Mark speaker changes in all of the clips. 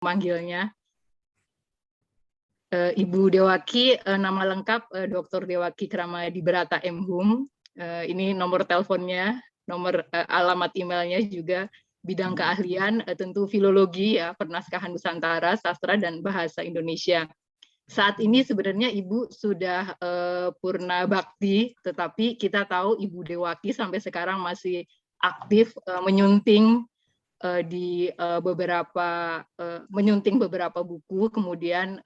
Speaker 1: memanggilnya. Ibu Dewaki, nama lengkap Dr. Dewaki Kramadibrata M.Hum. Ini nomor teleponnya, nomor alamat emailnya juga, bidang keahlian tentu filologi ya, pernaskahan Nusantara, sastra dan bahasa Indonesia. Saat ini sebenarnya Ibu sudah purna bakti, tetapi kita tahu Ibu Dewaki sampai sekarang masih aktif menyunting di menyunting beberapa buku, kemudian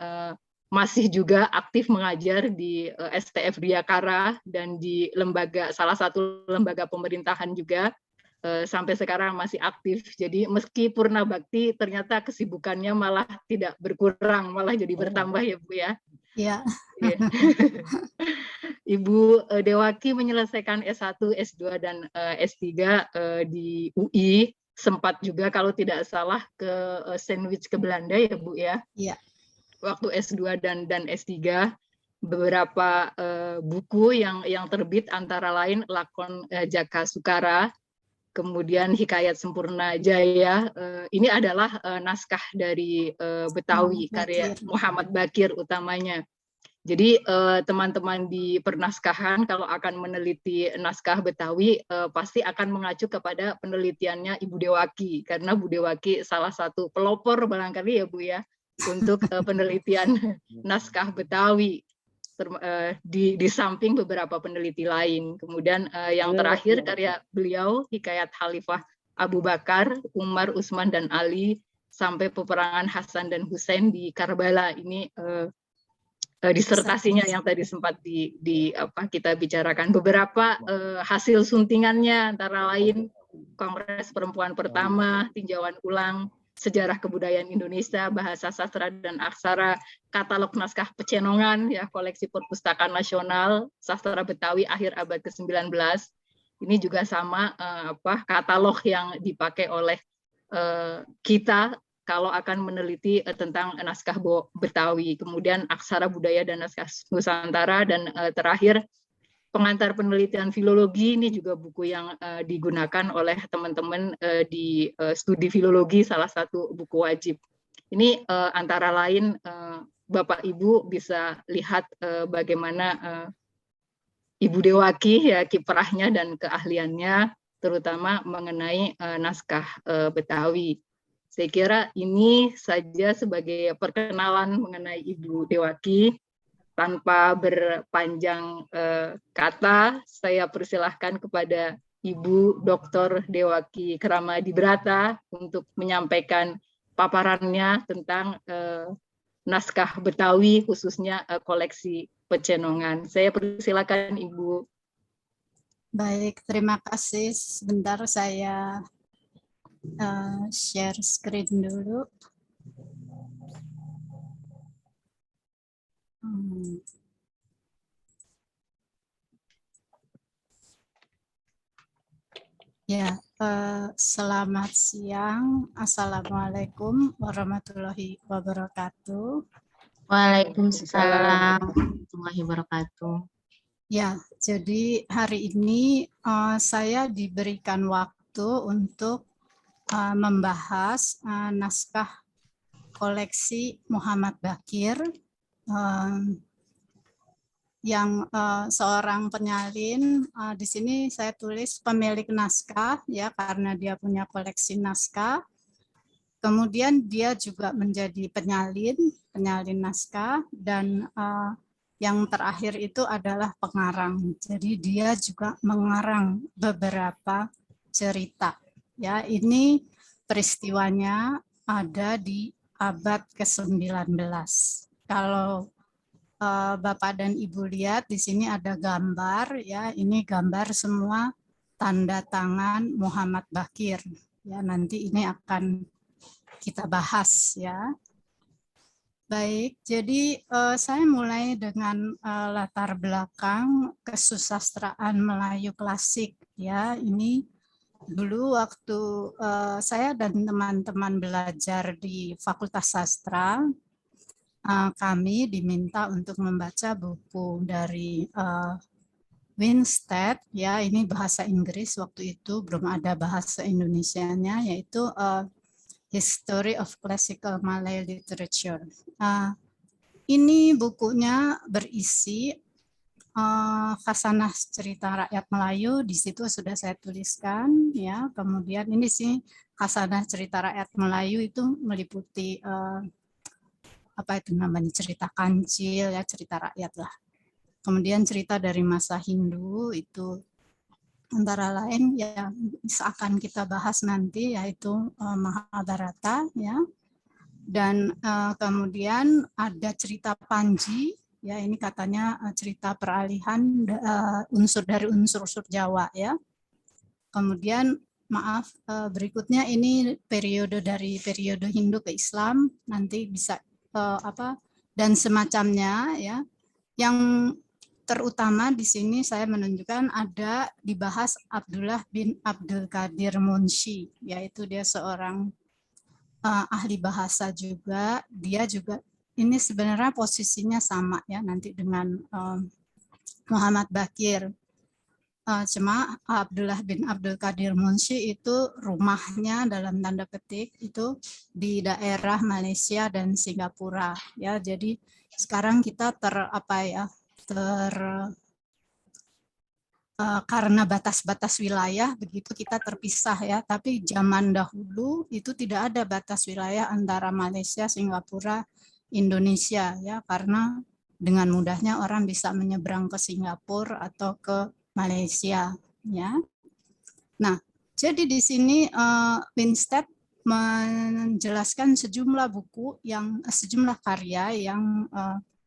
Speaker 1: masih juga aktif mengajar di STF Diakara dan di salah satu lembaga pemerintahan juga, sampai sekarang masih aktif. Jadi meski purna bakti, ternyata kesibukannya malah tidak berkurang, malah jadi bertambah ya Bu ya.
Speaker 2: Iya.
Speaker 1: Ibu Dewaki menyelesaikan S1, S2 dan S3 di UI, sempat juga kalau tidak salah ke sandwich ke Belanda ya Bu ya.
Speaker 2: Iya.
Speaker 1: Waktu S2 dan S3, beberapa buku yang terbit antara lain Lakon Jaka Sukara, kemudian Hikayat Sempurna Jaya. Ini adalah naskah dari Betawi, karya Muhammad Bakir utamanya. Jadi teman-teman di pernaskahan kalau akan meneliti naskah Betawi pasti akan mengacu kepada penelitiannya Ibu Dewaki, karena Bu Dewaki salah satu pelopor barangkali ya Bu ya untuk penelitian naskah Betawi di samping beberapa peneliti lain. Kemudian yang terakhir karya beliau Hikayat Khalifah Abu Bakar, Umar, Utsman dan Ali sampai peperangan Hasan dan Husain di Karbala. Ini disertasinya yang tadi sempat kita bicarakan. Beberapa hasil suntingannya antara lain Kongres Perempuan Pertama, tinjauan ulang Sejarah Kebudayaan Indonesia, Bahasa Sastra dan Aksara, Katalog Naskah Pecenongan, ya, Koleksi Perpustakaan Nasional, Sastra Betawi akhir abad ke-19. Ini juga sama katalog yang dipakai oleh kita kalau akan meneliti tentang naskah Betawi. Kemudian Aksara Budaya dan Naskah Nusantara, dan terakhir Pengantar Penelitian Filologi. Ini juga buku yang digunakan oleh teman-teman di studi filologi, salah satu buku wajib. Ini antara lain Bapak Ibu bisa lihat bagaimana Ibu Dewaki ya kiprahnya dan keahliannya, terutama mengenai naskah Betawi. Saya kira ini saja sebagai perkenalan mengenai Ibu Dewaki. Tanpa berpanjang kata, saya persilahkan kepada Ibu Dr. Dewaki Kramadibrata untuk menyampaikan paparannya tentang naskah Betawi, khususnya koleksi Pecenongan. Saya persilakan Ibu.
Speaker 2: Baik, terima kasih. Sebentar saya share screen dulu. Ya, selamat siang. Assalamualaikum warahmatullahi wabarakatuh.
Speaker 3: Waalaikumsalam warahmatullahi wabarakatuh.
Speaker 2: Ya, jadi hari ini saya diberikan waktu untuk membahas naskah koleksi Muhammad Bakir, yang seorang penyalin. Di sini saya tulis pemilik naskah ya, karena dia punya koleksi naskah. Kemudian dia juga menjadi penyalin naskah, dan yang terakhir itu adalah pengarang. Jadi dia juga mengarang beberapa cerita. Ya, ini peristiwanya ada di abad ke-19. Kalau Bapak dan Ibu lihat di sini ada gambar ya, ini gambar semua tanda tangan Muhammad Bakir. Ya, nanti ini akan kita bahas ya. Baik, jadi saya mulai dengan latar belakang kesusastraan Melayu klasik ya. Ini dulu waktu saya dan teman-teman belajar di Fakultas Sastra, kami diminta untuk membaca buku dari Winstead ya, ini bahasa Inggris, waktu itu belum ada bahasa Indonesianya, yaitu History of Classical Malay Literature. Ini bukunya berisi khasanah cerita rakyat Melayu, di situ sudah saya tuliskan ya. Kemudian ini sih khasanah cerita rakyat Melayu itu meliputi apa itu namanya, cerita kancil ya, cerita rakyat lah. Kemudian cerita dari masa Hindu itu antara lain yang akan kita bahas nanti yaitu Mahabharata ya. Dan kemudian ada cerita Panji. Ya, ini katanya cerita peralihan unsur dari unsur-unsur Jawa ya. Kemudian maaf berikutnya ini periode dari periode Hindu ke Islam, nanti bisa dan semacamnya ya. Yang terutama di sini saya menunjukkan ada dibahas Abdullah bin Abdul Qadir Munshi, yaitu dia seorang ahli bahasa juga. Dia juga ini sebenarnya posisinya sama ya nanti dengan Muhammad Bakir. Cuma Abdullah bin Abdul Qadir Munshi itu rumahnya dalam tanda petik itu di daerah Malaysia dan Singapura ya. Jadi sekarang kita karena batas-batas wilayah begitu kita terpisah ya, tapi zaman dahulu itu tidak ada batas wilayah antara Malaysia, Singapura, Indonesia ya, karena dengan mudahnya orang bisa menyeberang ke Singapura atau ke Malaysia ya. Nah, jadi di sini Winstead menjelaskan sejumlah karya yang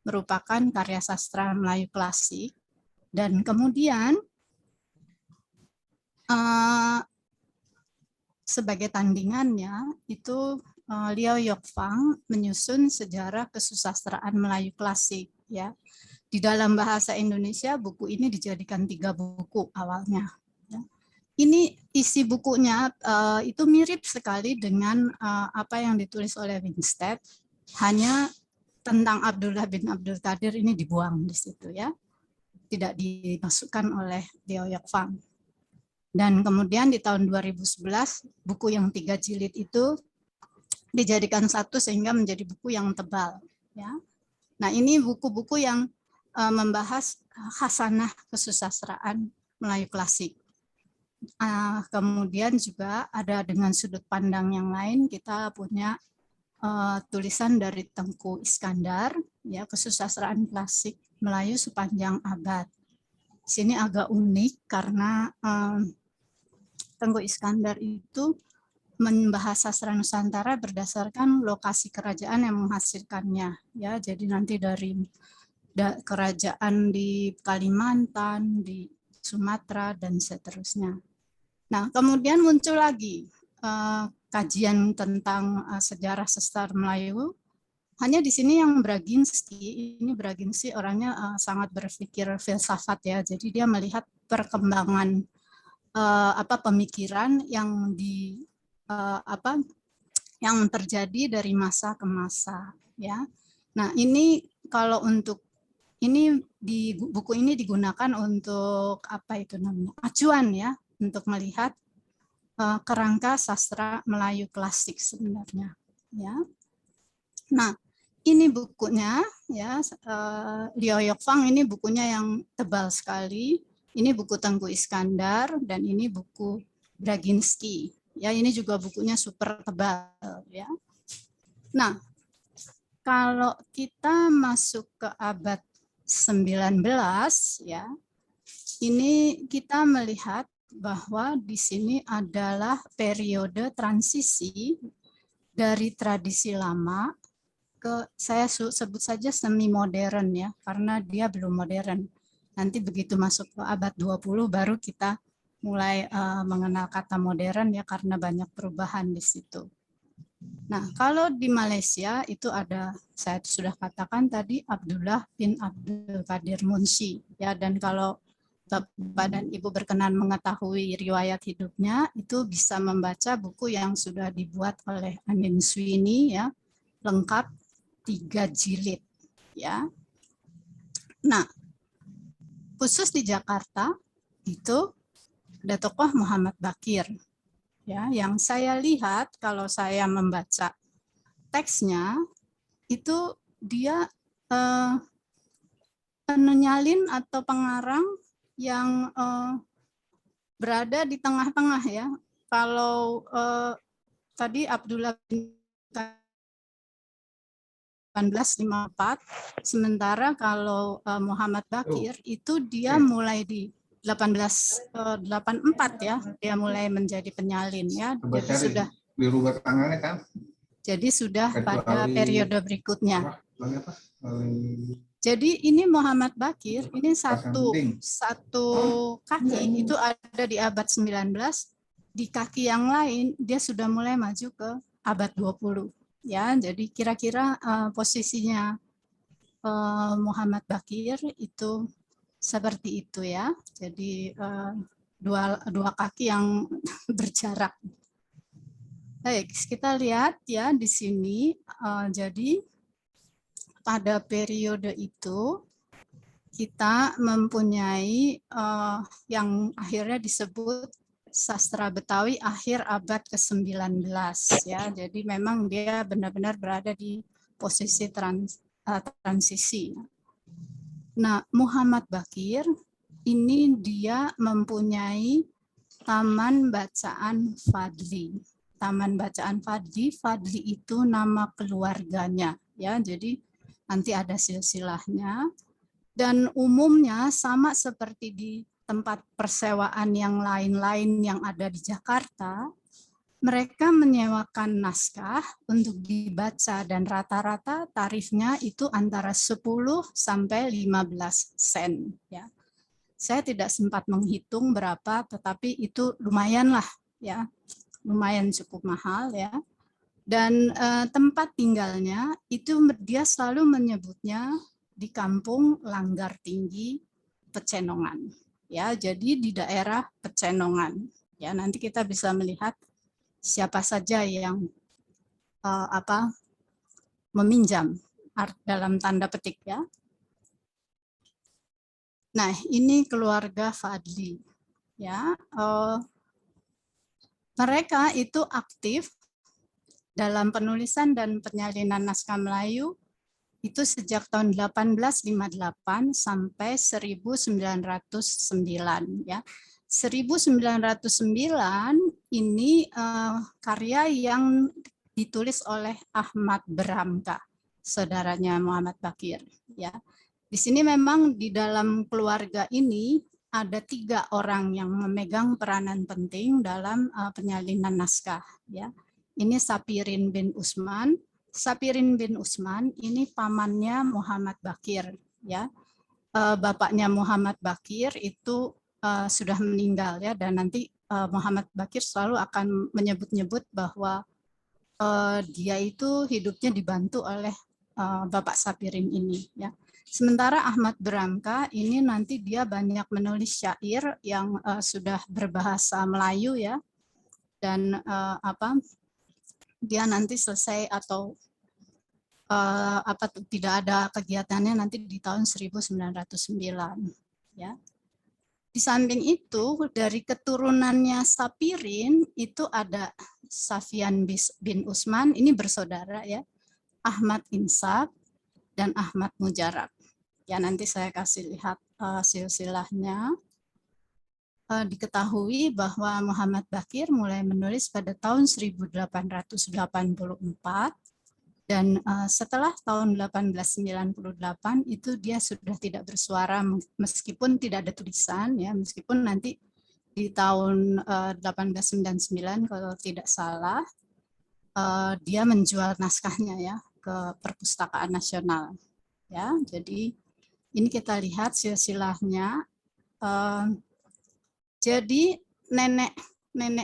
Speaker 2: merupakan karya sastra Melayu klasik, dan kemudian sebagai tandingannya itu Liao Yokfang menyusun sejarah kesusastraan Melayu klasik ya. Di dalam bahasa Indonesia buku ini dijadikan 3 buku awalnya. Ya. Ini isi bukunya itu mirip sekali dengan apa yang ditulis oleh Winstead, hanya tentang Abdullah bin Abdul Qadir ini dibuang di situ ya, tidak dimasukkan oleh Liao Yokfang. Dan kemudian di tahun 2011 buku yang 3 jilid itu dijadikan satu sehingga menjadi buku yang tebal ya. Nah, ini buku-buku yang membahas khasanah kesusastraan Melayu klasik. Kemudian juga ada dengan sudut pandang yang lain, kita punya tulisan dari Tengku Iskandar ya, kesusastraan klasik Melayu sepanjang abad. Sini agak unik karena Tengku Iskandar itu membahas sastra Nusantara berdasarkan lokasi kerajaan yang menghasilkannya ya. Jadi nanti dari kerajaan di Kalimantan, di Sumatera dan seterusnya. Nah, kemudian muncul lagi kajian tentang sejarah sastra Melayu. Hanya di sini yang Braginsky, ini Braginsky orangnya sangat berpikir filsafat ya. Jadi dia melihat perkembangan pemikiran yang yang terjadi dari masa ke masa ya. Nah, ini kalau untuk ini di buku ini digunakan untuk acuan ya, untuk melihat kerangka sastra Melayu klasik sebenarnya ya. Nah, ini bukunya ya, Liao Yokfang ini bukunya yang tebal sekali. Ini buku Tengku Iskandar dan ini buku Braginsky. Ya, ini juga bukunya super tebal ya. Nah, kalau kita masuk ke abad 19 ya. Ini kita melihat bahwa di sini adalah periode transisi dari tradisi lama ke, saya sebut saja semi modern ya, karena dia belum modern. Nanti begitu masuk ke abad 20 baru kita mulai mengenal kata modern ya, karena banyak perubahan di situ. Nah, kalau di Malaysia itu ada, saya sudah katakan tadi, Abdullah bin Abdul Qadir Munshi ya, dan kalau Bapak dan Ibu berkenan mengetahui riwayat hidupnya, itu bisa membaca buku yang sudah dibuat oleh Amin Swini ya, lengkap 3 jilid ya. Nah, khusus di Jakarta itu ada tokoh Muhammad Bakir Ya, yang saya lihat kalau saya membaca teksnya itu dia penyalin atau pengarang yang berada di tengah-tengah ya. Kalau tadi Abdullah bin 1854, sementara kalau Muhammad Bakir itu dia mulai di 1884 ya, dia mulai menjadi penyalin ya. Jadi sudah
Speaker 4: dirubah tangannya kan.
Speaker 2: Jadi sudah pada periode berikutnya.
Speaker 4: Apa?
Speaker 2: Jadi ini Muhammad Bakir, ini satu kaki itu ada di abad 19, di kaki yang lain dia sudah mulai maju ke abad 20. Ya, jadi kira-kira posisinya Muhammad Bakir itu seperti itu ya. Jadi dua kaki yang berjarak. Baik, kita lihat ya di sini. Jadi pada periode itu kita mempunyai yang akhirnya disebut sastra Betawi akhir abad ke-19 ya. Jadi memang dia benar-benar berada di posisi transisi. Nah, Muhammad Bakir ini dia mempunyai Taman Bacaan Fadli. Taman Bacaan Fadli, Fadli itu nama keluarganya ya. Jadi nanti ada silsilahnya. Dan umumnya sama seperti di tempat persewaan yang lain-lain yang ada di Jakarta, mereka menyewakan naskah untuk dibaca dan rata-rata tarifnya itu antara 10 sampai 15 sen ya. Saya tidak sempat menghitung berapa, tetapi itu lumayan lah ya. Lumayan cukup mahal ya. Dan tempat tinggalnya itu dia selalu menyebutnya di kampung Langgar Tinggi Pecenongan ya. Jadi di daerah Pecenongan ya. Nanti kita bisa melihat siapa saja yang meminjam dalam tanda petik ya. Nah, ini keluarga Fadli ya. Mereka itu aktif dalam penulisan dan penyalinan naskah Melayu itu sejak tahun 1858 sampai 1909 ya. 1909 ini karya yang ditulis oleh Ahmad Beramka, saudaranya Muhammad Bakir ya. Di sini memang di dalam keluarga ini ada 3 orang yang memegang peranan penting dalam penyalinan naskah ya. Ini Sapirin bin Usman. Sapirin bin Usman ini pamannya Muhammad Bakir ya. Bapaknya Muhammad Bakir itu sudah meninggal ya, dan nanti Muhammad Bakir selalu akan menyebut-nyebut bahwa dia itu hidupnya dibantu oleh Bapak Sapirin ini ya. Sementara Ahmad Beramka ini nanti dia banyak menulis syair yang sudah berbahasa Melayu ya, dan dia nanti selesai atau tidak ada kegiatannya nanti di tahun 1909 ya. Di samping itu dari keturunannya Sapirin itu ada Safian bin Usman, ini bersaudara ya, Ahmad Insaf dan Ahmad Mujarab. Ya, nanti saya kasih lihat silsilahnya. Diketahui bahwa Muhammad Bakir mulai menulis pada tahun 1884 dan setelah tahun 1898 itu dia sudah tidak bersuara meskipun tidak ada tulisan ya, meskipun nanti di tahun 1899 kalau tidak salah dia menjual naskahnya ya ke Perpustakaan Nasional ya. Jadi ini kita lihat silsilahnya. Jadi nenek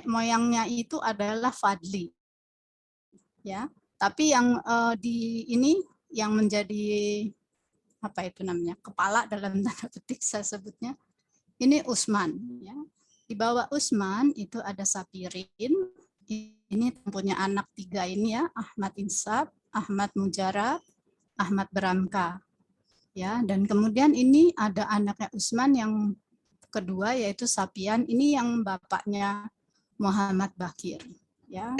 Speaker 2: moyangnya itu adalah Fadli ya. Tapi yang di ini yang menjadi kepala dalam tanda petik saya sebutnya ini Usman ya. Di bawah Usman itu ada Sapirin, ini punya anak 3 ini ya, Ahmad Insaf, Ahmad Mujarab, Ahmad Beramka ya. Dan kemudian ini ada anaknya Usman yang kedua yaitu Sapian, ini yang bapaknya Muhammad Bakir. Ya.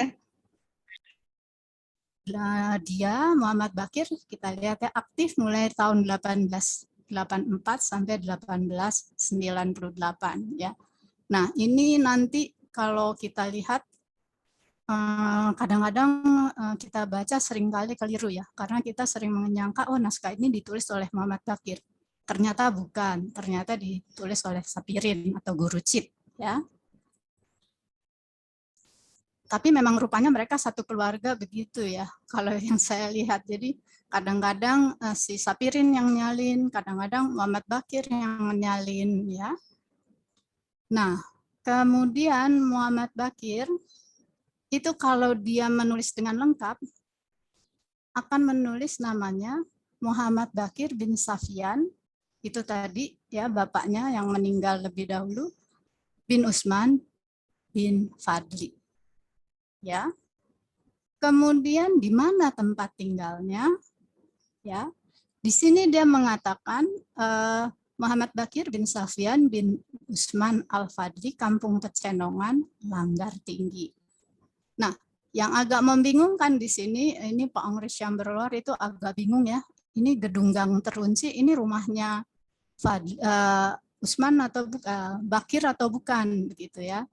Speaker 2: Dia Muhammad Bakir kita lihat ya aktif mulai tahun 1884 sampai 1898 ya. Nah, ini nanti kalau kita lihat kadang-kadang kita baca seringkali keliru ya, karena kita sering menyangka oh naskah ini ditulis oleh Muhammad Bakir. Ternyata bukan, ternyata ditulis oleh Sapirin atau Guru Cip ya. Tapi memang rupanya mereka satu keluarga begitu ya, kalau yang saya lihat. Jadi kadang-kadang si Sapirin yang nyalin, kadang-kadang Muhammad Bakir yang menyalin ya. Nah, kemudian Muhammad Bakir itu kalau dia menulis dengan lengkap, akan menulis namanya Muhammad Bakir bin Safian, itu tadi ya bapaknya yang meninggal lebih dahulu, bin Usman bin Fadli. Ya. Kemudian di mana tempat tinggalnya? Ya. Di sini dia mengatakan Muhammad Bakir bin Safian bin Usman Al-Fadli, Kampung Pecenongan, Langgar Tinggi. Nah, yang agak membingungkan di sini, ini Pak Ongris Chamberlain itu agak bingung ya. Ini gedung gang terunci, ini rumahnya Usman atau Bakir atau bukan begitu ya.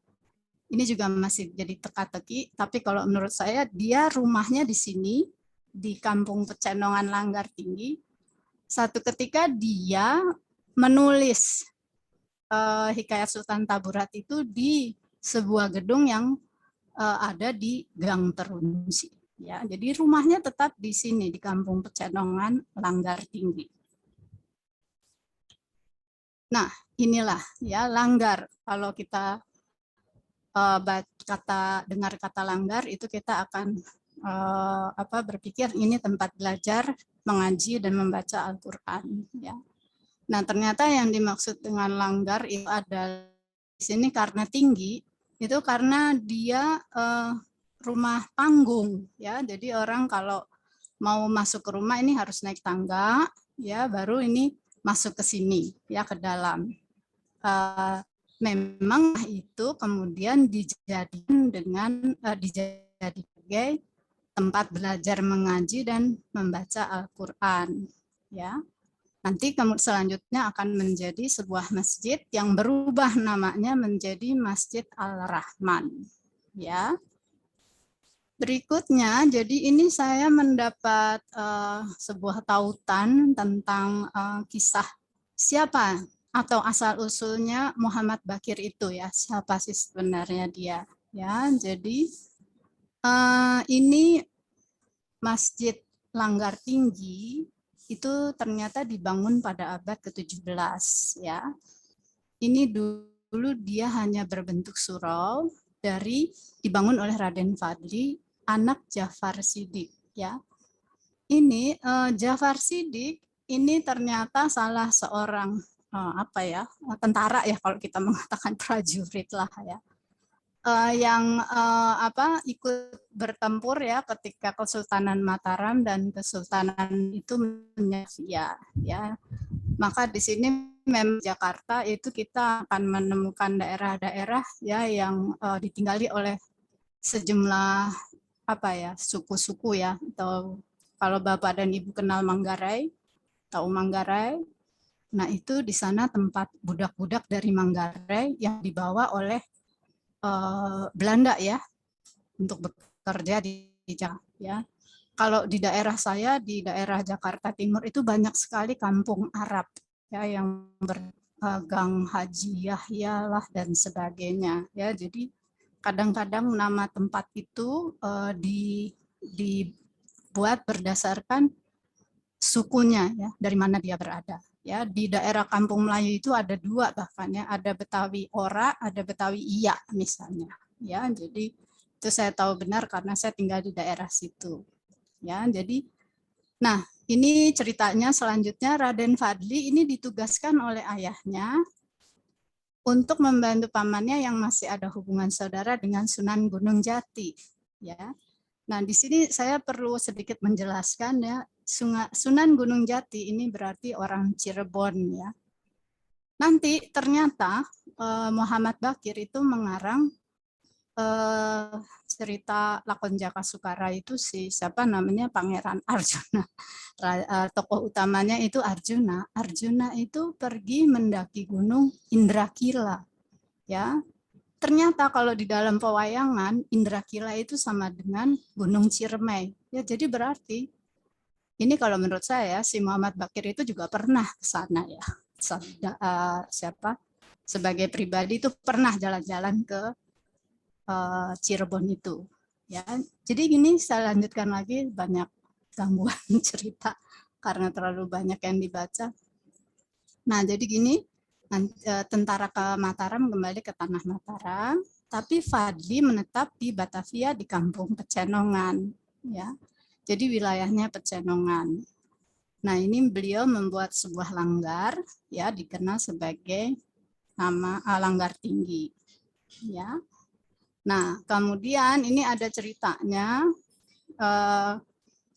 Speaker 2: Ini juga masih jadi teka-teki, tapi kalau menurut saya dia rumahnya di sini, di Kampung Pecenongan Langgar Tinggi. Satu ketika dia menulis Hikayat Sultan Taburat itu di sebuah gedung yang ada di Gang Terunci. Ya, jadi rumahnya tetap di sini, di Kampung Pecenongan Langgar Tinggi. Nah, inilah ya Langgar. Kalau kita dengar kata langgar itu kita akan berpikir ini tempat belajar, mengaji dan membaca Al-Qur'an ya. Nah, ternyata yang dimaksud dengan langgar itu ada di sini karena tinggi, itu karena dia rumah panggung ya. Jadi orang kalau mau masuk ke rumah ini harus naik tangga ya, baru ini masuk ke sini ya, ke dalam. Memang itu kemudian dijadikan sebagai tempat belajar mengaji dan membaca Al-Qur'an ya. Nanti selanjutnya akan menjadi sebuah masjid yang berubah namanya menjadi Masjid Al-Rahman ya. Berikutnya, jadi ini saya mendapat sebuah tautan tentang kisah siapa atau asal-usulnya Muhammad Bakir itu ya, siapa sih sebenarnya dia ya. Jadi ini Masjid Langgar Tinggi itu ternyata dibangun pada abad ke-17 ya. Ini dulu dia hanya berbentuk surau dibangun oleh Raden Fadli, anak Jafar Siddiq ya. Ini Jafar Siddiq ini ternyata salah seorang tentara ya, kalau kita mengatakan prajurit lah ya, yang ikut bertempur ya ketika Kesultanan Mataram dan Kesultanan itu ya. Maka di sini memang Jakarta itu kita akan menemukan daerah-daerah ya yang ditinggali oleh sejumlah suku-suku ya, atau kalau Bapak dan Ibu kenal Manggarai, tahu Manggarai. Nah, itu di sana tempat budak-budak dari Manggarai yang dibawa oleh Belanda ya untuk bekerja di Jakarta ya. Kalau di daerah saya, di daerah Jakarta Timur itu banyak sekali kampung Arab ya yang Gang Haji Yahya lah dan sebagainya ya. Jadi kadang-kadang nama tempat itu dibuat berdasarkan sukunya ya, dari mana dia berada. Ya, di daerah Kampung Melayu itu ada dua bahkan ya, ada Betawi Ora, ada Betawi Iya misalnya. Ya, jadi itu saya tahu benar karena saya tinggal di daerah situ. Ya, jadi nah, ini ceritanya selanjutnya Raden Fadli ini ditugaskan oleh ayahnya untuk membantu pamannya yang masih ada hubungan saudara dengan Sunan Gunung Jati. Ya, nah di sini saya perlu sedikit menjelaskan ya. Sunan Gunung Jati ini berarti orang Cirebon ya. Nanti ternyata Muhammad Bakir itu mengarang cerita lakon Jaka Sukara itu si siapa namanya Pangeran Arjuna. Tokoh utamanya itu Arjuna. Arjuna itu pergi mendaki gunung Indrakila. Ya, ternyata kalau di dalam pewayangan Indrakila itu sama dengan Gunung Ciremai. Ya, jadi berarti ini kalau menurut saya si Muhammad Bakir itu juga pernah ke sana ya. Siapa sebagai pribadi itu pernah jalan-jalan ke Cirebon itu. Ya, jadi gini saya lanjutkan lagi, banyak gangguan cerita karena terlalu banyak yang dibaca. Nah, jadi gini, tentara ke Mataram kembali ke tanah Mataram, tapi Fadli menetap di Batavia di kampung Pecenongan. Ya, jadi wilayahnya Pecenongan. Nah, ini beliau membuat sebuah langgar, ya dikenal sebagai nama Langgar Tinggi. Ya. Nah, kemudian ini ada ceritanya,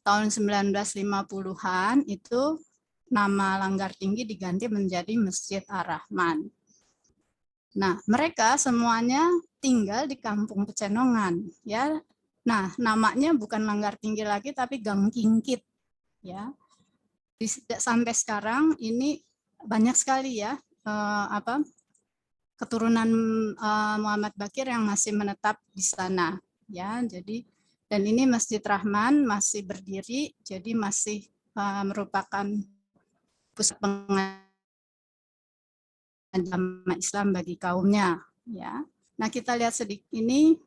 Speaker 2: tahun 1950-an itu nama Langgar Tinggi diganti menjadi Masjid Ar-Rahman. Nah, mereka semuanya tinggal di kampung Pecenongan. Ya. Nah, namanya bukan Langgar Tinggi lagi, tapi Gang Kingkit. Ya. Sampai sekarang ini banyak sekali ya keturunan Muhammad Bakir yang masih menetap di sana. Ya, jadi dan ini Masjid Rahman masih berdiri, jadi masih merupakan pusat pengajian Islam bagi kaumnya. Ya, nah kita lihat sedikit ini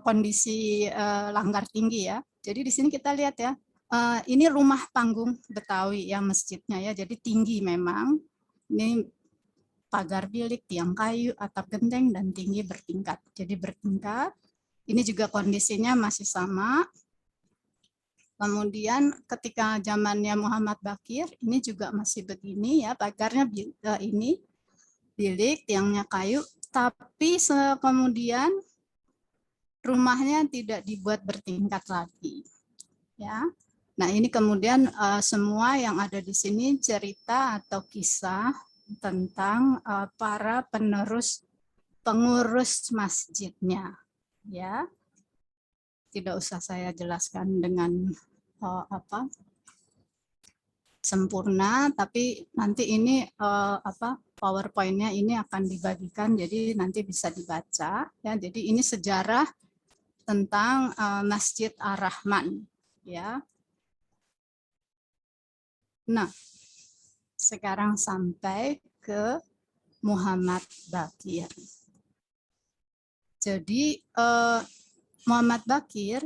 Speaker 2: kondisi Langgar Tinggi ya. Jadi di sini kita lihat ya, ini rumah panggung Betawi ya masjidnya ya. Jadi tinggi memang. Ini pagar bilik, tiang kayu, atap genteng dan tinggi bertingkat. Jadi bertingkat. Ini juga kondisinya masih sama. Kemudian ketika zamannya Muhammad Bakir, ini juga masih begini ya, pagarnya ini bilik, tiangnya kayu, tapi kemudian rumahnya tidak dibuat bertingkat lagi. Ya. Nah, ini kemudian semua yang ada di sini cerita atau kisah tentang para pengurus masjidnya. Ya. Tidak usah saya jelaskan dengan sempurna, tapi nanti ini PowerPoint-nya ini akan dibagikan, jadi nanti bisa dibaca. Ya, jadi ini sejarah tentang Masjid Ar-Rahman. Ya. Nah, sekarang sampai ke Muhammad Bakir. Jadi Muhammad Bakir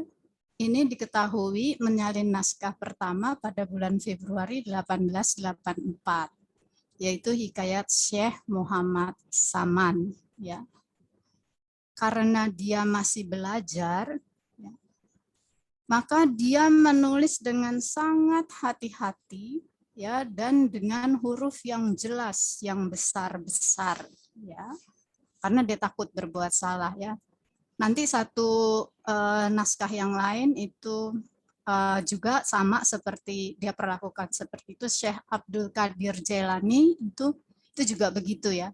Speaker 2: ini diketahui menyalin naskah pertama pada bulan Februari 1884, yaitu Hikayat Syekh Muhammad Saman. Ya. Karena dia masih belajar, ya, maka dia menulis dengan sangat hati-hati, ya, dan dengan huruf yang jelas, yang besar-besar, ya, karena dia takut berbuat salah, ya. Nanti satu naskah yang lain itu juga sama seperti dia perlakukan seperti itu. Syekh Abdul Qadir Jailani itu juga begitu ya.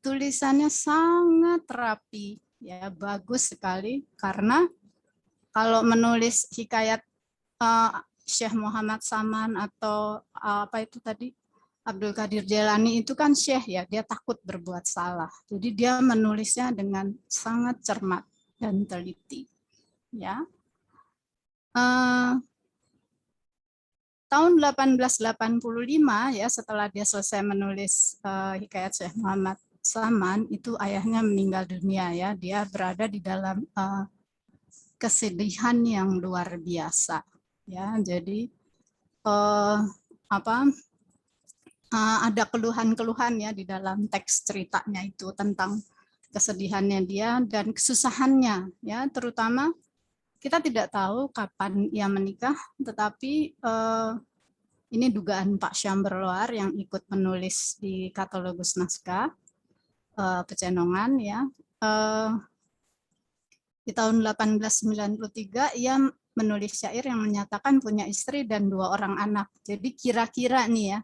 Speaker 2: Tulisannya sangat rapi, ya, bagus sekali, karena kalau menulis hikayat Syekh Muhammad Saman atau apa itu tadi Abdul Qadir Jailani itu kan Syekh ya, dia takut berbuat salah. Jadi dia menulisnya dengan sangat cermat dan teliti. Ya. Tahun 1885 ya, setelah dia selesai menulis hikayat Syekh Muhammad Saman, itu ayahnya meninggal dunia ya. Dia berada di dalam kesedihan yang luar biasa. Ya, jadi ada keluhan-keluhan ya di dalam teks ceritanya itu tentang kesedihannya dia dan kesusahannya ya, terutama kita tidak tahu kapan ia menikah, tetapi ini dugaan Pak Syamberloar yang ikut menulis di Katalogus Naskah Pecenongan ya. Di tahun 1893 ia menulis syair yang menyatakan punya istri dan 2 orang anak. Jadi kira-kira nih ya,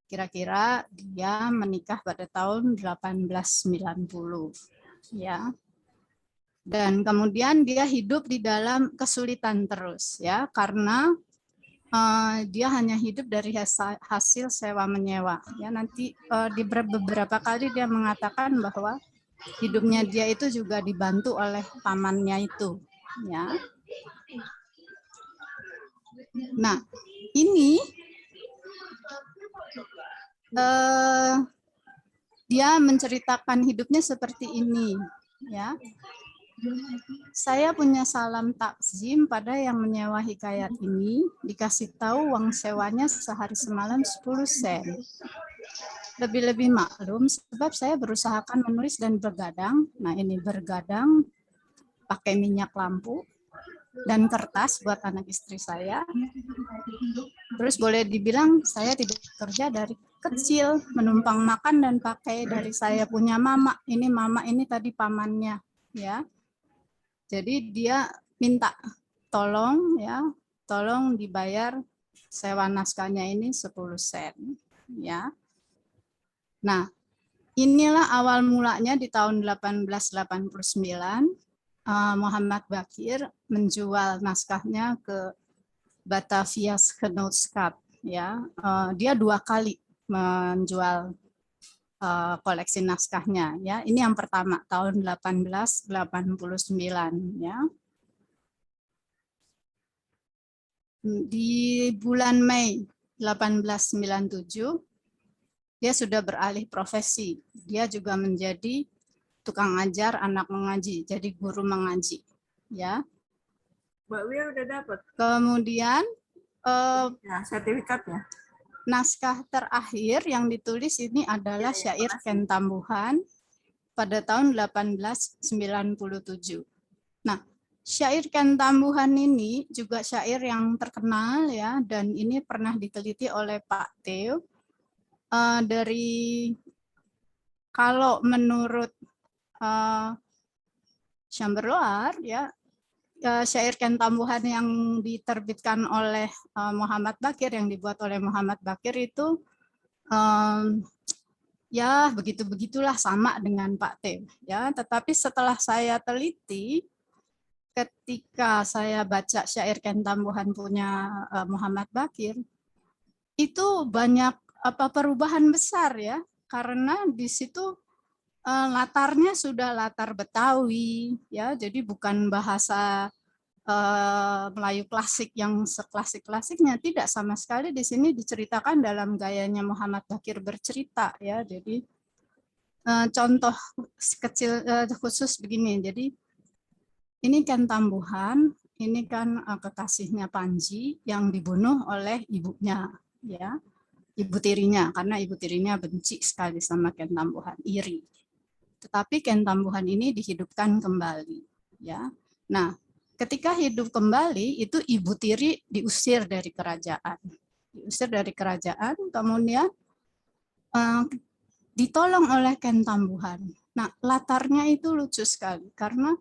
Speaker 2: kira-kira dia menikah pada tahun 1890 ya. Dan kemudian dia hidup di dalam kesulitan terus ya, karena dia hanya hidup dari hasil sewa menyewa ya. Nanti di beberapa kali dia mengatakan bahwa hidupnya dia itu juga dibantu oleh pamannya itu ya. Nah, ini dia menceritakan hidupnya seperti ini ya. Saya punya salam takzim pada yang menyewa hikayat ini, dikasih tahu uang sewanya sehari semalam 10 sen. Lebih-lebih maklum sebab saya berusahakan menulis dan bergadang. Nah, ini bergadang pakai minyak lampu dan kertas buat anak istri saya. Terus boleh dibilang saya tidak kerja dari kecil, menumpang makan dan pakai dari saya punya mama. Ini mama ini tadi pamannya ya. Jadi dia minta tolong ya, tolong dibayar sewa naskahnya ini 10 sen ya. Nah, inilah awal mulanya di tahun 1889 Muhammad Bakir menjual naskahnya ke Batavia Genootschap ya. Dia 2 kali menjual koleksi naskahnya ya. Ini yang pertama tahun 1889 ya. Di bulan Mei 1897 dia sudah beralih profesi. Dia juga menjadi tukang ajar anak mengaji, jadi guru mengaji ya.
Speaker 4: Mbak Wia udah dapat.
Speaker 2: Kemudian
Speaker 4: Ya, sertifikatnya.
Speaker 2: naskah terakhir yang ditulis ini adalah syair Ken Tambuhan pada tahun 1897. Nah, syair Ken Tambuhan ini juga syair yang terkenal ya, dan ini pernah diteliti oleh Pak Theo. Dari kalau menurut Chamberlain ya, syair Ken Tambuhan yang diterbitkan oleh Muhammad Bakir, yang dibuat oleh Muhammad Bakir itu ya begitu-begitulah, sama dengan Pak T ya. Tetapi setelah saya teliti, ketika saya baca syair Ken Tambuhan punya Muhammad Bakir, itu banyak perubahan besar ya, karena di situ latarnya sudah latar Betawi ya, jadi bukan bahasa Melayu klasik yang seklasik-klasiknya, tidak sama sekali. Di sini diceritakan dalam gayanya Muhammad Bakir bercerita ya. Jadi contoh kecil khusus begini. Jadi ini Ken Tambuhan, ini kan kekasihnya Panji yang dibunuh oleh ibunya ya, ibu tirinya, karena ibu tirinya benci sekali sama Ken Tambuhan, iri. Tetapi Ken Tambuhan ini dihidupkan kembali ya. Nah, ketika hidup kembali itu ibu tiri diusir dari kerajaan. Diusir dari kerajaan, kemudian ditolong oleh Ken Tambuhan. Nah, latarnya itu lucu sekali karena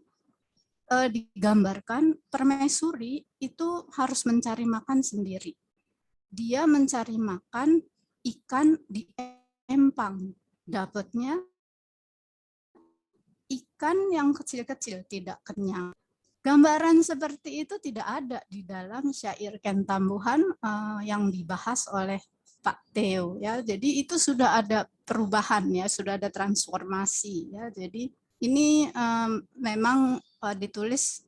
Speaker 2: digambarkan permaisuri itu harus mencari makan sendiri. Dia mencari makan ikan di empang. Dapatnya ikan yang kecil-kecil, tidak kenyang. Gambaran seperti itu tidak ada di dalam syair Ken Tambuhan yang dibahas oleh Pak Theo ya. Jadi itu sudah ada perubahan ya, sudah ada transformasi ya. Jadi ini memang ditulis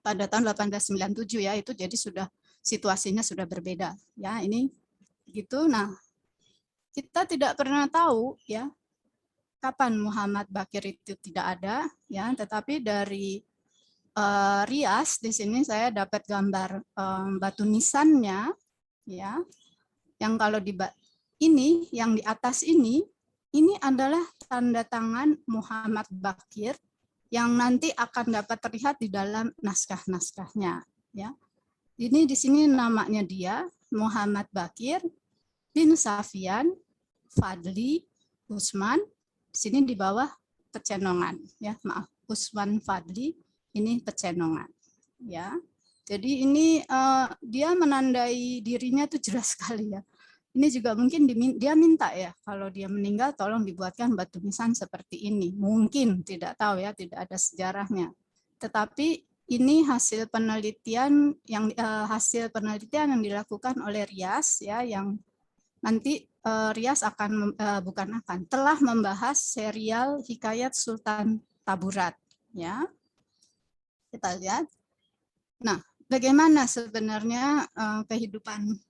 Speaker 2: pada tahun 1897 ya, itu jadi sudah situasinya sudah berbeda ya. Ini gitu. Nah, kita tidak pernah tahu ya kapan Muhammad Bakir itu tidak ada ya, tetapi dari rias di sini saya dapat gambar batu nisannya ya, yang kalau di ini yang di atas ini adalah tanda tangan Muhammad Bakir yang nanti akan dapat terlihat di dalam naskah-naskahnya ya. Ini di sini namanya dia Muhammad Bakir bin Safian Fadli Usman. Di sini di bawah Pecenongan ya, maaf, Usman Fadli, ini Pecenongan ya. Jadi ini dia menandai dirinya itu jelas sekali ya. Ini juga mungkin dia minta ya, kalau dia meninggal tolong dibuatkan batu nisan seperti ini. Mungkin, tidak tahu ya, tidak ada sejarahnya. Tetapi ini hasil penelitian yang dilakukan oleh Rias ya, yang nanti Rias telah membahas serial Hikayat Sultan Taburat ya. Kita lihat. Nah, bagaimana sebenarnya kehidupan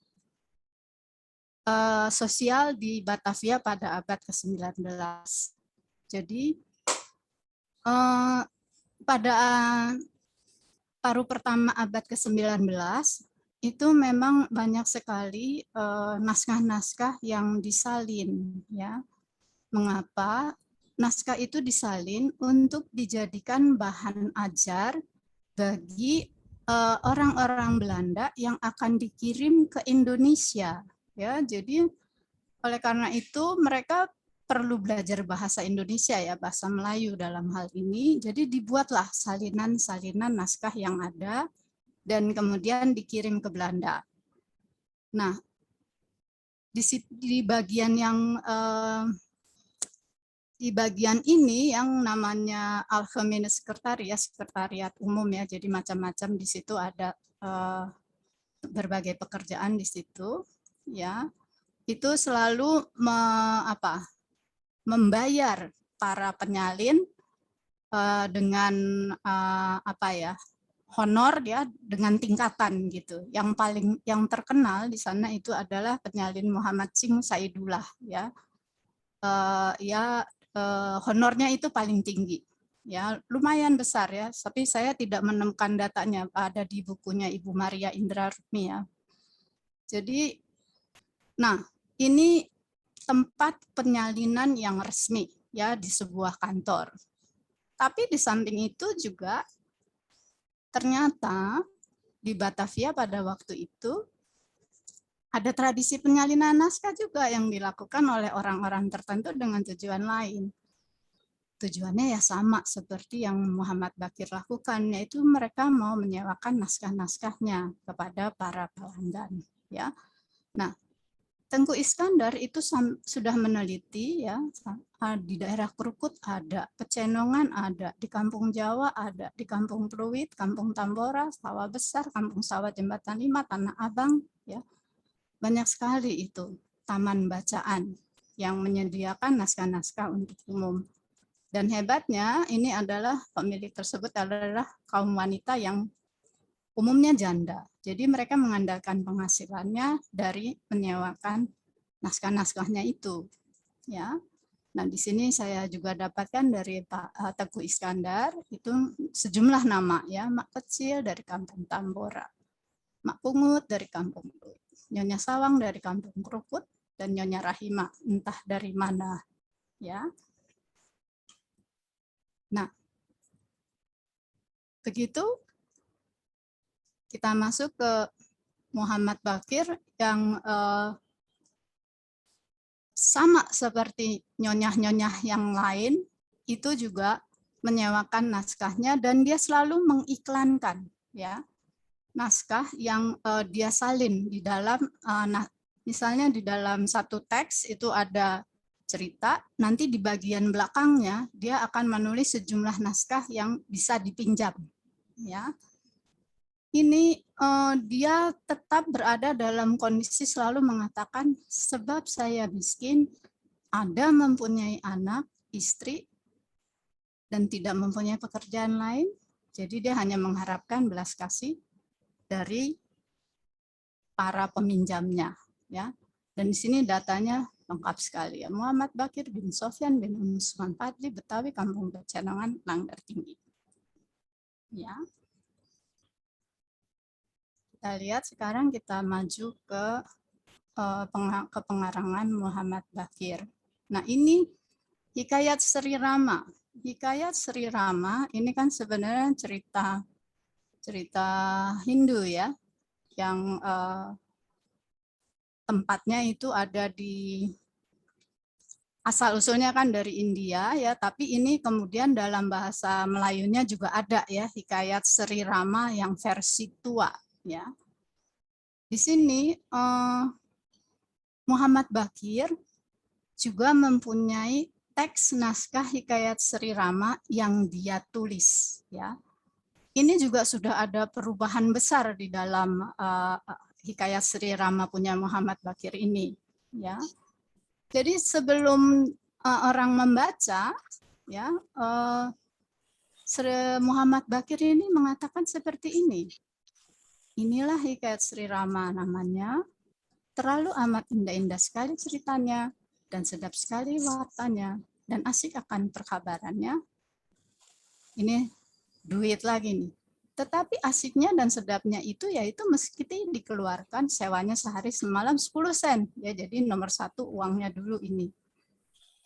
Speaker 2: sosial di Batavia pada abad ke-19. Jadi pada paruh pertama abad ke-19 itu memang banyak sekali naskah-naskah yang disalin ya. Mengapa? Naskah itu disalin untuk dijadikan bahan ajar bagi orang-orang Belanda yang akan dikirim ke Indonesia. Ya, jadi oleh karena itu mereka perlu belajar bahasa Indonesia ya, bahasa Melayu dalam hal ini. Jadi dibuatlah salinan-salinan naskah yang ada dan kemudian dikirim ke Belanda. Nah, di bagian ini yang namanya Algemene sekretariat umum ya. Jadi macam-macam di situ ada berbagai pekerjaan di situ. Ya, itu selalu membayar para penyalin dengan honor ya, dengan tingkatan gitu. Yang terkenal di sana itu adalah penyalin Muhammad Singh Saidullah ya. Honornya itu paling tinggi. Ya, lumayan besar ya, tapi saya tidak menemukan datanya, ada di bukunya Ibu Maria Indrarumi ya. Jadi nah, ini tempat penyalinan yang resmi ya di sebuah kantor. Tapi di samping itu juga ternyata di Batavia pada waktu itu ada tradisi penyalinan naskah juga yang dilakukan oleh orang-orang tertentu dengan tujuan lain. Tujuannya ya sama seperti yang Muhammad Bakir lakukan, yaitu mereka mau menyewakan naskah-naskahnya kepada para pelanggan ya. Nah, Tengku Iskandar itu sudah meneliti ya, di daerah Krukut ada, Pecenongan ada, di Kampung Jawa ada, di Kampung Pluit, Kampung Tambora, Sawah Besar, Kampung Sawah Jembatan 5, Tanah Abang ya. Banyak sekali itu taman bacaan yang menyediakan naskah-naskah untuk umum. Dan hebatnya ini adalah pemilik tersebut adalah kaum wanita yang umumnya janda. Jadi mereka mengandalkan penghasilannya dari menyewakan naskah-naskahnya itu. Ya. Nah, di sini saya juga dapatkan dari Pak Tengku Iskandar itu sejumlah nama ya, Mak Kecil dari Kampung Tambora, Mak Pungut dari Kampung Pluit, Nyonya Sawang dari Kampung Krukut, dan Nyonya Rahima entah dari mana ya. Nah, begitu kita masuk ke Muhammad Bakir yang sama seperti nyonya-nyonya yang lain, itu juga menyewakan naskahnya dan dia selalu mengiklankan ya naskah yang dia salin di dalam, misalnya di dalam satu teks itu ada cerita, nanti di bagian belakangnya dia akan menulis sejumlah naskah yang bisa dipinjam ya. Ini dia tetap berada dalam kondisi selalu mengatakan sebab saya miskin, ada mempunyai anak, istri, dan tidak mempunyai pekerjaan lain, jadi dia hanya mengharapkan belas kasih dari para peminjamnya ya. Dan di sini datanya lengkap sekali ya. Muhammad Bakir bin Sofyan bin Usman Fadli, Betawi, Kampung Pecenongan, Langgar Tinggi. Ya. Kita lihat sekarang kita maju ke pengarangan Muhammad Bakir. Nah, ini Hikayat Sri Rama. Hikayat Sri Rama ini kan sebenarnya cerita Hindu ya, yang tempatnya itu ada di asal-usulnya kan dari India ya, tapi ini kemudian dalam bahasa Melayunya juga ada ya, Hikayat Sri Rama yang versi tua ya. Di sini Muhammad Baqir juga mempunyai teks naskah Hikayat Sri Rama yang dia tulis, ya. Ini juga sudah ada perubahan besar di dalam Hikayat Sri Rama punya Muhammad Baqir ini, ya. Jadi sebelum orang membaca, ya, Muhammad Baqir ini mengatakan seperti ini. Inilah Hikayat Sri Rama namanya. Terlalu amat indah-indah sekali ceritanya dan sedap sekali wartanya dan asik akan perkabarannya. Ini duit lagi nih. Tetapi asiknya dan sedapnya itu yaitu meski dikeluarkan sewanya sehari semalam 10 sen. Ya, jadi nomor 1 uangnya dulu ini.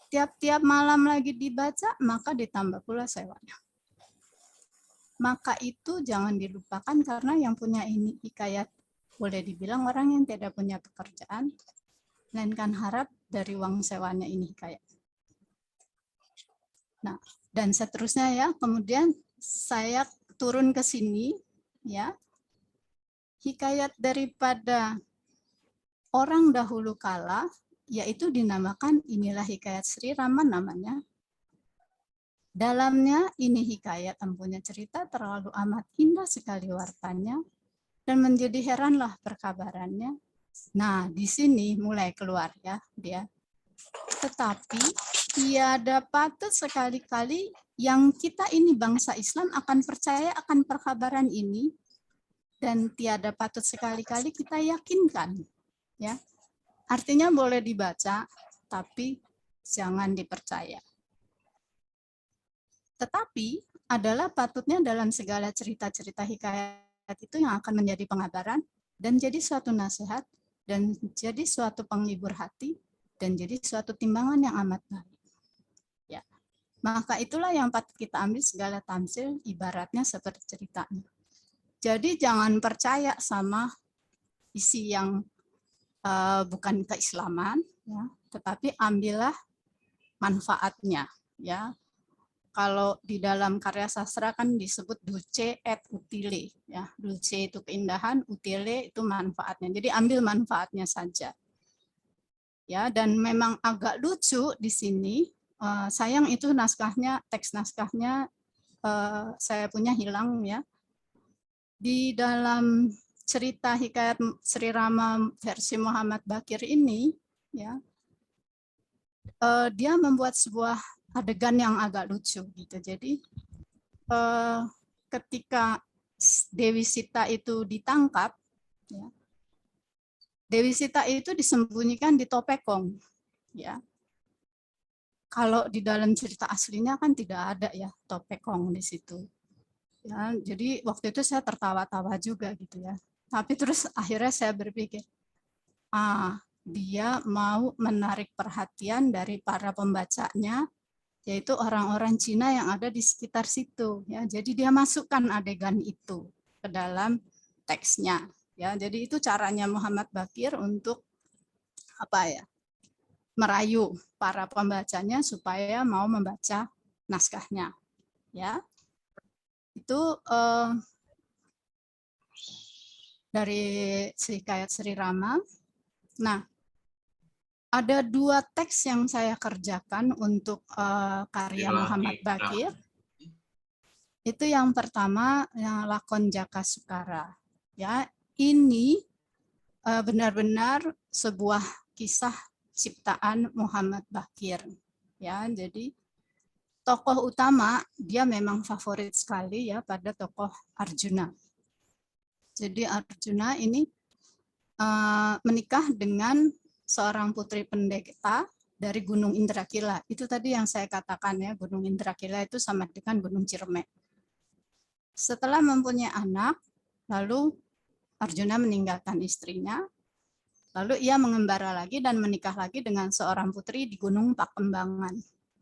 Speaker 2: Tiap-tiap malam lagi dibaca maka ditambah pula sewanya. Maka itu jangan dilupakan karena yang punya ini hikayat boleh dibilang orang yang tidak punya pekerjaan, melainkan harap dari uang sewanya ini hikayat. Nah, dan seterusnya ya. Kemudian saya turun ke sini ya. Hikayat daripada orang dahulu kala yaitu dinamakan inilah Hikayat Sri Rama namanya. Dalamnya ini hikayat empunya cerita terlalu amat indah sekali wartanya dan menjadi heranlah perkabarannya. Nah, di sini mulai keluar ya dia. Tetapi tiada patut sekali-kali yang kita ini bangsa Islam akan percaya akan perkabaran ini dan tiada patut sekali-kali kita yakinkan ya. Artinya boleh dibaca tapi jangan dipercaya. Tetapi adalah patutnya dalam segala cerita-cerita hikayat itu yang akan menjadi pengabaran dan jadi suatu nasihat dan jadi suatu penghibur hati dan jadi suatu timbangan yang amat baik. Ya. Maka itulah yang patut kita ambil segala tamsil ibaratnya seperti ceritanya. Jadi jangan percaya sama isi yang bukan keislaman, ya, tetapi ambillah manfaatnya, ya. Kalau di dalam karya sastra kan disebut dulce et utile, ya. Dulce itu keindahan, utile itu manfaatnya. Jadi ambil manfaatnya saja. Ya, dan memang agak lucu di sini. Sayang itu naskahnya, teks naskahnya saya punya hilang ya. Di dalam cerita Hikayat Sri Rama versi Muhammad Baqir ini, ya, dia membuat sebuah adegan yang agak lucu gitu. Jadi ketika Dewi Sita itu ditangkap, ya, Dewi Sita itu disembunyikan di Topekong, ya. Kalau di dalam cerita aslinya kan tidak ada ya Topekong di situ. Ya, jadi waktu itu saya tertawa-tawa juga gitu ya. Tapi terus akhirnya saya berpikir, dia mau menarik perhatian dari para pembacanya, yaitu orang-orang Cina yang ada di sekitar situ. Ya, jadi dia masukkan adegan itu ke dalam teksnya. Ya, jadi itu caranya Muhammad Baqir untuk apa ya? Merayu para pembacanya supaya mau membaca naskahnya. Ya, itu dari Hikayat Sri Rama. Nah, ada 2 teks yang saya kerjakan untuk karya Muhammad Baqir. Itu yang pertama yang Lakon Jaka Sukara. Ya, ini benar-benar sebuah kisah ciptaan Muhammad Baqir. Ya, jadi tokoh utama dia memang favorit sekali ya pada tokoh Arjuna. Jadi Arjuna ini menikah dengan seorang putri pendeta dari Gunung Indrakila. Itu tadi yang saya katakan ya, Gunung Indrakila itu sama dengan Gunung Ciremai. Setelah mempunyai anak, lalu Arjuna meninggalkan istrinya, lalu ia mengembara lagi dan menikah lagi dengan seorang putri di Gunung Pakembangan.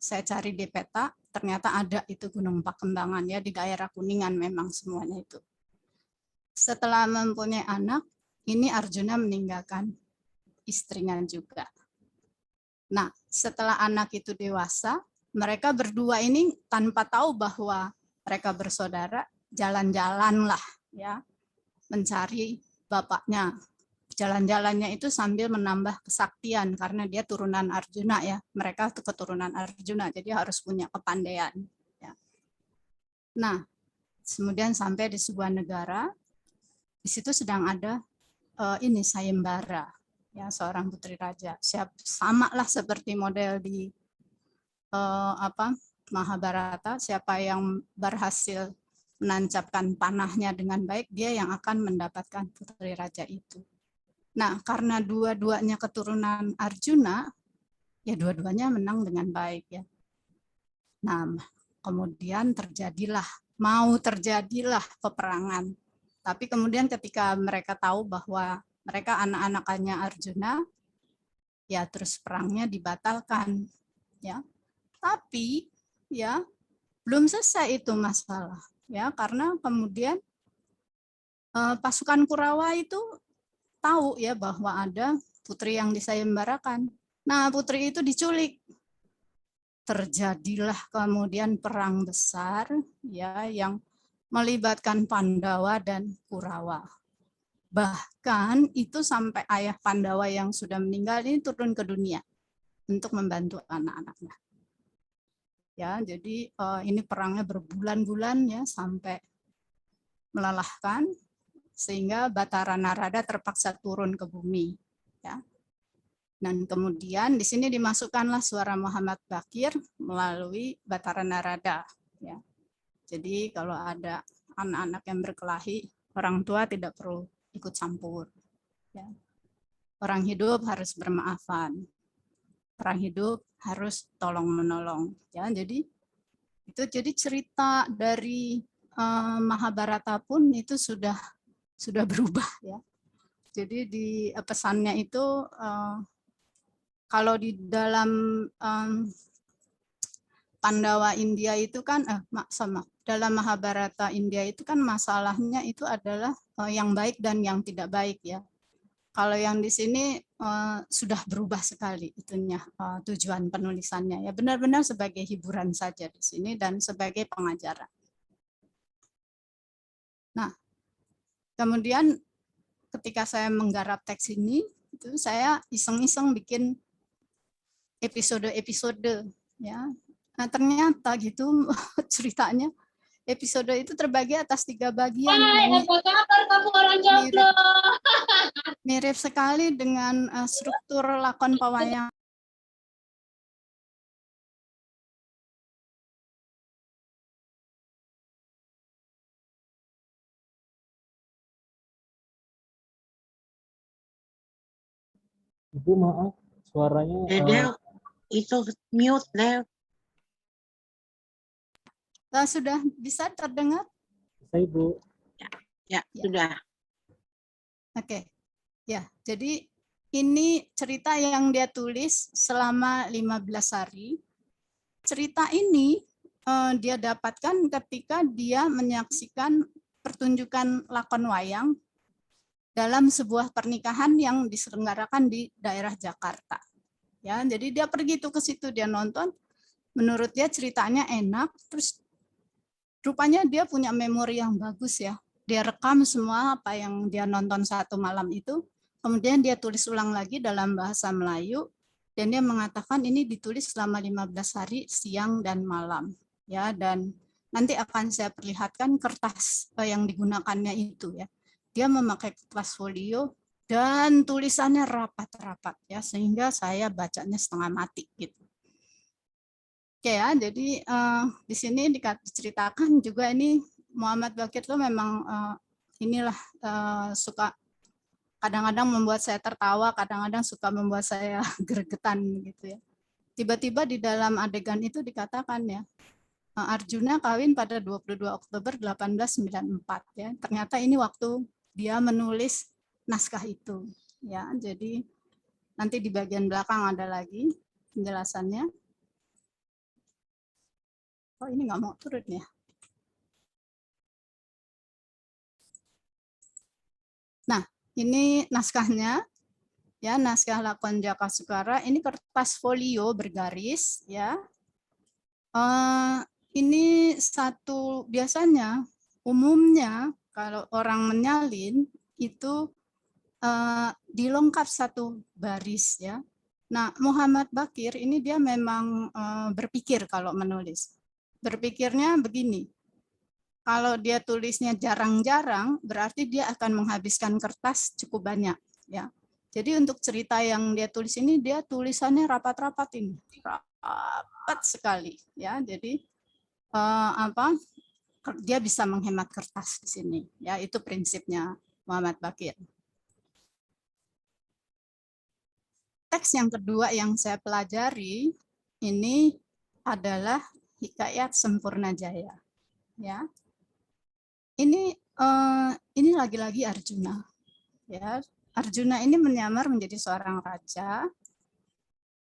Speaker 2: Saya cari di peta, ternyata ada itu Gunung Pakembangan ya, di daerah Kuningan memang semuanya itu. Setelah mempunyai anak, ini Arjuna meninggalkan istrinya juga. Nah, setelah anak itu dewasa, mereka berdua ini tanpa tahu bahwa mereka bersaudara, jalan-jalanlah ya, mencari bapaknya, jalan-jalannya itu sambil menambah kesaktian karena dia turunan Arjuna ya. Mereka itu keturunan Arjuna, jadi harus punya kepandaian. Ya. Nah, kemudian sampai di sebuah negara, di situ sedang ada ini Sayembara, ya seorang putri raja. Sama lah seperti model di Mahabharata, siapa yang berhasil menancapkan panahnya dengan baik, dia yang akan mendapatkan putri raja itu. Nah, karena dua-duanya keturunan Arjuna, ya dua-duanya menang dengan baik ya. Nah, kemudian terjadilah peperangan. Tapi kemudian ketika mereka tahu bahwa mereka anak-anakannya Arjuna, ya terus perangnya dibatalkan ya. Tapi ya belum selesai itu masalah ya, karena kemudian pasukan Kurawa itu tahu ya bahwa ada putri yang disayembarakan. Nah, putri itu diculik. Terjadilah kemudian perang besar ya yang melibatkan Pandawa dan Kurawa. Bahkan itu sampai ayah Pandawa yang sudah meninggal ini turun ke dunia untuk membantu anak-anaknya. Ya, jadi ini perangnya berbulan-bulan ya sampai melelahkan sehingga Batara Narada terpaksa turun ke bumi ya. Dan kemudian di sini dimasukkanlah suara Muhammad Baqir melalui Batara Narada ya. Jadi kalau ada anak-anak yang berkelahi, orang tua tidak perlu ikut campur ya. Orang hidup harus bermaafan. Orang hidup harus tolong menolong ya. Jadi itu jadi cerita dari Mahabharata pun itu sudah berubah ya. Jadi di pesannya itu kalau di dalam Pandawa India itu kan dalam Mahabharata India itu kan masalahnya itu adalah yang baik dan yang tidak baik ya. Kalau yang di sini sudah berubah sekali itunya tujuan penulisannya ya, benar-benar sebagai hiburan saja di sini dan sebagai pengajaran. Nah, kemudian ketika saya menggarap teks ini itu saya iseng-iseng bikin episode-episode ya. Nah, ternyata gitu ceritanya episode itu terbagi atas 3 bagian.
Speaker 5: Hai, apa kabar kamu orang jomblo?
Speaker 2: Mirip sekali dengan struktur lakon pewayangan.
Speaker 6: Ibu maaf, suaranya
Speaker 3: Dedel, itu mute, Del.
Speaker 2: Sudah bisa terdengar?
Speaker 6: bisa Ibu.
Speaker 3: Ya, sudah.
Speaker 2: Oke. Ya, jadi ini cerita yang dia tulis selama 15 hari. Cerita ini dia dapatkan ketika dia menyaksikan pertunjukan lakon wayang dalam sebuah pernikahan yang diselenggarakan di daerah Jakarta. Ya, jadi dia pergi tuh ke situ, dia nonton, menurut dia ceritanya enak, terus rupanya dia punya memori yang bagus ya. Dia rekam semua apa yang dia nonton satu malam itu, kemudian dia tulis ulang lagi dalam bahasa Melayu, dan dia mengatakan ini ditulis selama 15 hari siang dan malam. Ya, dan nanti akan saya perlihatkan kertas yang digunakannya itu ya. Dia memakai kertas folio dan tulisannya rapat-rapat ya, sehingga saya bacanya setengah mati gitu. Oke ya, jadi di sini diceritakan juga ini Muhammad Baqir itu memang inilah suka kadang-kadang membuat saya tertawa, kadang-kadang suka membuat saya gregetan gitu ya. Tiba-tiba di dalam adegan itu dikatakan ya, Arjuna kawin pada 22 Oktober 1894 ya. Ternyata ini waktu dia menulis naskah itu ya. Jadi nanti di bagian belakang ada lagi penjelasannya. Oh, ini nggak mau turun ya. Nah, ini naskahnya ya, naskah lakon Jaka Sukara. Ini kertas folio bergaris ya. Ini satu biasanya umumnya kalau orang menyalin itu dilengkap satu baris ya. Nah, Muhammad Baqir ini dia memang berpikir kalau menulis. Berpikirnya begini. Kalau dia tulisnya jarang-jarang, berarti dia akan menghabiskan kertas cukup banyak ya. Jadi untuk cerita yang dia tulis ini, dia tulisannya rapat-rapat ini. Rapat sekali ya. Jadi dia bisa menghemat kertas di sini ya. Itu prinsipnya Muhammad Baqir. Teks yang kedua yang saya pelajari ini adalah Hikayat Sempurna Jaya. Ya, ini lagi-lagi Arjuna. Ya, Arjuna ini menyamar menjadi seorang raja.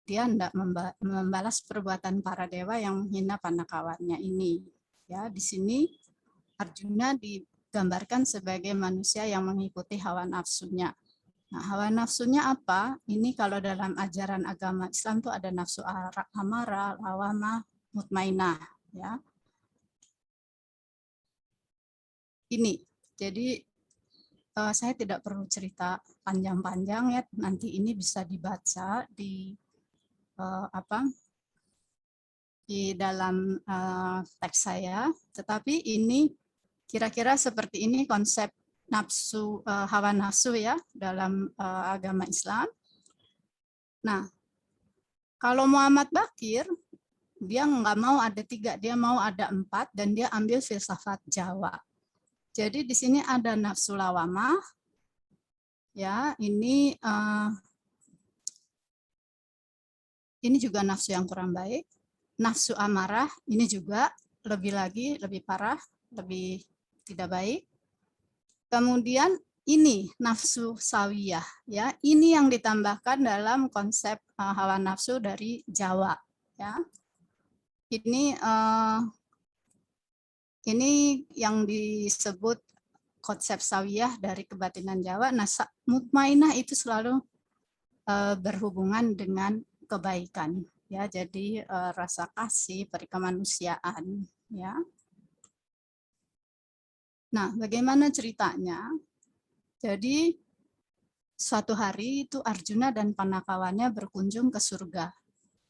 Speaker 2: Dia hendak membalas perbuatan para dewa yang menghina Panakawannya ini. Ya, di sini Arjuna digambarkan sebagai manusia yang mengikuti hawa nafsunya. Nah, hawa nafsunya apa? Ini kalau dalam ajaran agama Islam itu ada nafsu amarah, lawamah, mutmainah. Ya. Ini, jadi saya tidak perlu cerita panjang-panjang ya. Nanti ini bisa dibaca di di dalam teks saya. Tetapi ini kira-kira seperti ini konsep nafsu, hawa nafsu ya dalam agama Islam. Nah, kalau Muhammad Baqir dia nggak mau ada 3, dia mau ada 4 dan dia ambil filsafat Jawa. Jadi di sini ada nafsu lawamah, ya ini juga nafsu yang kurang baik. Nafsu amarah ini juga lebih parah, lebih tidak baik. Kemudian ini nafsu sawiyah, ya ini yang ditambahkan dalam konsep hawa nafsu dari Jawa, ya. Ini yang disebut konsep sawiyah dari kebatinan Jawa. Nah, mutmainah itu selalu berhubungan dengan kebaikan, ya. Jadi rasa kasih, perikemanusiaan, ya. Nah, bagaimana ceritanya? Jadi suatu hari itu Arjuna dan Panakawannya berkunjung ke surga,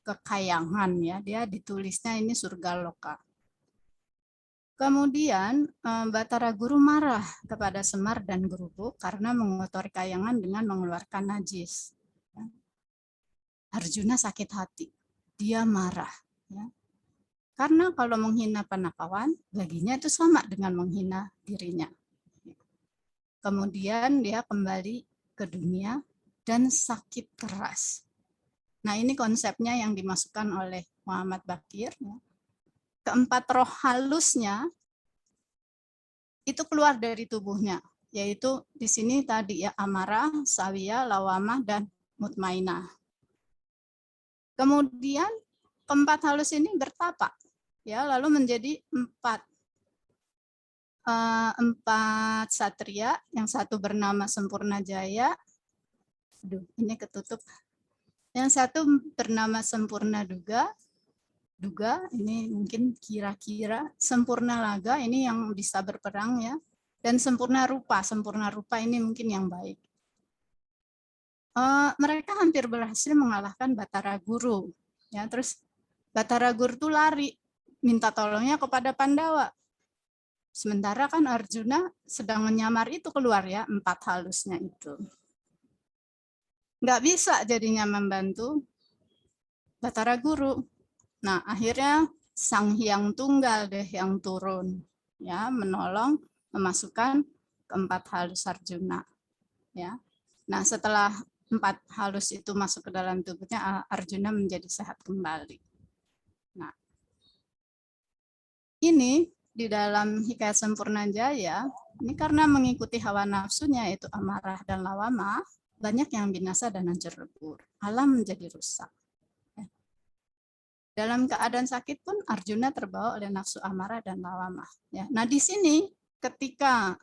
Speaker 2: ke Kayangan, ya. Dia ditulisnya ini surga loka. Kemudian Batara Guru marah kepada Semar dan Gerubuk karena mengotori Kayangan dengan mengeluarkan najis. Arjuna sakit hati, dia marah. Ya. Karena kalau menghina Panakawan, baginya itu sama dengan menghina dirinya. Kemudian dia kembali ke dunia dan sakit keras. Nah, ini konsepnya yang dimasukkan oleh Muhammad Baqir. Keempat roh halusnya itu keluar dari tubuhnya, yaitu di sini tadi ya amarah, sawiyah, lawamah, dan mutmainah. Kemudian keempat halus ini bertapa, ya, lalu menjadi empat satria, yang satu bernama Sempurna Jaya, ini ketutup, yang satu bernama Sempurna Duga, ini mungkin kira-kira, Sempurna Laga, ini yang bisa berperang ya, dan Sempurna Rupa ini mungkin yang baik. Mereka hampir berhasil mengalahkan Batara Guru, ya. Terus Batara Guru itu lari minta tolongnya kepada Pandawa. Sementara kan Arjuna sedang menyamar itu keluar ya, empat halusnya itu. Nggak bisa jadinya membantu Batara Guru. Nah, akhirnya Sang Hyang Tunggal deh yang turun, ya, menolong memasukkan keempat halus Arjuna. Ya. Nah, setelah empat halus itu masuk ke dalam tubuhnya, Arjuna menjadi sehat kembali. Nah, ini di dalam Hikayat Sempurna Jaya, ini karena mengikuti hawa nafsunya yaitu amarah dan lawamah, banyak yang binasa dan hancur lebur. Alam menjadi rusak. Dalam keadaan sakit pun Arjuna terbawa oleh nafsu amarah dan lawamah. Ya. Nah, di sini ketika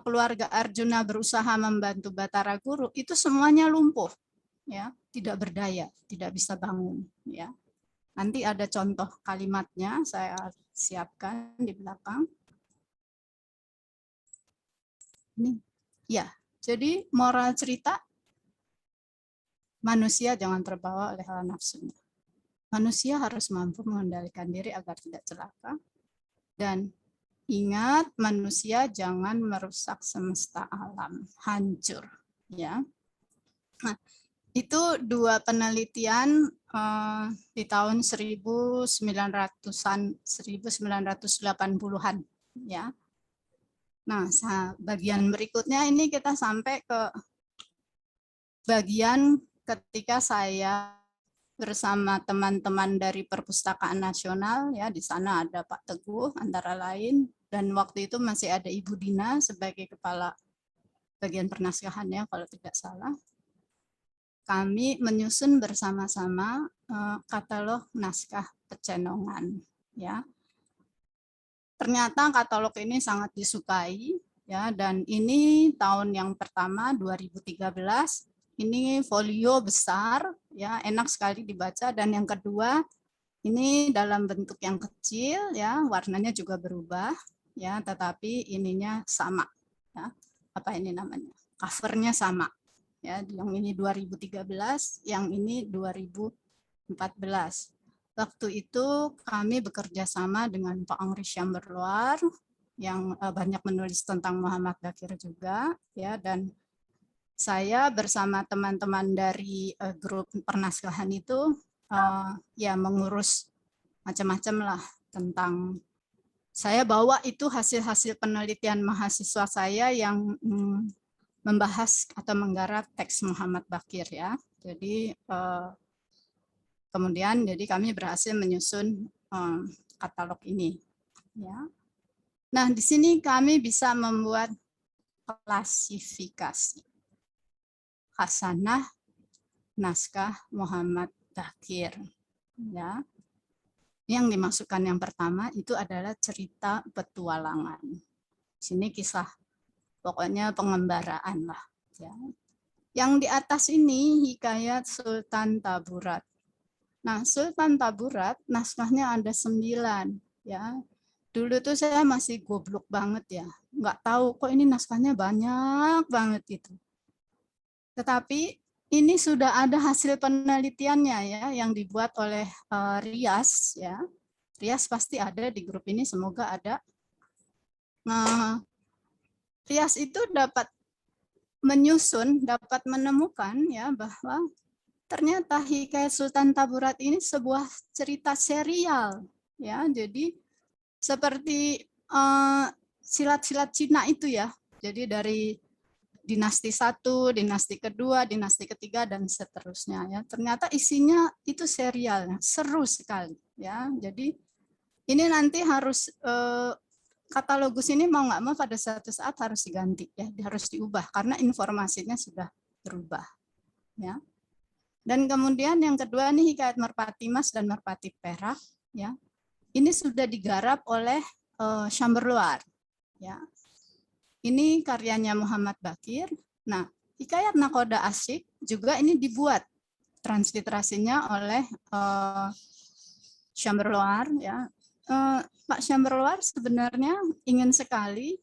Speaker 2: keluarga Arjuna berusaha membantu Batara Guru, itu semuanya lumpuh, ya, tidak berdaya, tidak bisa bangun. Ya. Nanti ada contoh kalimatnya, saya siapkan di belakang. Ini, ya. Jadi moral cerita, manusia jangan terbawa oleh hawa nafsunya. Manusia harus mampu mengendalikan diri agar tidak celaka. Dan ingat, manusia jangan merusak semesta alam, hancur. Ya, nah, itu dua penelitian di tahun 1900-an, 1980-an. Ya. Nah, bagian berikutnya ini kita sampai ke bagian ketika saya bersama teman-teman dari Perpustakaan Nasional, ya, di sana ada Pak Teguh antara lain, dan waktu itu masih ada Ibu Dina sebagai kepala bagian pernaskahannya kalau tidak salah. Kami menyusun bersama-sama katalog naskah pecenongan. Ya, ternyata katalog ini sangat disukai, ya, dan ini tahun yang pertama 2013. Ini folio besar, ya, enak sekali dibaca, dan yang kedua ini dalam bentuk yang kecil, ya, warnanya juga berubah, ya, tetapi ininya sama, ya, apa ini namanya, covernya sama, ya, yang ini 2013, yang ini 2014. Waktu itu kami bekerja sama dengan Pak Henri Chamberloir yang banyak menulis tentang Muhammad Baqir juga, ya, dan saya bersama teman-teman dari grup pernaskahan itu ya mengurus macam-macam lah tentang, saya bawa itu hasil-hasil penelitian mahasiswa saya yang membahas atau menggarap teks Muhammad Baqir, ya. Jadi kemudian jadi kami berhasil menyusun katalog ini, ya. Nah, di sini kami bisa membuat klasifikasi khasanah naskah Muhammad Baqir, ya. Yang dimasukkan yang pertama itu adalah cerita petualangan. Sini kisah, pokoknya pengembaraan lah, ya. Yang di atas ini hikayat Sultan Taburat. Nah, Sultan Taburat naskahnya ada 9, ya. Dulu tuh saya masih goblok banget, ya, nggak tahu kok ini naskahnya banyak banget gitu. Tetapi ini sudah ada hasil penelitiannya, ya, yang dibuat oleh Rias, ya. Rias pasti ada di grup ini, semoga ada. Nah, Rias itu dapat menyusun, dapat menemukan, ya, bahwa ternyata hikayat Sultan Taburat ini sebuah cerita serial, ya. Jadi seperti silat-silat Cina itu, ya. Jadi dari dinasti 1, dinasti kedua, dinasti ketiga, dan seterusnya, ya. Ternyata isinya itu serial, seru sekali, ya. Jadi ini nanti harus katalogus ini mau nggak mau pada suatu saat harus diganti, ya, harus diubah karena informasinya sudah berubah, ya. Dan kemudian yang kedua nih hikayat Merpati Mas dan Merpati Perak, ya. Ini sudah digarap oleh Chamberloir, ya. Ini karyanya Muhammad Baqir. Nah, hikayat Nakoda Asyik juga ini dibuat transliterasinya oleh Chamberloir, ya. Pak Chamberloir sebenarnya ingin sekali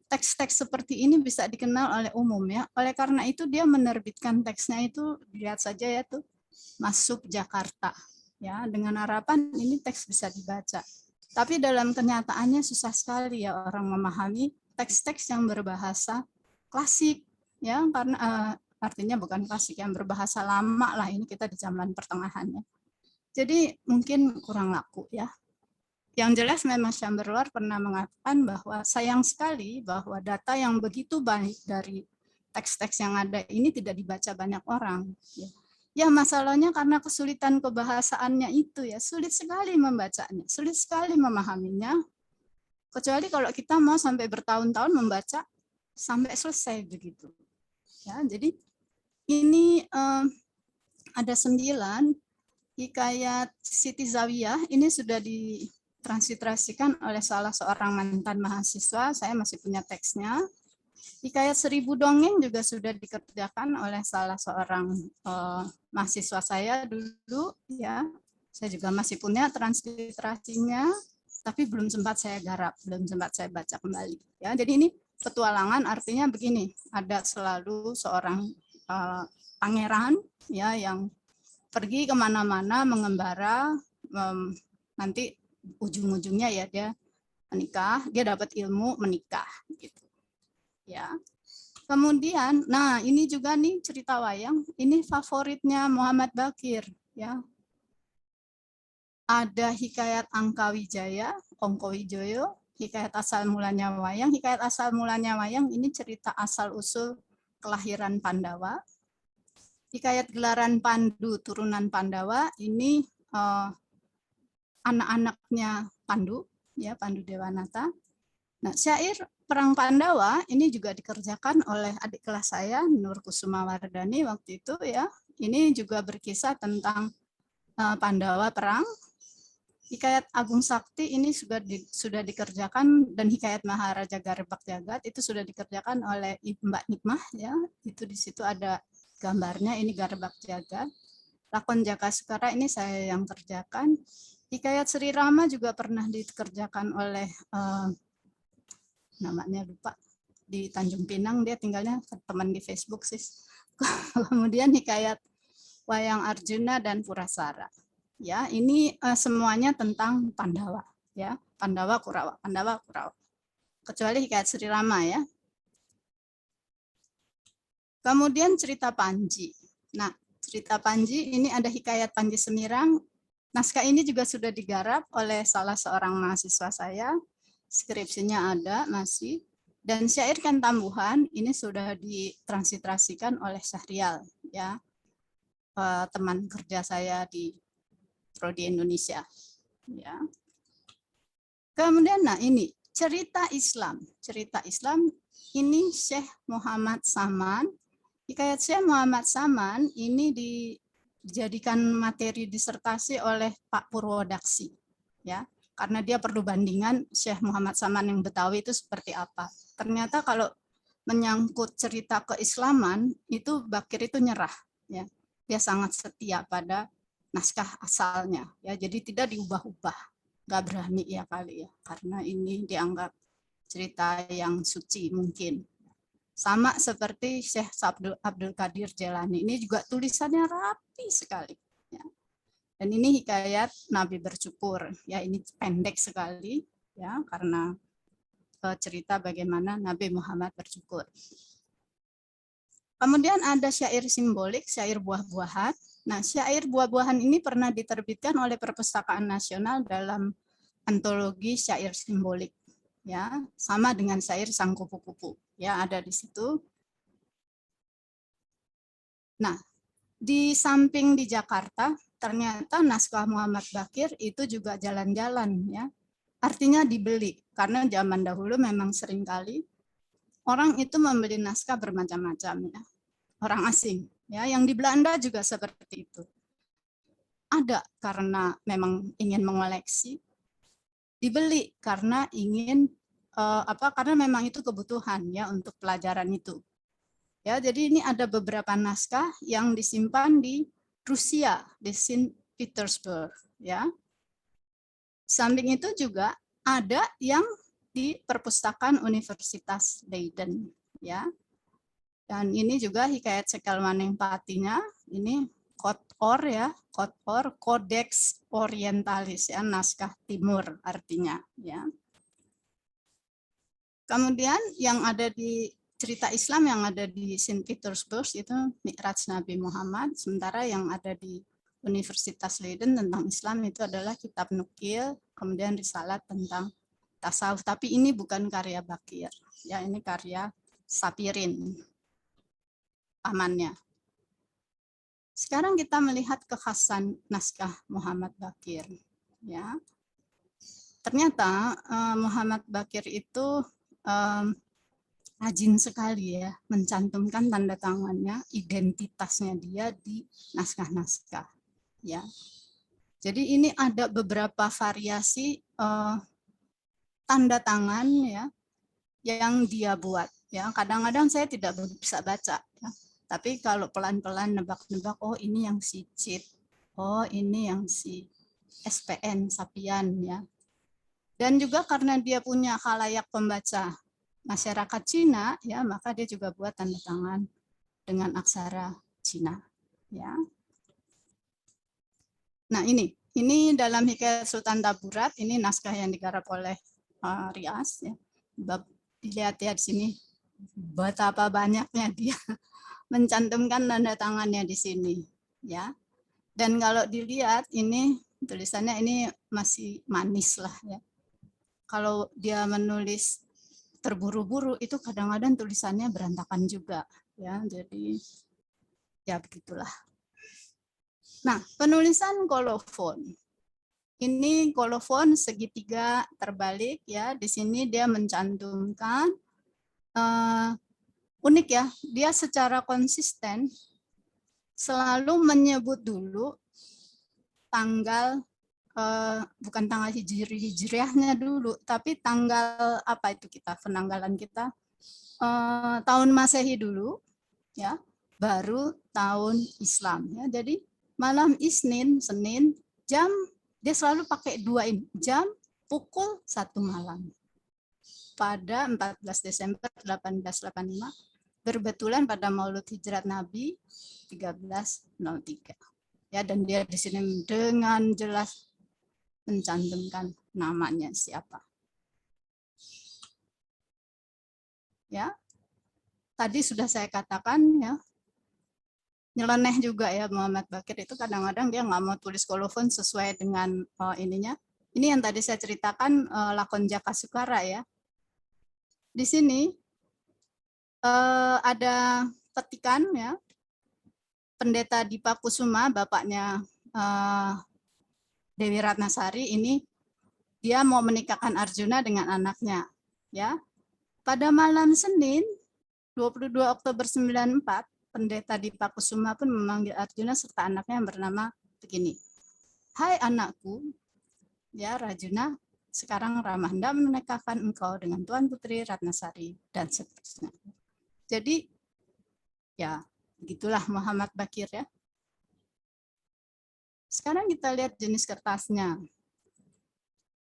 Speaker 2: teks-teks seperti ini bisa dikenal oleh umum, ya. Oleh karena itu dia menerbitkan teksnya itu, lihat saja ya tuh, Masuk Jakarta, ya, dengan harapan ini teks bisa dibaca. Tapi dalam kenyataannya susah sekali, ya, orang memahami teks-teks yang berbahasa klasik, ya, karena artinya bukan klasik, yang berbahasa lama lah, ini kita di zaman pertengahannya. Jadi mungkin kurang laku, ya. Yang jelas memang Chamberloir pernah mengatakan bahwa sayang sekali bahwa data yang begitu baik dari teks-teks yang ada ini tidak dibaca banyak orang, ya. Ya, masalahnya karena kesulitan kebahasaannya itu, ya, sulit sekali membacanya, sulit sekali memahaminya. Kecuali kalau kita mau sampai bertahun-tahun membaca sampai selesai begitu. Ya, jadi ini ada 9 hikayat Siti Zawiyah, ini sudah ditransliterasikan oleh salah seorang mantan mahasiswa, saya masih punya teksnya. Hikayat 1000 Dongeng juga sudah dikerjakan oleh salah seorang mahasiswa saya dulu, ya. Saya juga masih punya transliterasinya, tapi belum sempat saya garap, belum sempat saya baca kembali, ya. Jadi ini petualangan artinya begini, ada selalu seorang pangeran ya yang pergi kemana-mana mengembara, nanti ujung-ujungnya ya dia menikah, dia dapat ilmu menikah gitu. Ya. Kemudian, nah ini juga nih cerita wayang, ini favoritnya Muhammad Bakir ya. Ada Hikayat Angkawijaya, Ongkowijoyo, Hikayat asal mulanya wayang. Hikayat asal mulanya wayang ini cerita asal usul kelahiran Pandawa. Hikayat gelaran Pandu turunan Pandawa ini anak-anaknya Pandu, ya Pandu Dewanata. Nah, syair Perang Pandawa ini juga dikerjakan oleh adik kelas saya Nur Kusuma Wardani waktu itu ya. Ini juga berkisah tentang Pandawa perang. Hikayat Agung Sakti ini sudah dikerjakan, dan Hikayat Maharaja Garbak Jagat itu sudah dikerjakan oleh Mbak Nikmah ya. Itu di situ ada gambarnya, ini Garbak Jagat. Lakon Jaka Sekara ini saya yang kerjakan. Hikayat Sri Rama juga pernah dikerjakan oleh namanya lupa, di Tanjung Pinang, dia tinggalnya teman di Facebook sih. Kemudian Hikayat Wayang Arjuna dan Purasara. Ya, ini semuanya tentang Pandawa ya, Pandawa Kurawa, Pandawa Kurawa. Kecuali Hikayat Sri Rama ya. Kemudian cerita Panji. Nah, cerita Panji ini ada Hikayat Panji Semirang. Naskah ini juga sudah digarap oleh salah seorang mahasiswa saya. Skripsinya ada masih. Dan Syair Kan Tambuhan ini sudah ditransliterasikan oleh Syahrial ya. Teman kerja saya di Prodi Indonesia ya. Kemudian nah ini cerita Islam. Cerita Islam ini Syekh Muhammad Saman. Hikayat Syekh Muhammad Saman ini dijadikan materi disertasi oleh Pak Purwodaksi ya. Karena dia perlu bandingan Syekh Muhammad Saman yang Betawi itu seperti apa. Ternyata kalau menyangkut cerita keislaman itu Bakir itu nyerah ya. Dia sangat setia pada naskah asalnya ya. Jadi tidak diubah-ubah. Nggak berani ya kali ya. Karena ini dianggap cerita yang suci mungkin. Sama seperti Syekh Abdul Qadir Jailani. Ini juga tulisannya rapi sekali ya. Dan ini Hikayat Nabi Bercukur ya, ini pendek sekali ya karena cerita bagaimana Nabi Muhammad bercukur. Kemudian ada syair simbolik, syair buah-buahan. Nah, syair buah-buahan ini pernah diterbitkan oleh Perpustakaan Nasional dalam antologi syair simbolik ya, sama dengan syair Sang Kupu-kupu ya, ada di situ. Nah, di samping di Jakarta ternyata naskah Muhammad Bakir itu juga jalan-jalan ya. Artinya dibeli karena zaman dahulu memang seringkali orang itu membeli naskah bermacam-macam ya. Orang asing ya, yang di Belanda juga seperti itu. Ada karena memang ingin mengoleksi, dibeli karena ingin karena memang itu kebutuhan ya untuk pelajaran itu. Ya, jadi ini ada beberapa naskah yang disimpan di Rusia, di Saint Petersburg ya. Samping itu juga ada yang di Perpustakaan Universitas Leiden ya. Dan ini juga Hikayat Sekelmaneng Patinya, ini Kotor ya, Kotor Codex Orientalis ya, naskah timur artinya ya. Kemudian yang ada di cerita Islam yang ada di Saint Petersburg itu Mi'raj Nabi Muhammad, sementara yang ada di Universitas Leiden tentang Islam itu adalah kitab nukil, kemudian risalah tentang tasawuf, tapi ini bukan karya Bakir, ya ini karya Sapirin, pamannya. Sekarang kita melihat kekhasan naskah Muhammad Bakir, ya. Ternyata Muhammad Bakir itu rajin sekali ya mencantumkan tanda tangannya, identitasnya dia di naskah-naskah ya. Jadi ini ada beberapa variasi tanda tangan ya yang dia buat ya. Kadang-kadang saya tidak bisa baca ya. Tapi kalau pelan-pelan nebak-nebak, oh ini yang si Cid, oh ini yang si SPN Sapian ya. Dan juga karena dia punya khalayak pembaca masyarakat Cina, ya, maka dia juga buat tanda tangan dengan aksara Cina, ya. Nah, ini dalam Hikayat Sultan Taburat, ini naskah yang digarap oleh Rias, ya. Dilihat ya di sini betapa banyaknya dia mencantumkan tanda tangannya di sini, ya. Dan kalau dilihat ini tulisannya ini masih manis lah, ya. Kalau dia menulis terburu-buru itu kadang-kadang tulisannya berantakan juga, ya. Jadi ya begitulah. Nah, penulisan kolofon. Ini kolofon segitiga terbalik, ya. Di sini dia mencantumkan unik, ya. Dia secara konsisten selalu menyebut dulu tanggal bukan tanggal hijriahnya dulu, tapi tanggal apa itu kita penanggalan kita tahun Masehi dulu, ya, baru tahun Islam, ya. Jadi malam Senin jam dia selalu pakai 2 ini, jam pukul 1 malam pada 14 Desember 1885 berbetulan pada Maulud Hijrat Nabi 1303, ya. Dan dia di sini dengan jelas mencantumkan namanya siapa, ya. Tadi sudah saya katakan, ya, nyeleneh juga, ya, Muhammad Bakir itu kadang-kadang dia nggak mau tulis kolofon sesuai dengan ininya. Ini yang tadi saya ceritakan lakon Jaka Sukara, ya. Di sini ada petikan, ya, Pendeta Dipa Kusuma, bapaknya Dewi Ratnasari, ini dia mau menikahkan Arjuna dengan anaknya, ya. Pada malam Senin 22 Oktober 94, Pendeta Dipa Kusuma pun memanggil Arjuna serta anaknya yang bernama begini. Hai anakku, ya Rajuna, sekarang Rama hendak menikahkan engkau dengan Tuan Putri Ratnasari, dan seterusnya. Jadi, ya, begitulah Muhammad Bakir, ya. Sekarang kita lihat jenis kertasnya.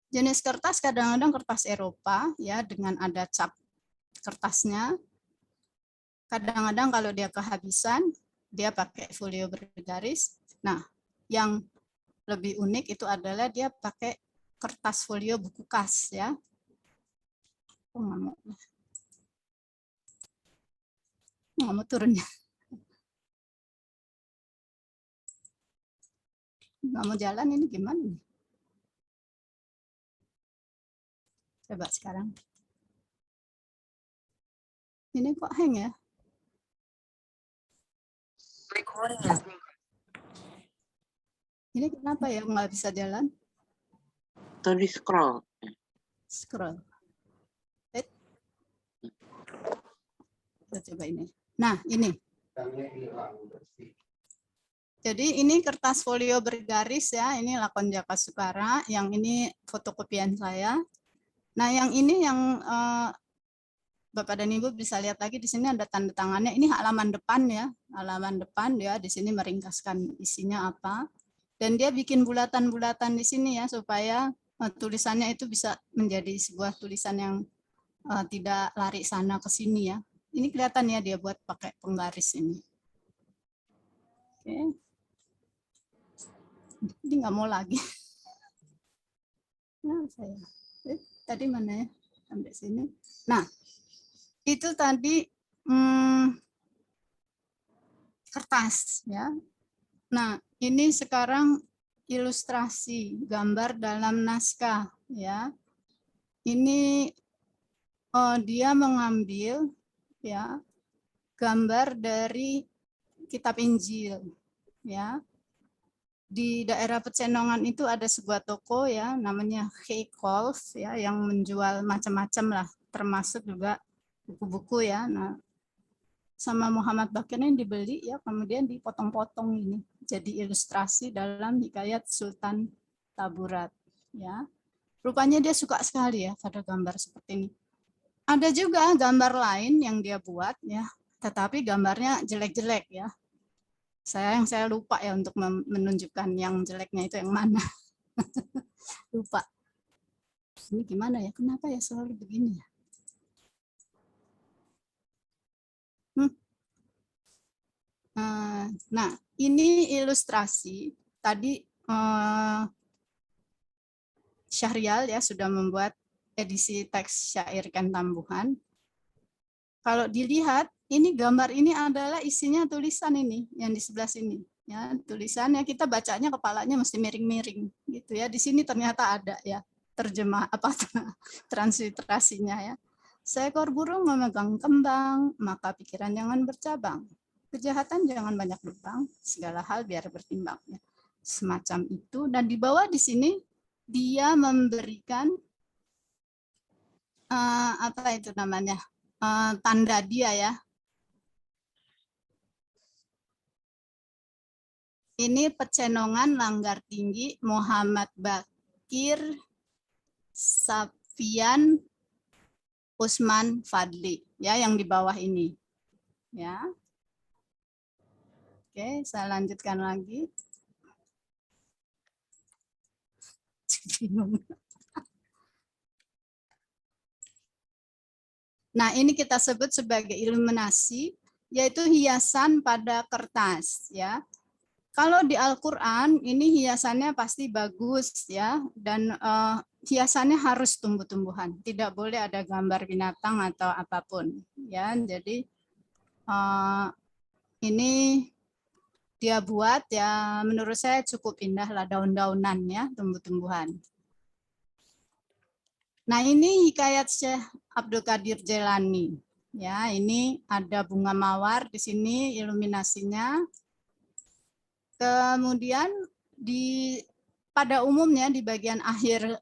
Speaker 2: Jenis kertas kadang-kadang kertas Eropa, ya, dengan ada cap kertasnya. Kadang-kadang kalau dia kehabisan, dia pakai folio bergaris. Nah, yang lebih unik itu adalah dia pakai kertas folio buku kas, ya. Oh, nggak mau turun, ya. Nggak mau jalan, ini gimana nih? Coba sekarang. Ini kok hang, ya? Ini kenapa ya nggak bisa jalan?
Speaker 3: Atau di scroll.
Speaker 2: Scroll. Kita coba ini. Nah, ini. Jadi ini kertas folio bergaris, ya. Ini lakon Jaka Sukara. Yang ini fotokopian saya. Nah, yang ini yang Bapak dan Ibu bisa lihat lagi di sini ada tanda tangannya. Ini halaman depan, ya. Halaman depan, ya. Di sini meringkaskan isinya apa. Dan dia bikin bulatan-bulatan di sini, ya, supaya tulisannya itu bisa menjadi sebuah tulisan yang tidak lari sana ke sini, ya. Ini kelihatan, ya, dia buat pakai penggaris ini. Oke. Ini nggak mau lagi. Nah, saya tadi mana, ya? Sampai sini. Nah, itu tadi kertas, ya. Nah, ini sekarang ilustrasi gambar dalam naskah, ya. Ini dia mengambil, ya, gambar dari kitab Injil, ya. Di daerah Pecenongan itu ada sebuah toko, ya, namanya Heikholf, ya, yang menjual macam-macam lah, termasuk juga buku-buku, ya. Nah, sama Muhammad Bakir ini dibeli, ya, kemudian dipotong-potong ini jadi ilustrasi dalam Hikayat Sultan Taburat, ya. Rupanya dia suka sekali, ya, pada gambar seperti ini. Ada juga gambar lain yang dia buat, ya, tetapi gambarnya jelek-jelek, ya. Saya lupa, ya, untuk menunjukkan yang jeleknya itu yang mana. Lupa. Ini gimana, ya? Kenapa, ya, selalu begini, ya? Nah, ini ilustrasi tadi Syahrial ya sudah membuat edisi teks syair Ken Tambuhan. Kalau dilihat, ini gambar ini adalah isinya tulisan ini yang di sebelah sini. Ya, tulisannya kita bacanya kepalanya mesti miring-miring gitu ya. Di sini ternyata ada ya terjemah apa transliterasinya ya. Seekor burung memegang kembang, maka pikiran jangan bercabang. Kejahatan jangan banyak lubang, segala hal biar bertimbang. Ya. Semacam itu. Dan di bawah di sini dia memberikan apa itu namanya tanda dia ya. Ini Pecenongan Langgar Tinggi Muhammad Bakir Safian Usman Fadli ya yang di bawah ini ya. Oke, saya lanjutkan lagi. Nah, ini kita sebut sebagai iluminasi, yaitu hiasan pada kertas ya. Kalau di Al-Qur'an ini hiasannya pasti bagus ya, dan hiasannya harus tumbuh-tumbuhan, tidak boleh ada gambar binatang atau apapun ya. Jadi ini dia buat ya, menurut saya cukup indah lah, daun-daunan ya, tumbuh-tumbuhan. Nah, ini hikayat Syekh Abdul Qadir Jailani ya. Ini ada bunga mawar di sini iluminasinya. Kemudian pada umumnya di bagian akhir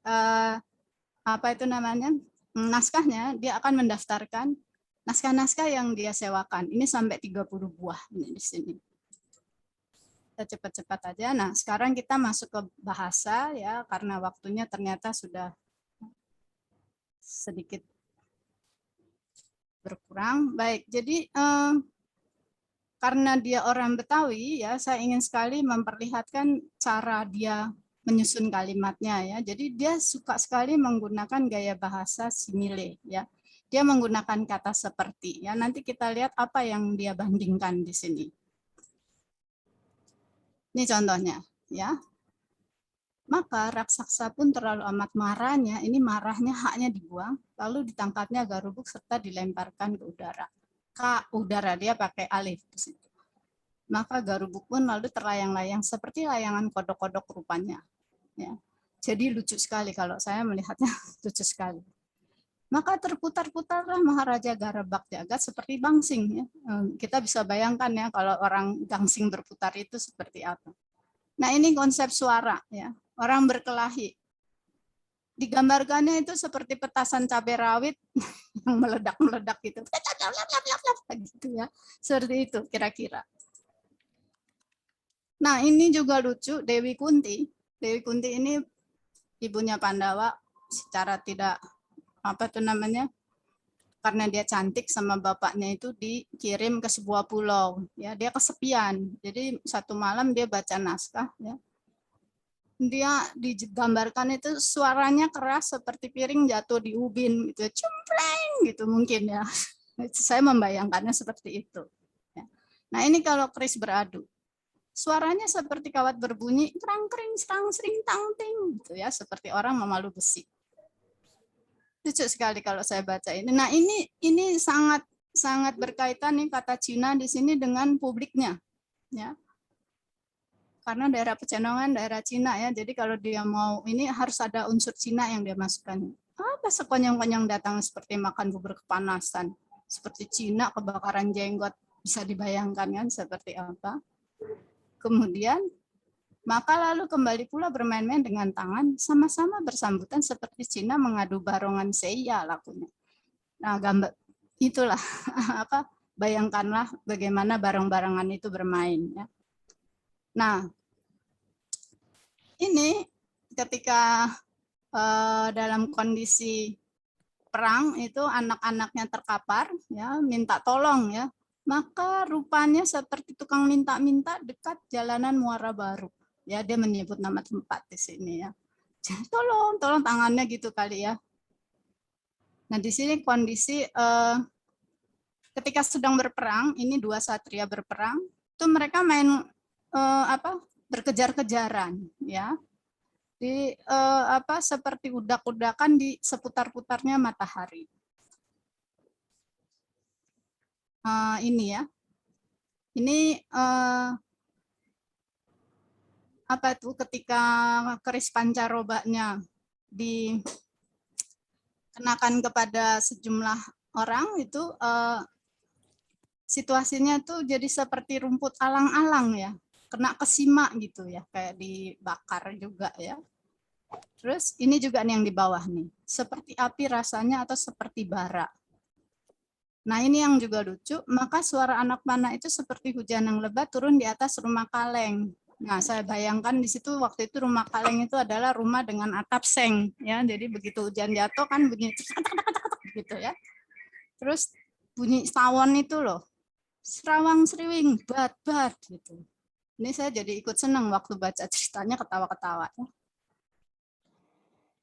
Speaker 2: apa itu namanya naskahnya, dia akan mendaftarkan naskah-naskah yang dia sewakan. Ini sampai 30 buah ini di sini. Kita cepat-cepat aja. Nah, sekarang kita masuk ke bahasa ya, karena waktunya ternyata sudah sedikit berkurang. Baik, jadi karena dia orang Betawi ya, saya ingin sekali memperlihatkan cara dia menyusun kalimatnya ya. Jadi dia suka sekali menggunakan gaya bahasa simile ya. Dia menggunakan kata seperti ya. Nanti kita lihat apa yang dia bandingkan di sini. Ini contohnya ya. Maka raksasa pun terlalu amat marahnya, ini marahnya haknya dibuang, lalu ditangkapnya Garubuk serta dilemparkan ke udara. Udara, dia pakai alif di situ. Maka Garubuk pun lalu terlayang-layang seperti layangan kodok-kodok rupanya. Ya. Jadi lucu sekali kalau saya melihatnya, lucu sekali. Maka terputar-putarlah Maharaja Garabak Jagat seperti bangsing. Ya. Kita bisa bayangkan ya kalau orang gangsing berputar itu seperti apa. Nah, ini konsep suara ya. Orang berkelahi. Digambarkannya itu seperti petasan cabai rawit yang meledak-meledak gitu. Gitu ya. Seperti itu kira-kira. Nah, ini juga lucu, Dewi Kunti. Dewi Kunti ini ibunya Pandawa, secara tidak apa itu namanya? Karena dia cantik sama bapaknya itu dikirim ke sebuah pulau. Ya, dia kesepian. Jadi satu malam dia baca naskah ya. Dia digambarkan itu suaranya keras seperti piring jatuh di ubin gitu, cempleng gitu mungkin ya. Saya membayangkannya seperti itu. Nah, ini kalau keris beradu. Suaranya seperti kawat berbunyi kerang kering serang sering tang ting gitu ya, seperti orang memalu besi. Lucu sekali kalau saya baca ini. Nah, ini sangat berkaitan nih kata Cina di sini dengan publiknya ya. Karena daerah Pecenongan daerah Cina ya. Jadi kalau dia mau ini harus ada unsur Cina yang dia masukkan. Apa sekonyong-konyong datang seperti makan bubur kepanasan. Seperti Cina kebakaran jenggot, bisa dibayangkan kan seperti apa. Kemudian maka lalu kembali pula bermain-main dengan tangan, sama-sama bersambutan seperti Cina mengadu barongan seiya lakunya. Nah, gambar itulah apa? Bayangkanlah bagaimana bareng-barengan itu bermain ya. Nah, ini ketika dalam kondisi perang itu anak-anaknya terkapar ya, minta tolong ya. Maka rupanya seperti tukang minta-minta dekat jalanan Muara Baru. Ya, dia menyebut nama tempat di sini ya. Tolong tangannya gitu kali ya. Nah, di sini kondisi ketika sedang berperang, ini dua satria berperang, itu mereka main berkejar-kejaran, ya. Di seperti udak-udakan di seputar-putarnya matahari. Ini ya. Ini ketika keris pancarobanya dikenakan kepada sejumlah orang itu situasinya tuh jadi seperti rumput alang-alang ya, kena kesimak gitu ya, kayak dibakar juga ya. Terus ini juga nih yang di bawah nih, seperti api rasanya atau seperti bara. Nah ini yang juga lucu, maka suara anak panah itu seperti hujan yang lebat turun di atas rumah kaleng. Nah saya bayangkan di situ waktu itu rumah kaleng itu adalah rumah dengan atap seng ya, jadi begitu hujan jatuh kan bunyi gitu ya. Terus bunyi sawon itu loh, serawang seriwing bat bat gitu. Ini saya jadi ikut senang waktu baca ceritanya, ketawa-ketawa.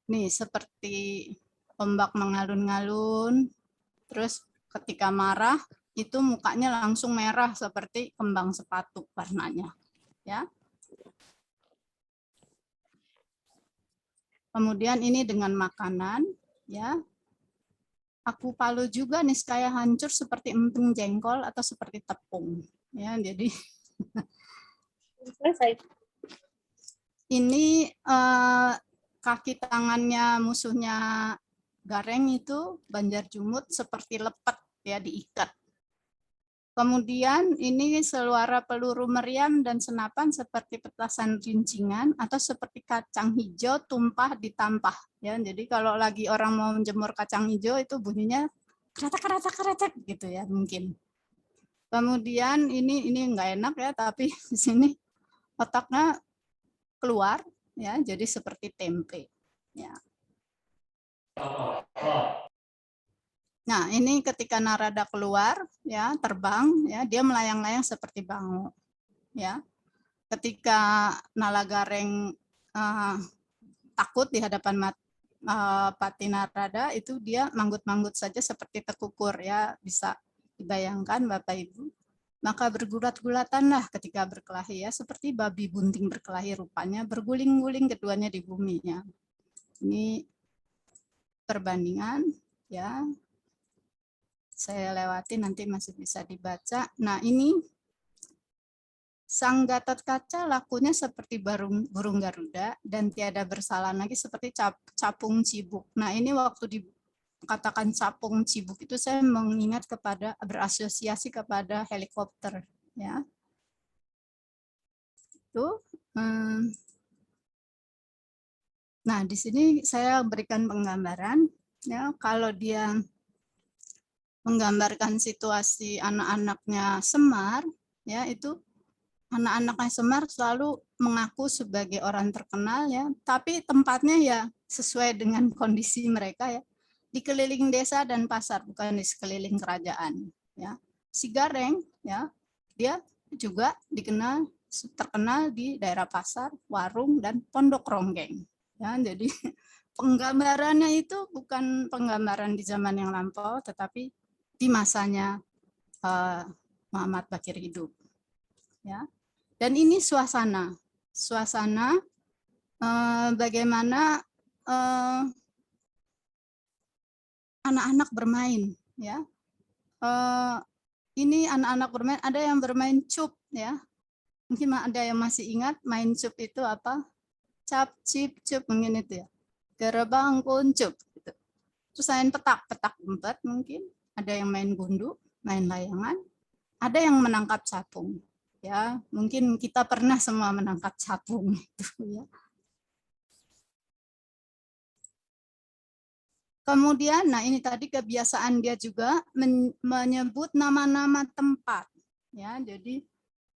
Speaker 2: Nih seperti ombak mengalun-ngalun, terus ketika marah itu mukanya langsung merah seperti kembang sepatu warnanya, ya. Kemudian ini dengan makanan, ya. Aku palu juga nih kayak hancur seperti emping jengkol atau seperti tepung, ya. Jadi
Speaker 5: Selesai.
Speaker 2: ini kaki tangannya musuhnya Gareng itu Banjarjumut seperti lepet ya, diikat. Kemudian ini seluara peluru meriam dan senapan seperti petasan rincingan atau seperti kacang hijau tumpah ditampah ya. Jadi kalau lagi orang mau menjemur kacang hijau itu bunyinya keretek gitu ya mungkin. Kemudian ini nggak enak ya, tapi di sini otaknya keluar ya, jadi seperti tempe ya. Nah, ini ketika Narada keluar ya, terbang ya, dia melayang-layang seperti bango ya. Ketika Nalagareng takut di hadapan Pati Narada itu dia manggut-manggut saja seperti tekukur ya, bisa dibayangkan Bapak Ibu. Maka bergulat-gulatanlah ketika berkelahi ya, seperti babi bunting berkelahi rupanya, berguling-guling keduanya di bumi ya. Ini perbandingan ya. Saya lewati nanti masih bisa dibaca. Nah, ini Sang Gatotkaca lakunya seperti burung Garuda dan tiada bersalah lagi seperti capung cibuk. Nah, ini waktu dikatakan capung cibuk itu saya mengingat kepada, berasosiasi kepada helikopter ya. Itu nah, di sini saya berikan penggambaran ya, kalau dia menggambarkan situasi anak-anaknya Semar ya, itu anak-anaknya Semar selalu mengaku sebagai orang terkenal ya, tapi tempatnya ya sesuai dengan kondisi mereka ya, di keliling desa dan pasar, bukan di sekeliling kerajaan ya. Si Gareng ya, dia juga terkenal di daerah pasar, warung dan pondok ronggeng ya. Jadi penggambarannya itu bukan penggambaran di zaman yang lampau, tetapi di masanya Muhammad Bakir hidup ya. Dan ini suasana bagaimana anak-anak bermain ya. Ini anak-anak bermain, ada yang bermain cup ya, mungkin ada yang masih ingat main cup itu apa, cap cip cup mungkin itu ya, gerbang kuncup gitu. Terus main petak umpet, mungkin ada yang main gundu, main layangan, ada yang menangkap capung ya, mungkin kita pernah semua menangkap capung itu ya. Kemudian, nah ini tadi kebiasaan dia juga menyebut nama-nama tempat ya. Jadi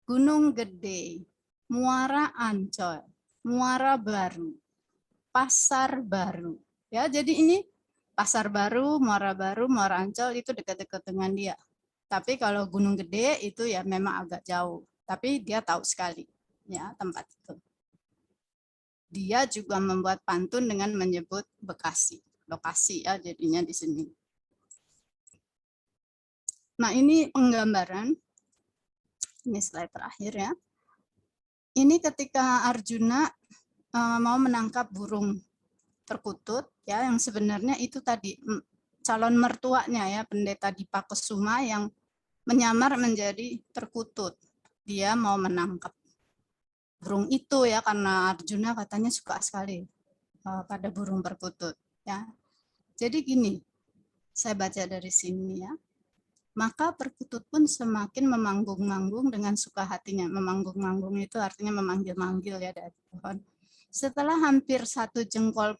Speaker 2: Gunung Gede, Muara Ancol, Muara Baru, Pasar Baru ya. Jadi ini Pasar Baru, Muara Ancol itu dekat-dekat dengan dia. Tapi kalau Gunung Gede itu ya memang agak jauh, tapi dia tahu sekali ya tempat itu. Dia juga membuat pantun dengan menyebut Bekasi, lokasi ya jadinya di sini. Nah, ini penggambaran Ini slide terakhir ya. Ini ketika Arjuna mau menangkap burung perkutut ya, yang sebenarnya itu tadi calon mertuanya ya, Pendeta Dipakesuma yang menyamar menjadi perkutut. Dia mau menangkap burung itu ya, karena Arjuna katanya suka sekali pada burung perkutut ya. Jadi gini, saya baca dari sini ya. Maka perkutut pun semakin memanggung-manggung dengan suka hatinya. Memanggung-manggung itu artinya memanggil-manggil ya dari pohon. Setelah hampir satu jengkal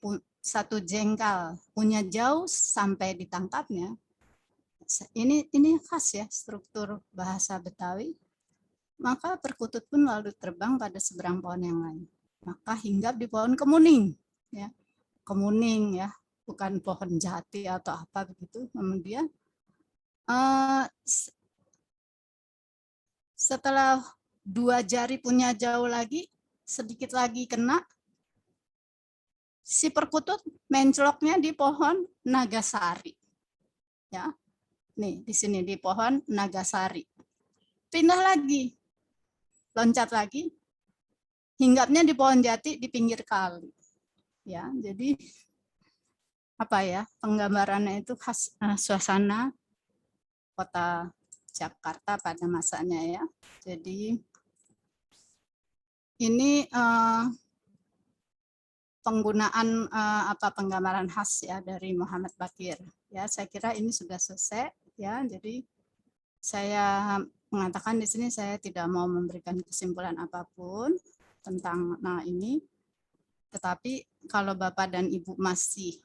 Speaker 2: punya jauh sampai ditangkapnya. Ini khas ya struktur bahasa Betawi. Maka perkutut pun lalu terbang pada seberang pohon yang lain. Maka hinggap di pohon kemuning ya. Kemuning ya, bukan pohon jati atau apa begitu. Kemudian setelah 2 jari punya jauh lagi, sedikit lagi kena, si perkutut mencloknya di pohon nagasari. Ya, nih di sini di pohon nagasari. Pindah lagi, loncat lagi, hinggapnya di pohon jati di pinggir kali. Ya, jadi apa ya, penggambarannya itu khas suasana Kota Jakarta pada masanya ya. Jadi ini penggunaan penggambaran khas ya dari Muhammad Baqir. Ya, saya kira ini sudah selesai ya. Jadi saya mengatakan di sini saya tidak mau memberikan kesimpulan apapun tentang ini. Tetapi kalau Bapak dan Ibu masih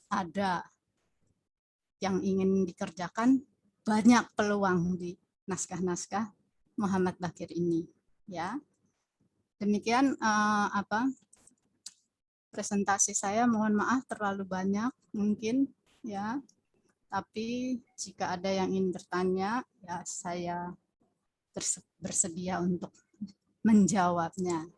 Speaker 2: ada yang ingin dikerjakan, banyak peluang di naskah-naskah Muhammad Baqir ini ya. Demikian presentasi saya, mohon maaf terlalu banyak mungkin ya, tapi jika ada yang ingin bertanya ya saya bersedia untuk menjawabnya.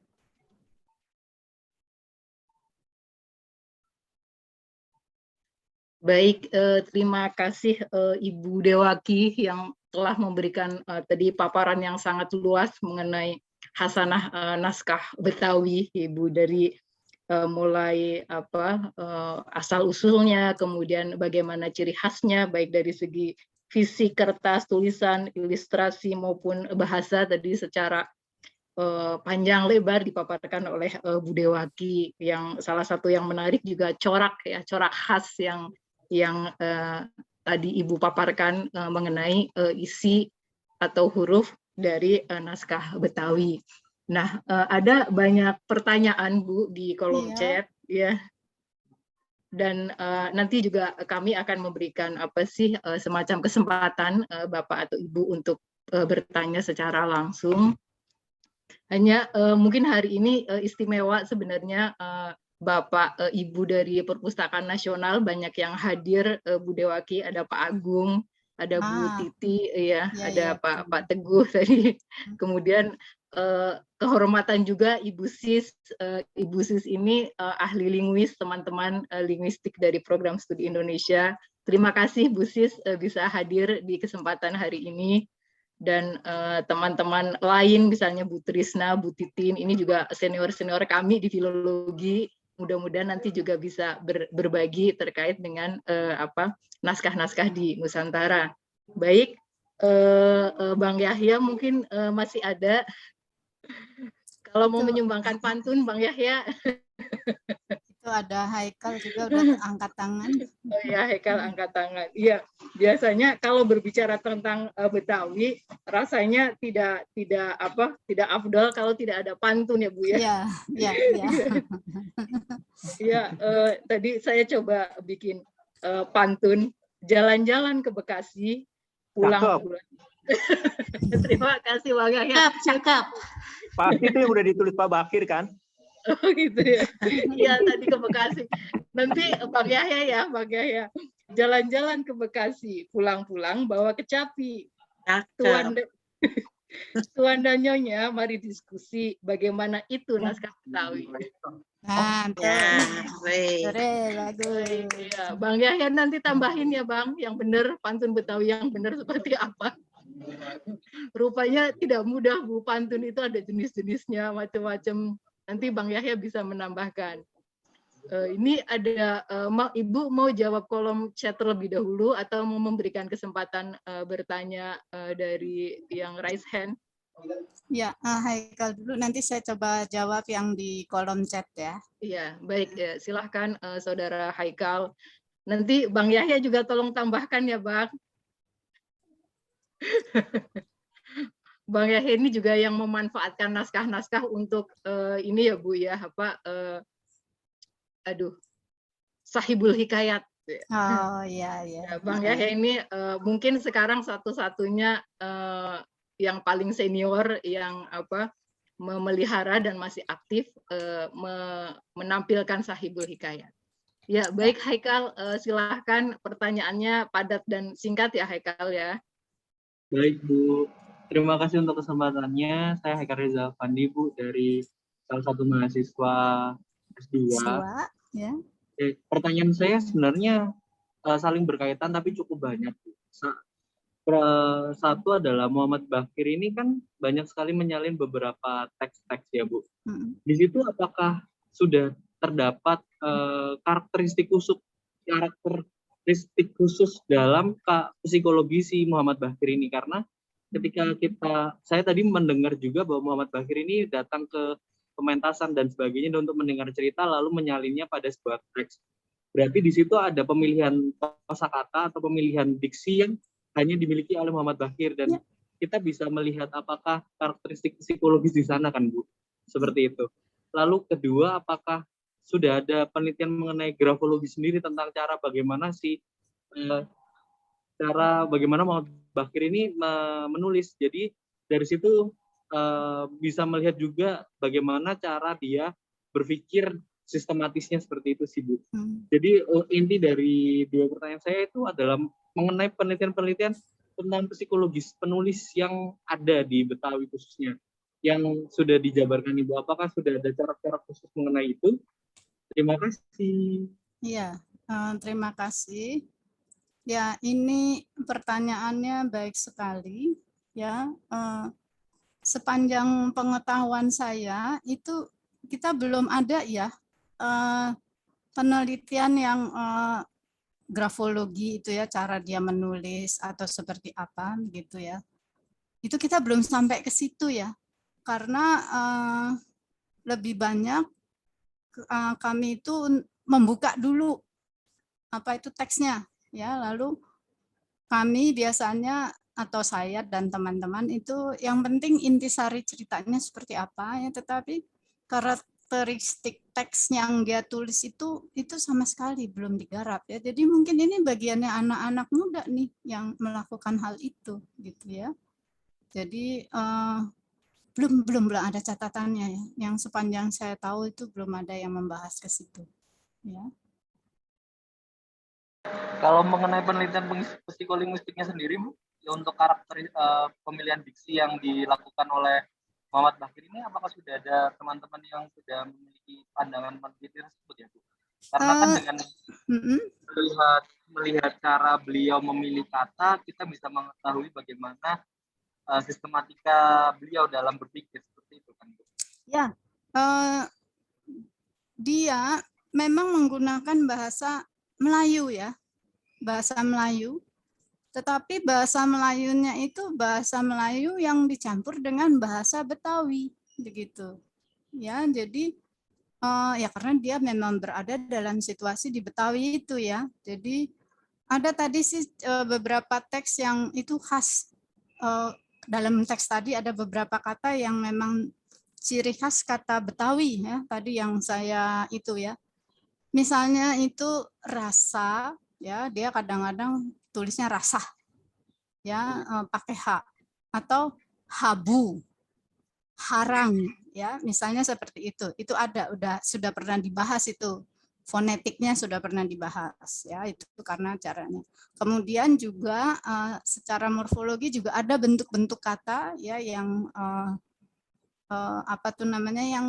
Speaker 1: Baik, terima kasih Ibu Dewaki yang telah memberikan tadi paparan yang sangat luas mengenai khasanah naskah Betawi, Ibu, dari mulai asal usulnya, kemudian bagaimana ciri khasnya, baik dari segi fisik, kertas, tulisan, ilustrasi maupun bahasa tadi secara panjang lebar dipaparkan oleh Bu Dewaki. Yang salah satu yang menarik juga corak ya, corak khas yang tadi Ibu paparkan mengenai isi atau huruf dari naskah Betawi. Nah, ada banyak pertanyaan Bu di kolom chat ya. Dan nanti juga kami akan memberikan semacam kesempatan Bapak atau Ibu untuk bertanya secara langsung. Hanya mungkin hari ini istimewa sebenarnya Bapak Ibu dari Perpustakaan Nasional banyak yang hadir, Bu Dewaki, ada Pak Agung, ada Bu Titi ya, ada Pak Teguh tadi. Kemudian kehormatan juga Ibu Sis. Ibu Sis ini ahli linguis, teman-teman linguistik dari Program Studi Indonesia. Terima kasih Bu Sis bisa hadir di kesempatan hari ini. Dan teman-teman lain misalnya Bu Trisna, Bu Titin, ini juga senior-senior kami di filologi. Mudah-mudahan nanti juga bisa berbagi terkait dengan naskah-naskah di Nusantara. Baik, Bang Yahya mungkin masih ada. Kalau mau menyumbangkan pantun, Bang Yahya.
Speaker 2: Itu ada Haikal juga udah angkat tangan.
Speaker 1: Oh ya, Haikal angkat tangan. Iya, biasanya kalau berbicara tentang Betawi, rasanya tidak afdal kalau tidak ada pantun ya Bu ya.
Speaker 2: Iya, iya, iya.
Speaker 1: Iya, tadi saya coba bikin pantun, jalan-jalan ke Bekasi, pulang-pulang. Terima kasih Bang Yahya.
Speaker 7: Cakep.
Speaker 8: Pak, itu yang udah ditulis Pak Bakir kan?
Speaker 1: Oh gitu ya. Iya, tadi ke Bekasi. Nanti Bang Yahya ya, Bang Yahya. Jalan-jalan ke Bekasi, pulang-pulang bawa kecapi. Tuan dan Nyonya, mari diskusi bagaimana itu naskah Betawi.
Speaker 2: Bagus.
Speaker 1: Ya, Bang Yahya nanti tambahin ya Bang, yang benar pantun Betawi yang benar seperti apa. Rupanya tidak mudah, Bu. Pantun itu ada jenis-jenisnya, macam-macam. Nanti Bang Yahya bisa menambahkan. Ini ada, Ibu mau jawab kolom chat terlebih dahulu atau mau memberikan kesempatan bertanya dari yang raise hand?
Speaker 2: Ya, Haikal dulu, nanti saya coba jawab yang di kolom chat ya.
Speaker 1: Iya, baik. Ya, silahkan Saudara Haikal. Nanti Bang Yahya juga tolong tambahkan ya, Bang. Bang Yahya ini juga yang memanfaatkan naskah-naskah untuk ini ya Bu ya, Sahibul Hikayat.
Speaker 2: Oh iya.
Speaker 1: Ya, Bang Yahya ini mungkin sekarang satu-satunya yang paling senior yang memelihara dan masih aktif menampilkan Sahibul Hikayat. Ya, baik Haikal, silahkan pertanyaannya padat dan singkat ya Haikal ya.
Speaker 7: Baik Bu, terima kasih untuk kesempatannya. Saya Haikal Reza Fandi Bu dari salah satu mahasiswa S2.
Speaker 2: Ya.
Speaker 7: Pertanyaan saya sebenarnya saling berkaitan tapi cukup banyak Bu. Satu adalah Muhammad Baqir ini kan banyak sekali menyalin beberapa teks-teks ya Bu. Di situ apakah sudah terdapat karakteristik khusus dalam psikologi si Muhammad Baqir ini? Karena ketika saya tadi mendengar juga bahwa Muhammad Baqir ini datang ke pementasan dan sebagainya untuk mendengar cerita lalu menyalinnya pada sebuah teks. Berarti di situ ada pemilihan kosakata atau pemilihan diksi yang hanya dimiliki oleh Muhammad Baqir dan kita bisa melihat apakah karakteristik psikologis di sana kan Bu, seperti itu. Lalu kedua, apakah sudah ada penelitian mengenai grafologi sendiri tentang cara bagaimana bagaimana Muhammad Baqir ini menulis. Jadi dari situ bisa melihat juga bagaimana cara dia berpikir sistematisnya seperti itu sih Bu. Jadi inti dari dua pertanyaan saya itu adalah mengenai penelitian-penelitian tentang psikologis penulis yang ada di Betawi khususnya, yang sudah dijabarkan Ibu. Apakah sudah ada cara-cara khusus mengenai itu? Terima kasih.
Speaker 2: Iya, terima kasih. Ya, ini pertanyaannya baik sekali. Ya, sepanjang pengetahuan saya itu kita belum ada ya penelitian yang grafologi itu ya, cara dia menulis atau seperti apa gitu ya. Itu kita belum sampai ke situ ya, karena lebih banyak kami itu membuka dulu apa itu teksnya ya, lalu kami biasanya atau saya dan teman-teman itu yang penting intisari ceritanya seperti apa ya, tetapi karakteristik teks yang dia tulis itu sama sekali belum digarap ya. Jadi mungkin ini bagiannya anak-anak muda nih yang melakukan hal itu gitu ya. Jadi belum ada catatannya ya. Yang sepanjang saya tahu itu belum ada yang membahas ke situ. Ya.
Speaker 7: Kalau mengenai penelitian psikolinguistiknya sendiri Bu, ya untuk karakter pemilihan diksi yang dilakukan oleh Muhammad Baqir ini, apakah sudah ada teman-teman yang sudah memiliki pandangan penelitian tersebut ya Bu? Karena kan dengan melihat cara beliau memilih kata, kita bisa mengetahui bagaimana sistematika beliau dalam berpikir seperti itu kan Bu?
Speaker 2: Ya, dia memang menggunakan bahasa Melayu ya, bahasa Melayu. Tetapi bahasa Melayunya itu bahasa Melayu yang dicampur dengan bahasa Betawi, begitu. Ya, jadi ya karena dia memang berada dalam situasi di Betawi itu ya. Jadi ada tadi sih beberapa teks yang itu khas. Dalam teks tadi ada beberapa kata yang memang ciri khas kata Betawi ya, tadi yang saya itu ya. Misalnya itu rasa ya, dia kadang-kadang tulisnya rasa ya, pakai H, atau habu, harang ya, misalnya seperti itu. Itu ada, sudah pernah dibahas itu. Fonetiknya sudah pernah dibahas ya, itu karena caranya. Kemudian juga secara morfologi juga ada bentuk-bentuk kata ya yang apa tuh namanya, yang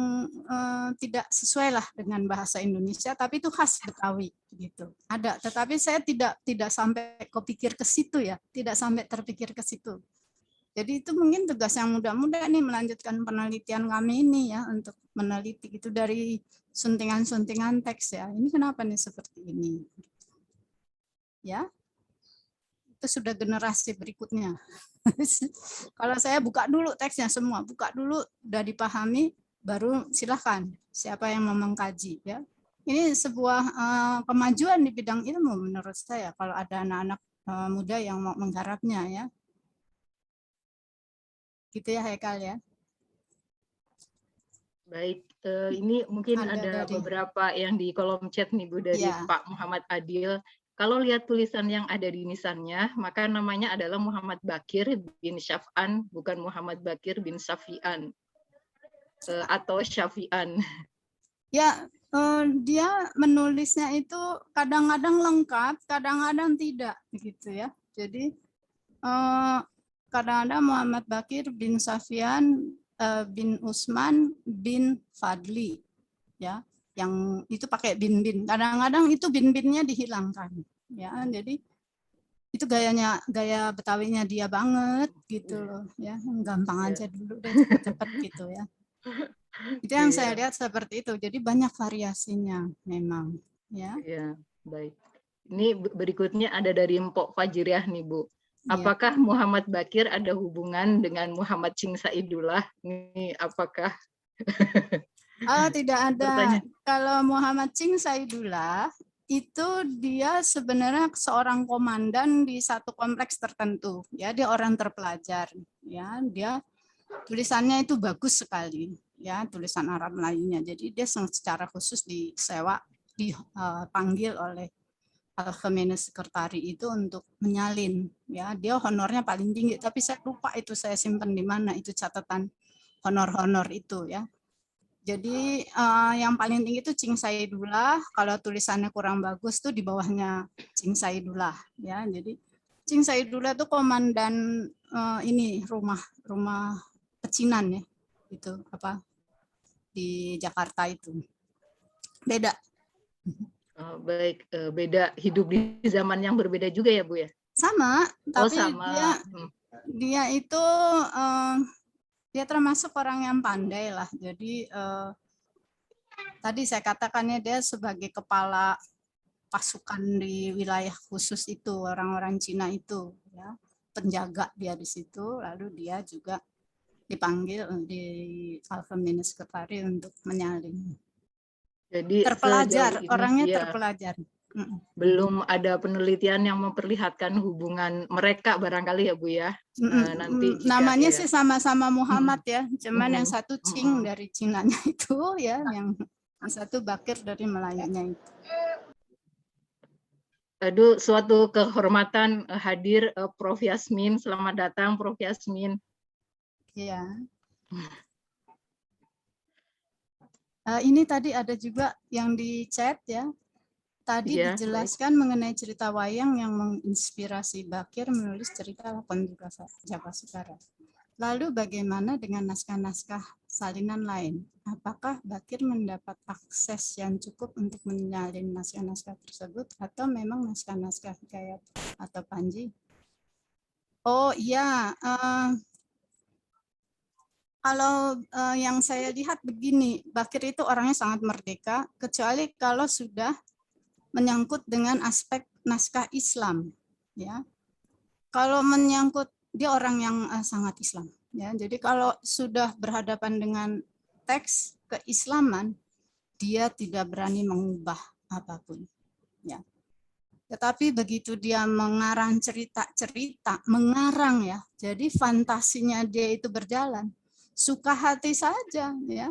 Speaker 2: tidak sesuai lah dengan bahasa Indonesia, tapi itu khas Betawi gitu. Ada, tetapi saya tidak sampai kepikir ke situ ya, tidak sampai terpikir ke situ. Jadi itu mungkin tugas yang muda-muda nih melanjutkan penelitian kami ini ya untuk meneliti itu dari suntingan-suntingan teks ya. Ini kenapa nih seperti ini? Ya, itu sudah generasi berikutnya. Kalau saya buka dulu teksnya semua, buka dulu udah dipahami, baru silahkan siapa yang mau mengkaji ya. Ini sebuah kemajuan di bidang ilmu menurut saya kalau ada anak-anak muda yang mau menggarapnya ya. Gitu ya Haikal ya.
Speaker 1: Baik, ini mungkin ada
Speaker 2: dari
Speaker 1: beberapa yang di kolom chat nih Bu dari
Speaker 2: Ya.
Speaker 1: Pak Muhammad Adil. Kalau lihat tulisan yang ada di nisannya, maka namanya adalah Muhammad Bakir bin Syaf'an, bukan Muhammad Bakir bin Syafi'an atau Syafi'an.
Speaker 2: Ya, dia menulisnya itu kadang-kadang lengkap, kadang-kadang tidak, gitu ya. Jadi kadang-kadang Muhammad Bakir bin Syafi'an bin Usman bin Fadli, ya, yang itu pakai bin-bin. Kadang-kadang itu bin-binnya dihilangkan, ya. Jadi itu gaya Betawinya dia banget, gitu loh, ya. Gampang aja dulu deh, cepet-cepet gitu ya. Itu yang saya lihat seperti itu. Jadi banyak variasinya memang, ya.
Speaker 1: Iya, baik. Ini berikutnya ada dari Mpok Fajriah nih Bu.
Speaker 2: Iya.
Speaker 1: Apakah Muhammad Bakir ada hubungan dengan Muhammad Ching Saidullah? Ini apakah?
Speaker 2: Oh, tidak ada.
Speaker 1: Pertanyaan.
Speaker 2: Kalau Muhammad Ching Saidullah itu dia sebenarnya seorang komandan di satu kompleks tertentu. Ya, dia orang terpelajar. Ya, dia tulisannya itu bagus sekali. Ya, tulisan Arab Melayunya. Jadi dia secara khusus disewa, dipanggil oleh Al-Khamenei Sekretari itu untuk menyalin. Ya, dia honornya paling tinggi. Tapi saya lupa itu saya simpan di mana itu catatan honor-honor itu ya. Jadi yang paling tinggi itu Ching Saidullah. Kalau tulisannya kurang bagus tuh di bawahnya Ching Saidullah ya. Jadi Ching Saidullah itu komandan ini rumah pecinan ya. Itu apa di Jakarta itu. Beda.
Speaker 1: Baik, beda, hidup di zaman yang berbeda juga ya Bu ya?
Speaker 2: Sama, tapi
Speaker 1: sama.
Speaker 2: dia itu dia termasuk orang yang pandai lah. Jadi tadi saya katakannya dia sebagai kepala pasukan di wilayah khusus itu, orang-orang Cina itu, ya, penjaga dia di situ. Lalu dia juga dipanggil di Al-Khamenei Sekretari untuk menyalin.
Speaker 1: Jadi
Speaker 2: terpelajar,
Speaker 1: ini,
Speaker 2: orangnya
Speaker 1: ya,
Speaker 2: terpelajar.
Speaker 1: Belum ada penelitian yang memperlihatkan hubungan mereka barangkali ya Bu ya. Nanti jika,
Speaker 2: namanya
Speaker 1: ya.
Speaker 2: sih sama-sama Muhammad ya, cuman yang satu Ching dari Cinanya itu ya, yang satu Bakir dari Melayunya itu.
Speaker 1: Aduh, suatu kehormatan hadir Prof. Yasmin. Selamat datang Prof. Yasmin.
Speaker 2: Iya. Ini tadi ada juga yang di chat ya. Tadi
Speaker 1: Ya,
Speaker 2: dijelaskan mengenai cerita wayang yang menginspirasi Bakir menulis cerita Lakon Jakasukara. Lalu bagaimana dengan naskah-naskah salinan lain? Apakah Bakir mendapat akses yang cukup untuk menyalin naskah-naskah tersebut atau memang naskah-naskah hikayat atau panji? Oh iya, kalau yang saya lihat begini, Bakir itu orangnya sangat merdeka, kecuali kalau sudah menyangkut dengan aspek naskah Islam. Ya, kalau menyangkut dia orang yang sangat Islam. Ya, jadi kalau sudah berhadapan dengan teks keislaman, dia tidak berani mengubah apapun. Ya. Tetapi begitu dia mengarang cerita-cerita, mengarang ya, jadi fantasinya dia itu berjalan. Suka hati saja ya,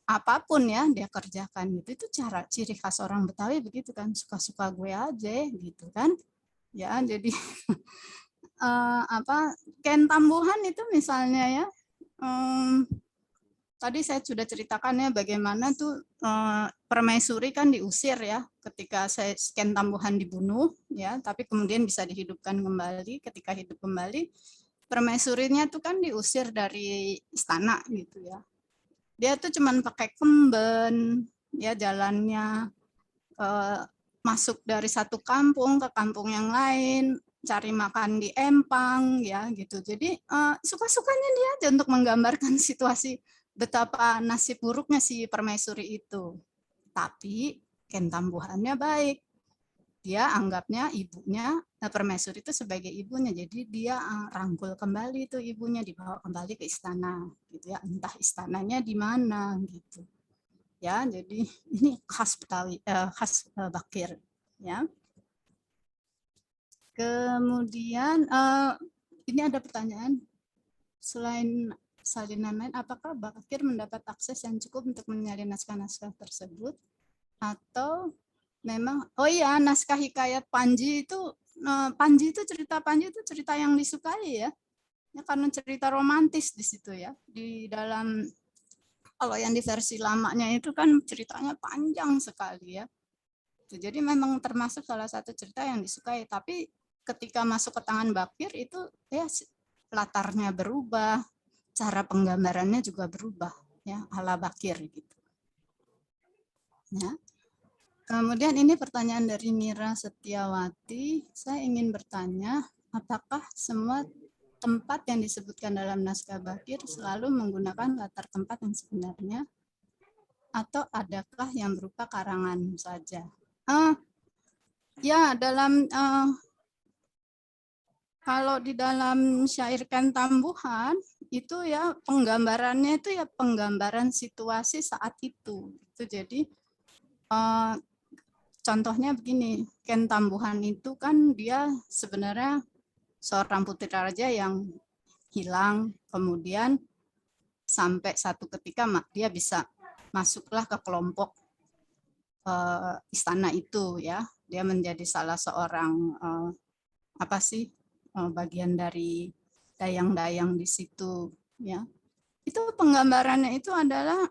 Speaker 2: apapun ya dia kerjakan gitu. Itu ciri khas orang Betawi begitu kan, suka-suka gue aja gitu kan ya. Jadi Ken Tambuhan itu misalnya ya, tadi saya sudah ceritakan ya bagaimana tuh permaisuri kan diusir ya ketika Ken Tambuhan dibunuh ya, tapi kemudian bisa dihidupkan kembali. Ketika hidup kembali, permaisurinya tuh kan diusir dari istana gitu ya. Dia tuh cuman pakai kemben ya, jalannya masuk dari satu kampung ke kampung yang lain, cari makan di empang ya gitu. Jadi suka-sukanya dia aja untuk menggambarkan situasi betapa nasib buruknya si permaisuri itu. Tapi Ken Tambuhannya baik. Dia anggapnya ibunya, permaisuri itu sebagai ibunya. Jadi dia rangkul kembali itu ibunya, dibawa kembali ke istana gitu ya. Entah istananya di mana gitu. Ya, jadi ini khas Betawi, khas Bakir ya. Kemudian ini ada pertanyaan, selain salinan lain, apakah Bakir mendapat akses yang cukup untuk menyalin naskah-naskah tersebut? Atau memang, oh iya, naskah hikayat Panji itu, cerita Panji itu cerita yang disukai ya, karena cerita romantis di situ ya. Di dalam, kalau yang di versi lamanya itu kan ceritanya panjang sekali ya. Jadi memang termasuk salah satu cerita yang disukai, tapi ketika masuk ke tangan Bakir itu ya latarnya berubah, cara penggambarannya juga berubah ya, ala Bakir gitu. Ya. Kemudian ini pertanyaan dari Mira Setiawati. Saya ingin bertanya, apakah semua tempat yang disebutkan dalam naskah Bakir selalu menggunakan latar tempat yang sebenarnya, atau adakah yang berupa karangan saja? Ya, dalam kalau di dalam syair Ken Tambuhan itu ya penggambarannya itu ya penggambaran situasi saat itu. Itu jadi contohnya begini, Ken Tambuhan itu kan dia sebenarnya seorang putri raja yang hilang, kemudian sampai satu ketika dia bisa masuklah ke kelompok istana itu ya. Dia menjadi salah seorang bagian dari dayang-dayang di situ ya. Itu penggambarannya itu adalah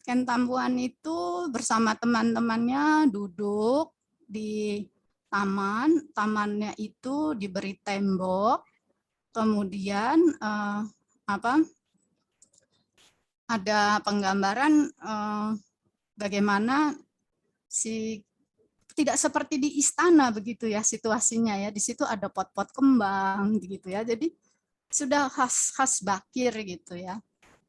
Speaker 2: Ken Tambuhan itu bersama teman-temannya duduk di taman, tamannya itu diberi tembok, kemudian ada penggambaran bagaimana tidak seperti di istana begitu ya situasinya ya. Di situ ada pot-pot kembang gitu ya. Jadi sudah khas Bakir gitu ya.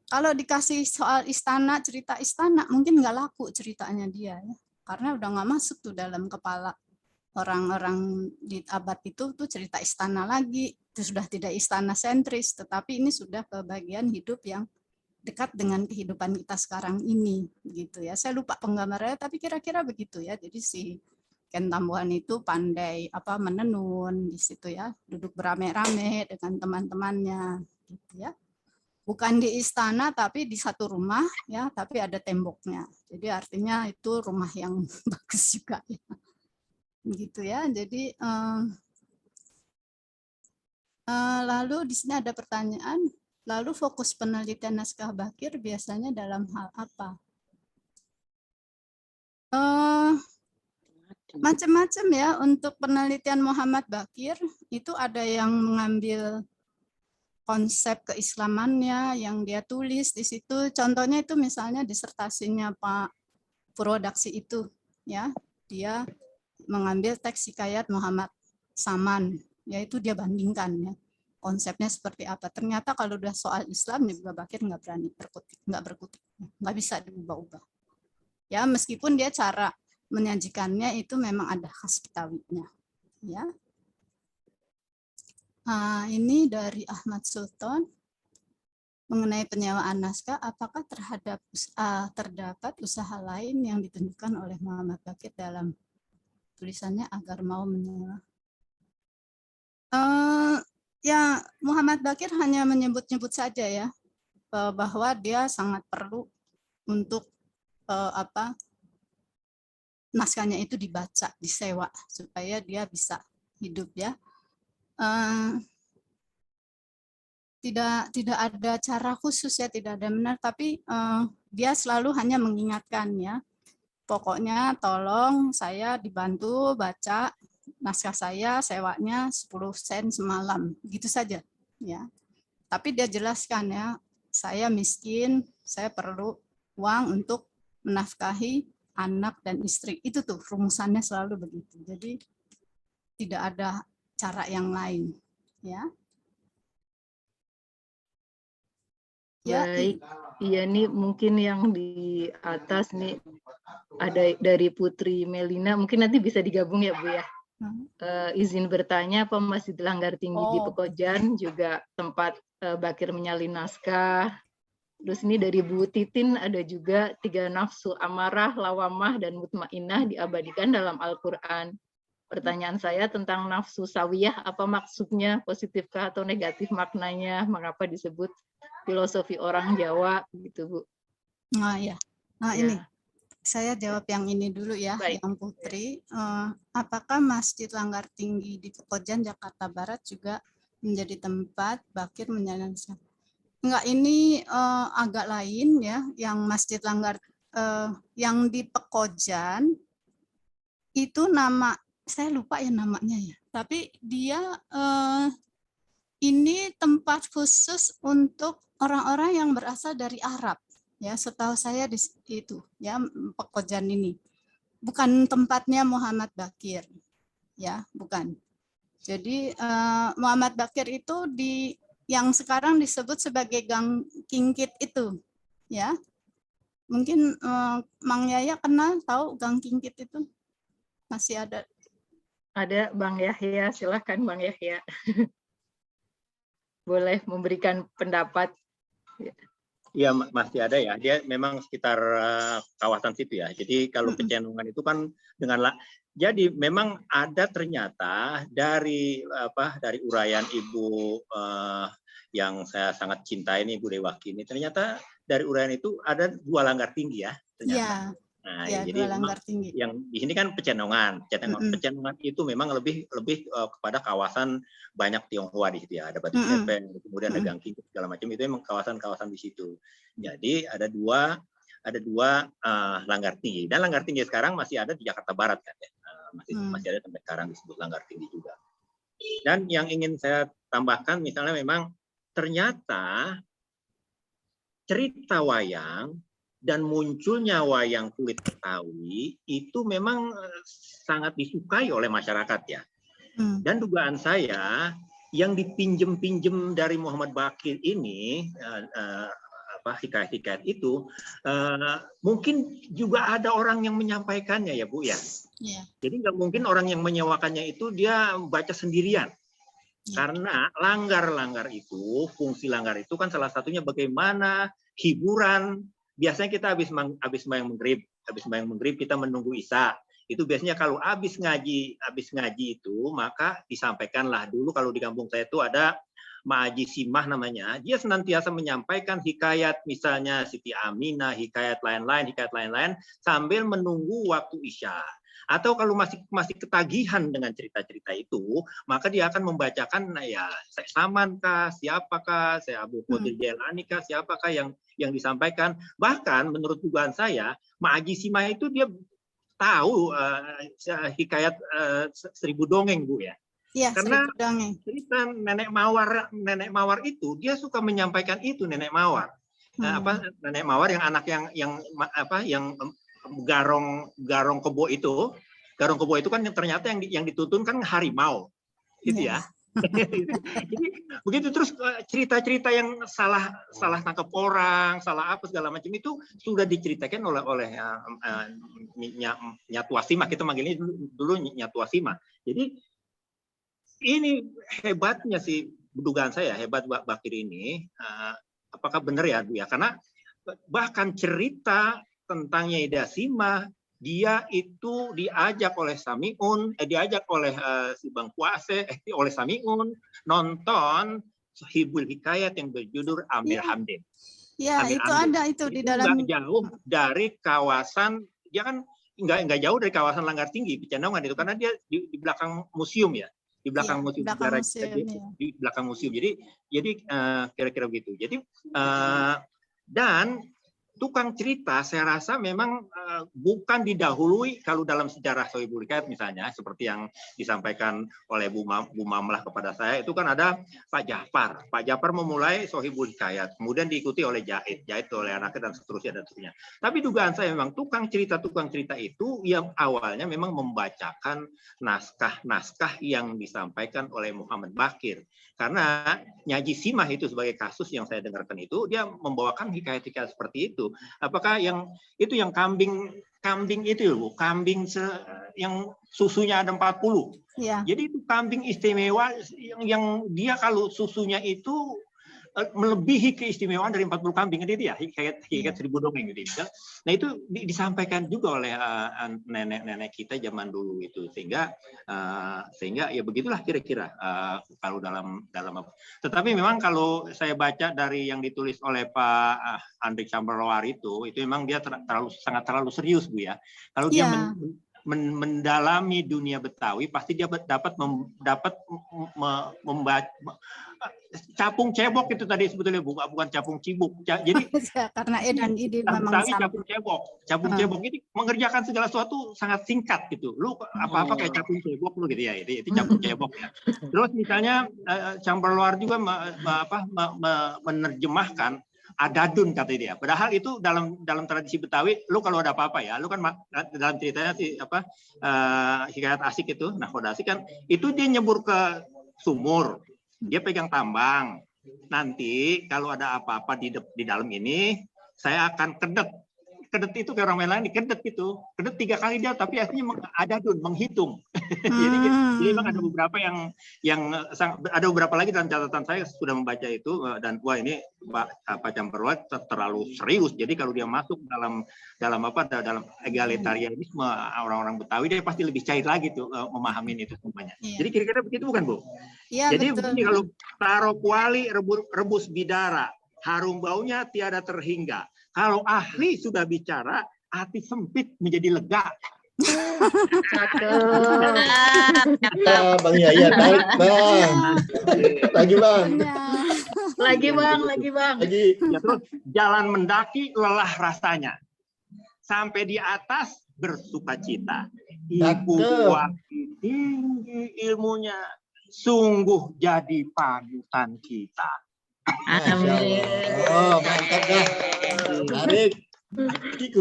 Speaker 2: Kalau dikasih soal istana, cerita istana mungkin nggak laku ceritanya dia ya. Karena udah nggak masuk tuh dalam kepala orang-orang di abad itu tuh cerita istana lagi. Itu sudah tidak istana sentris, tetapi ini sudah ke bagian hidup yang dekat dengan kehidupan kita sekarang ini gitu ya. Saya lupa penggambarannya tapi kira-kira begitu ya. Jadi si Ken Tambuhan itu pandai menenun di situ ya, duduk beramai-ramai dengan teman-temannya gitu ya. Bukan di istana tapi di satu rumah ya, tapi ada temboknya. Jadi artinya itu rumah yang bagus juga ya. Gitu ya. Jadi lalu di sini ada pertanyaan, lalu fokus penelitian naskah Bakir biasanya dalam hal apa? Macam-macam ya. Untuk penelitian Muhammad Bakir itu ada yang mengambil konsep keislamannya yang dia tulis di situ. Contohnya itu misalnya disertasinya Pak Purwodaksi itu ya. Dia mengambil teks hikayat Muhammad Saman, yaitu dia bandingkan ya. Konsepnya seperti apa. Ternyata kalau udah soal Islam juga Bakir nggak berani berkutik, nggak bisa diubah-ubah. Ya, meskipun dia cara menyajikannya itu memang ada khas Betawinya. Ya. Ini dari Ahmad Sultan mengenai penyewaan naskah, apakah terdapat usaha lain yang ditunjukkan oleh Muhammad Bakir dalam tulisannya agar mau menyewa? Ya, Muhammad Bakir hanya menyebut-nyebut saja ya bahwa dia sangat perlu untuk naskahnya itu dibaca, disewa supaya dia bisa hidup ya. Tidak ada cara khusus ya, tidak ada benar, tapi dia selalu hanya mengingatkan ya. Pokoknya tolong saya dibantu baca naskah saya, sewanya 10 sen semalam, gitu saja ya. Tapi dia jelaskan ya, saya miskin, saya perlu uang untuk menafkahi anak dan istri. Itu tuh rumusannya selalu begitu. Jadi tidak ada cara yang lain, ya. Ya,
Speaker 1: Baik, iya nih mungkin yang di atas nih ada dari Putri Melina, mungkin nanti bisa digabung ya Bu ya. Izin bertanya, apa Masjid Langgar Tinggi di Pekojan juga tempat Bakir menyalin naskah. Terus ini dari Bu Titin ada juga 3 nafsu amarah, lawamah, dan mutmainah diabadikan dalam Al-Quran. Pertanyaan saya tentang nafsu sawiyah, apa maksudnya, positifkah atau negatif maknanya, mengapa disebut filosofi orang Jawa gitu Bu.
Speaker 2: Nah ya, nah
Speaker 1: Ya.
Speaker 2: ini saya jawab yang ini dulu ya,
Speaker 1: Baik.
Speaker 2: yang Putri. Apakah Masjid Langgar Tinggi di Pekojan, Jakarta Barat juga menjadi tempat Bakir menyalin naskah? Enggak, ini agak lain ya, yang Masjid Langgar yang di Pekojan itu nama, saya lupa ya namanya ya, tapi dia ini tempat khusus untuk orang-orang yang berasal dari Arab, ya. Setahu saya di itu, ya, Pekojan ini bukan tempatnya Muhammad Bakir, ya, bukan. Jadi Muhammad Bakir itu di yang sekarang disebut sebagai Gang Kingkit itu, ya. Mungkin Mang Yaya kenal, tahu Gang Kingkit itu? Masih ada?
Speaker 1: Ada Bang Yahya, silahkan Bang Yahya. Boleh memberikan pendapat.
Speaker 8: Iya, masih ada ya. Dia memang sekitar kawasan situ ya. Jadi kalau Pecenongan itu kan jadi memang ada ternyata dari uraian Ibu yang saya sangat cintai ini, Ibu Dewaki ini, ternyata dari uraian itu ada 2 langgar tinggi ya ternyata.
Speaker 2: Ya,
Speaker 8: Nah,
Speaker 2: ya,
Speaker 8: jadi
Speaker 2: 2 langgar tinggi.
Speaker 8: yang di sini kan Pecenongan. Pecenongan itu memang lebih kepada kawasan banyak Tionghoa di situ ya. Ada Batu Cepeng, kemudian ada Gang Kingkit segala macam, itu memang kawasan-kawasan di situ. Jadi ada dua langgar tinggi. Dan langgar tinggi sekarang masih ada di Jakarta Barat kan ya. Masih ada sampai sekarang disebut langgar tinggi juga. Dan yang ingin saya tambahkan misalnya memang ternyata cerita wayang dan munculnya wayang kulit Betawi itu memang sangat disukai oleh masyarakat ya. Dan dugaan saya yang dipinjem-pinjem dari Muhammad Bakir ini, hikayat-hikayat itu, mungkin juga ada orang yang menyampaikannya ya Bu ya. Jadi nggak mungkin orang yang menyewakannya itu dia baca sendirian. Karena langgar-langgar itu, fungsi langgar itu kan salah satunya bagaimana hiburan. Biasanya kita habis sembahyang maghrib kita menunggu isya. Itu biasanya kalau habis ngaji itu maka disampaikanlah dulu. Kalau di kampung saya itu ada Ma'aji Simah namanya. Dia senantiasa menyampaikan hikayat misalnya Siti Aminah, hikayat lain-lain sambil menunggu waktu isya. Atau kalau masih ketagihan dengan cerita-cerita itu, maka dia akan membacakan ya Syekh Saman kah, siapakah, Syekh Abdul Qadir Jailani kah, siapakah yang disampaikan. Bahkan menurut dugaan saya, Ma'aji Simah itu dia tahu hikayat 1000 dongeng Bu ya.
Speaker 2: Ya,
Speaker 8: karena cerita nenek mawar itu dia suka menyampaikan itu nenek mawar. Nenek mawar yang anak yang garong kebo itu kan ternyata yang dituntun kan harimau gitu ya. Jadi begitu terus cerita-cerita yang salah tangkap orang, salah apa segala macam itu sudah diceritakan oleh Nyatu Wasimah, kita manggilnya dulu Nyatu Wasimah. Jadi ini hebatnya sih, dugaan saya hebat Bakir ini. Apakah benar ya Bu ya? Karena bahkan cerita tentang Nyai Dasimah, dia itu diajak oleh Samiun, diajak oleh si Bang Kuase, oleh Samiun nonton Hibul Hikayat yang berjudul Amir Hamdin.
Speaker 2: Ya, itu ada itu di dalam.
Speaker 8: Nggak jauh dari kawasan, dia kan nggak jauh dari kawasan Langgar Tinggi, Pecenongan itu, karena dia di belakang museum ya, di belakang museum sejarah, di belakang museum. Jadi kira-kira begitu. Jadi dan tukang cerita saya rasa memang bukan didahului kalau dalam sejarah Sohibul Hikayat misalnya seperti yang disampaikan oleh Bu Mamlah kepada saya, itu kan ada Pak Ja'far. Pak Ja'far memulai Sohibul Hikayat, kemudian diikuti oleh Jaid oleh anaknya dan seterusnya. Tapi dugaan saya memang tukang cerita itu yang awalnya memang membacakan naskah-naskah yang disampaikan oleh Muhammad Baqir. Karena Nyaji Simah itu sebagai kasus yang saya dengarkan itu, dia membawakan hikayat-hikayat seperti itu. Apakah yang kambing itu, Bu? Kambing yang susunya ada 40.
Speaker 2: Ya.
Speaker 8: Jadi itu kambing istimewa yang dia kalau susunya itu melebihi keistimewaan dari 40 kambing itu ya, hikayat 1000 dongeng gitu. Nah itu disampaikan juga oleh nenek-nenek kita zaman dulu itu, sehingga ya begitulah kira-kira kalau dalam tetapi memang kalau saya baca dari yang ditulis oleh Pak Andrik Chamberlain itu memang dia sangat terlalu serius, Bu ya. Kalau dia mendalami dunia Betawi, pasti dia dapat membaca capung cebok itu tadi sebetulnya, bukan capung cibuk. Jadi
Speaker 2: karena dan ide memang
Speaker 8: capung cebok ini mengerjakan segala sesuatu sangat singkat gitu. Lu apa-apa kayak capung cebok lu gitu ya. Itu capung cebok ya. Terus misalnya Chamberlain juga menerjemahkan adadun kata dia. Padahal itu dalam tradisi Betawi, lu kalau ada apa-apa ya, lu kan dalam ceritanya hikayat asik itu, nakoda asik kan, itu dia nyebur ke sumur, dia pegang tambang. Nanti kalau ada apa-apa di dalam ini, saya akan kedet. Kedet itu kayak orang main lain, dikedet gitu. Kedet 3 kali dia, tapi artinya adadun, menghitung. Jadi memang ada beberapa yang ada beberapa lagi dalam catatan saya sudah membaca itu, dan wah ini Pak Chamberlain terlalu serius. Jadi kalau dia masuk dalam egalitarianisme orang-orang Betawi, dia pasti lebih cair lagi tuh memahami itu semuanya. Jadi kira-kira begitu bukan, Bu?
Speaker 2: Iya,
Speaker 8: jadi
Speaker 2: betul.
Speaker 8: begini, kalau taruh kuali rebus bidara, harum baunya tiada terhingga. Kalau ahli sudah bicara, hati sempit menjadi lega.
Speaker 9: Bang Yaya tarik, Bang. Lagi, Bang.
Speaker 1: Lagi bang.
Speaker 8: Ya, terus jalan mendaki lelah rasanya. Sampai di atas bersukacita. Ibu kuati tinggi ilmunya, sungguh jadi panutan kita.
Speaker 1: Amin.
Speaker 9: Oh, mantap dah. Tarik.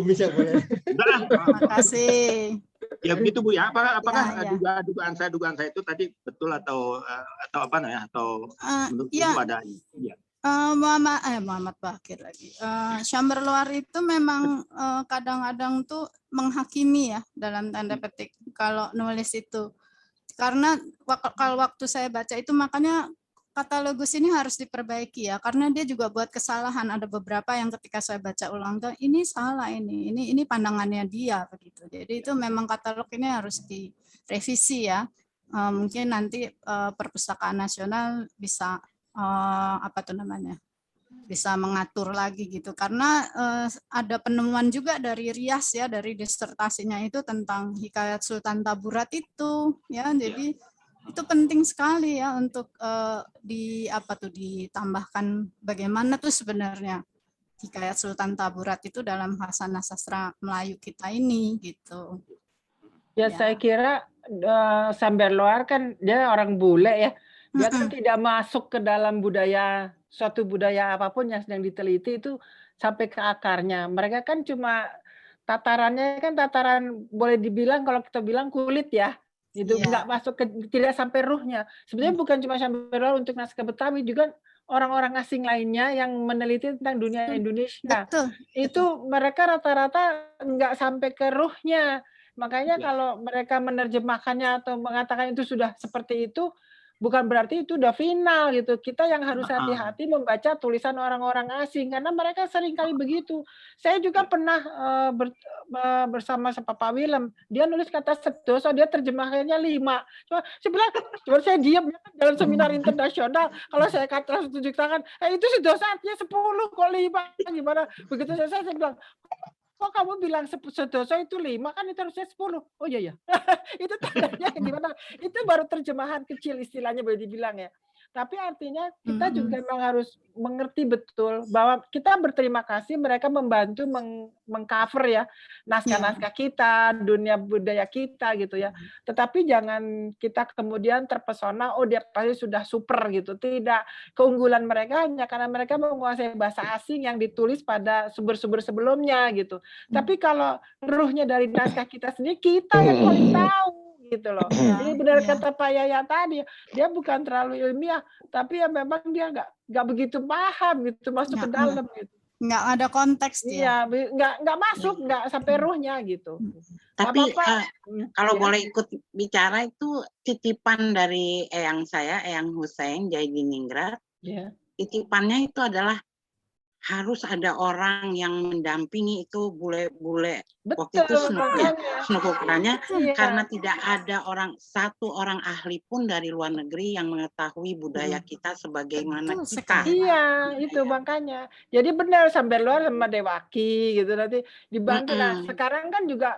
Speaker 9: Bisa boleh.
Speaker 2: Terima kasih.
Speaker 8: Ya begitu, Bu ya. Apakah
Speaker 2: Ya.
Speaker 8: dugaan saya itu tadi betul atau apa namanya, atau menurut Ibu ada? Ya.
Speaker 2: Muhammad Baqir lagi. Chamberlain itu memang kadang-kadang tuh menghakimi ya, dalam tanda petik kalau nulis itu. Karena kalau waktu saya baca itu, makanya katalogus ini harus diperbaiki ya, karena dia juga buat kesalahan. Ada beberapa yang ketika saya baca ulang tuh, ini salah, ini pandangannya dia begitu. Jadi itu memang katalog ini harus direvisi ya. Mungkin nanti Perpustakaan Nasional bisa bisa mengatur lagi gitu, karena ada penemuan juga dari Rias ya, dari disertasinya itu tentang hikayat Sultan Taburat itu ya. Jadi itu penting sekali ya untuk ditambahkan bagaimana tuh sebenarnya hikayat Sultan Taburat itu dalam khasanah sastra Melayu kita ini gitu.
Speaker 10: Ya, saya kira Chamberlain kan dia orang bule ya. Dia kan tidak masuk ke dalam suatu budaya apapun yang sedang diteliti itu sampai ke akarnya. Mereka kan cuma tatarannya kan tataran, boleh dibilang kalau kita bilang kulit ya. Itu nggak masuk tidak sampai ruhnya. Sebenarnya bukan cuma Chamberlain untuk naskah Betawi, juga orang-orang asing lainnya yang meneliti tentang dunia Indonesia. Itu mereka rata-rata nggak sampai ke ruhnya. Makanya kalau mereka menerjemahkannya atau mengatakan itu sudah seperti itu, bukan berarti itu udah final gitu. Kita yang harus hati-hati membaca tulisan orang-orang asing, karena mereka seringkali begitu. Saya juga pernah bersama Pak Willem, dia nulis kata sedoso, dia terjemahkannya 5. Cuma saya diam dalam seminar internasional. Kalau saya kata tunjuk tangan, itu sedoso artinya 10 kok 5. Gimana? Begitu saya bilang, kok kamu bilang sedoso itu 5, kan itu harusnya 10. Oh iya. Itu tandanya gimana? Itu baru terjemahan kecil istilahnya boleh dibilang ya. Tapi artinya kita juga memang harus mengerti betul bahwa kita berterima kasih mereka membantu mengcover ya naskah-naskah kita, dunia budaya kita gitu ya. Tetapi jangan kita kemudian terpesona, oh dia pasti sudah super gitu. Tidak. Keunggulan mereka hanya karena mereka menguasai bahasa asing yang ditulis pada sumber-sumber sebelumnya gitu. Tapi kalau ruhnya dari naskah kita sendiri, kita yang paling tahu gitu loh. Jadi benar kata Pak Yaya tadi, dia bukan terlalu ilmiah, tapi ya memang dia nggak begitu paham gitu, masuk ke dalam gitu.
Speaker 2: Nggak ada konteks dia.
Speaker 10: Iya, nggak masuk, nggak sampai ruhnya gitu.
Speaker 3: Tapi kalau
Speaker 10: Ya.
Speaker 3: boleh ikut bicara itu titipan dari eyang saya, Eyang Hussein Jaidiningrat.
Speaker 10: Ya.
Speaker 3: Titipannya itu adalah harus ada orang yang mendampingi itu bule-bule waktu itu putranya karena tidak ada satu orang ahli pun dari luar negeri yang mengetahui budaya kita sebagaimana kita.
Speaker 10: Iya, itu makanya. Jadi benar sampai luar sama Dewaki gitu nanti dibantu. Nah, sekarang kan juga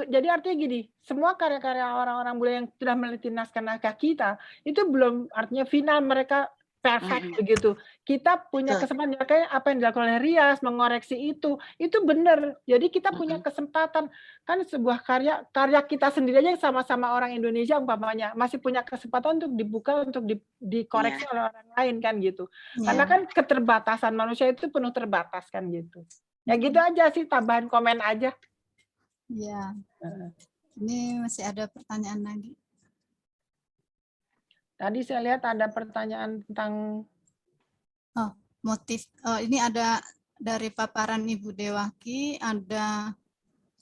Speaker 10: jadi artinya gini, semua karya-karya orang-orang bule yang sudah meneliti naskah-naskah kita itu belum artinya final, mereka perfect begitu. Kita punya kesempatan kayak apa yang dilakukan oleh Rias mengoreksi itu benar. Jadi kita punya kesempatan kan sebuah karya kita sendiri aja yang sama-sama orang Indonesia umpamanya masih punya kesempatan untuk dibuka untuk dikoreksi oleh orang lain kan gitu. Karena kan keterbatasan manusia itu penuh terbatas kan gitu. Ya gitu aja sih, tambahan komen aja.
Speaker 2: Ya. Ini masih ada pertanyaan lagi.
Speaker 10: Tadi saya lihat ada pertanyaan tentang
Speaker 2: motif. Ini ada dari paparan Ibu Dewaki, ada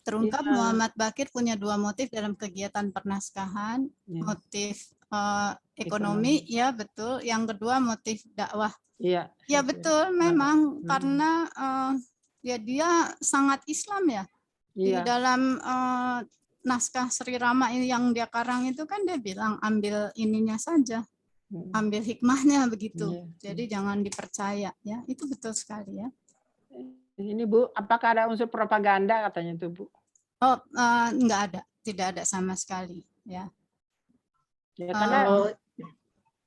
Speaker 2: terungkap Muhammad Bakir punya 2 motif dalam kegiatan pernaskahan. Motif ekonomi, ya betul. Yang kedua motif dakwah.
Speaker 10: Iya.
Speaker 2: Ya betul, memang karena ya dia sangat Islam ya. Di dalam naskah Sri Rama ini yang dia karang itu kan dia bilang ambil ininya saja, ambil hikmahnya begitu. Jadi jangan dipercaya ya, itu betul sekali ya.
Speaker 10: Ini Bu, apakah ada unsur propaganda katanya itu Bu?
Speaker 2: Oh, enggak ada, tidak ada sama sekali ya.
Speaker 10: Ya karena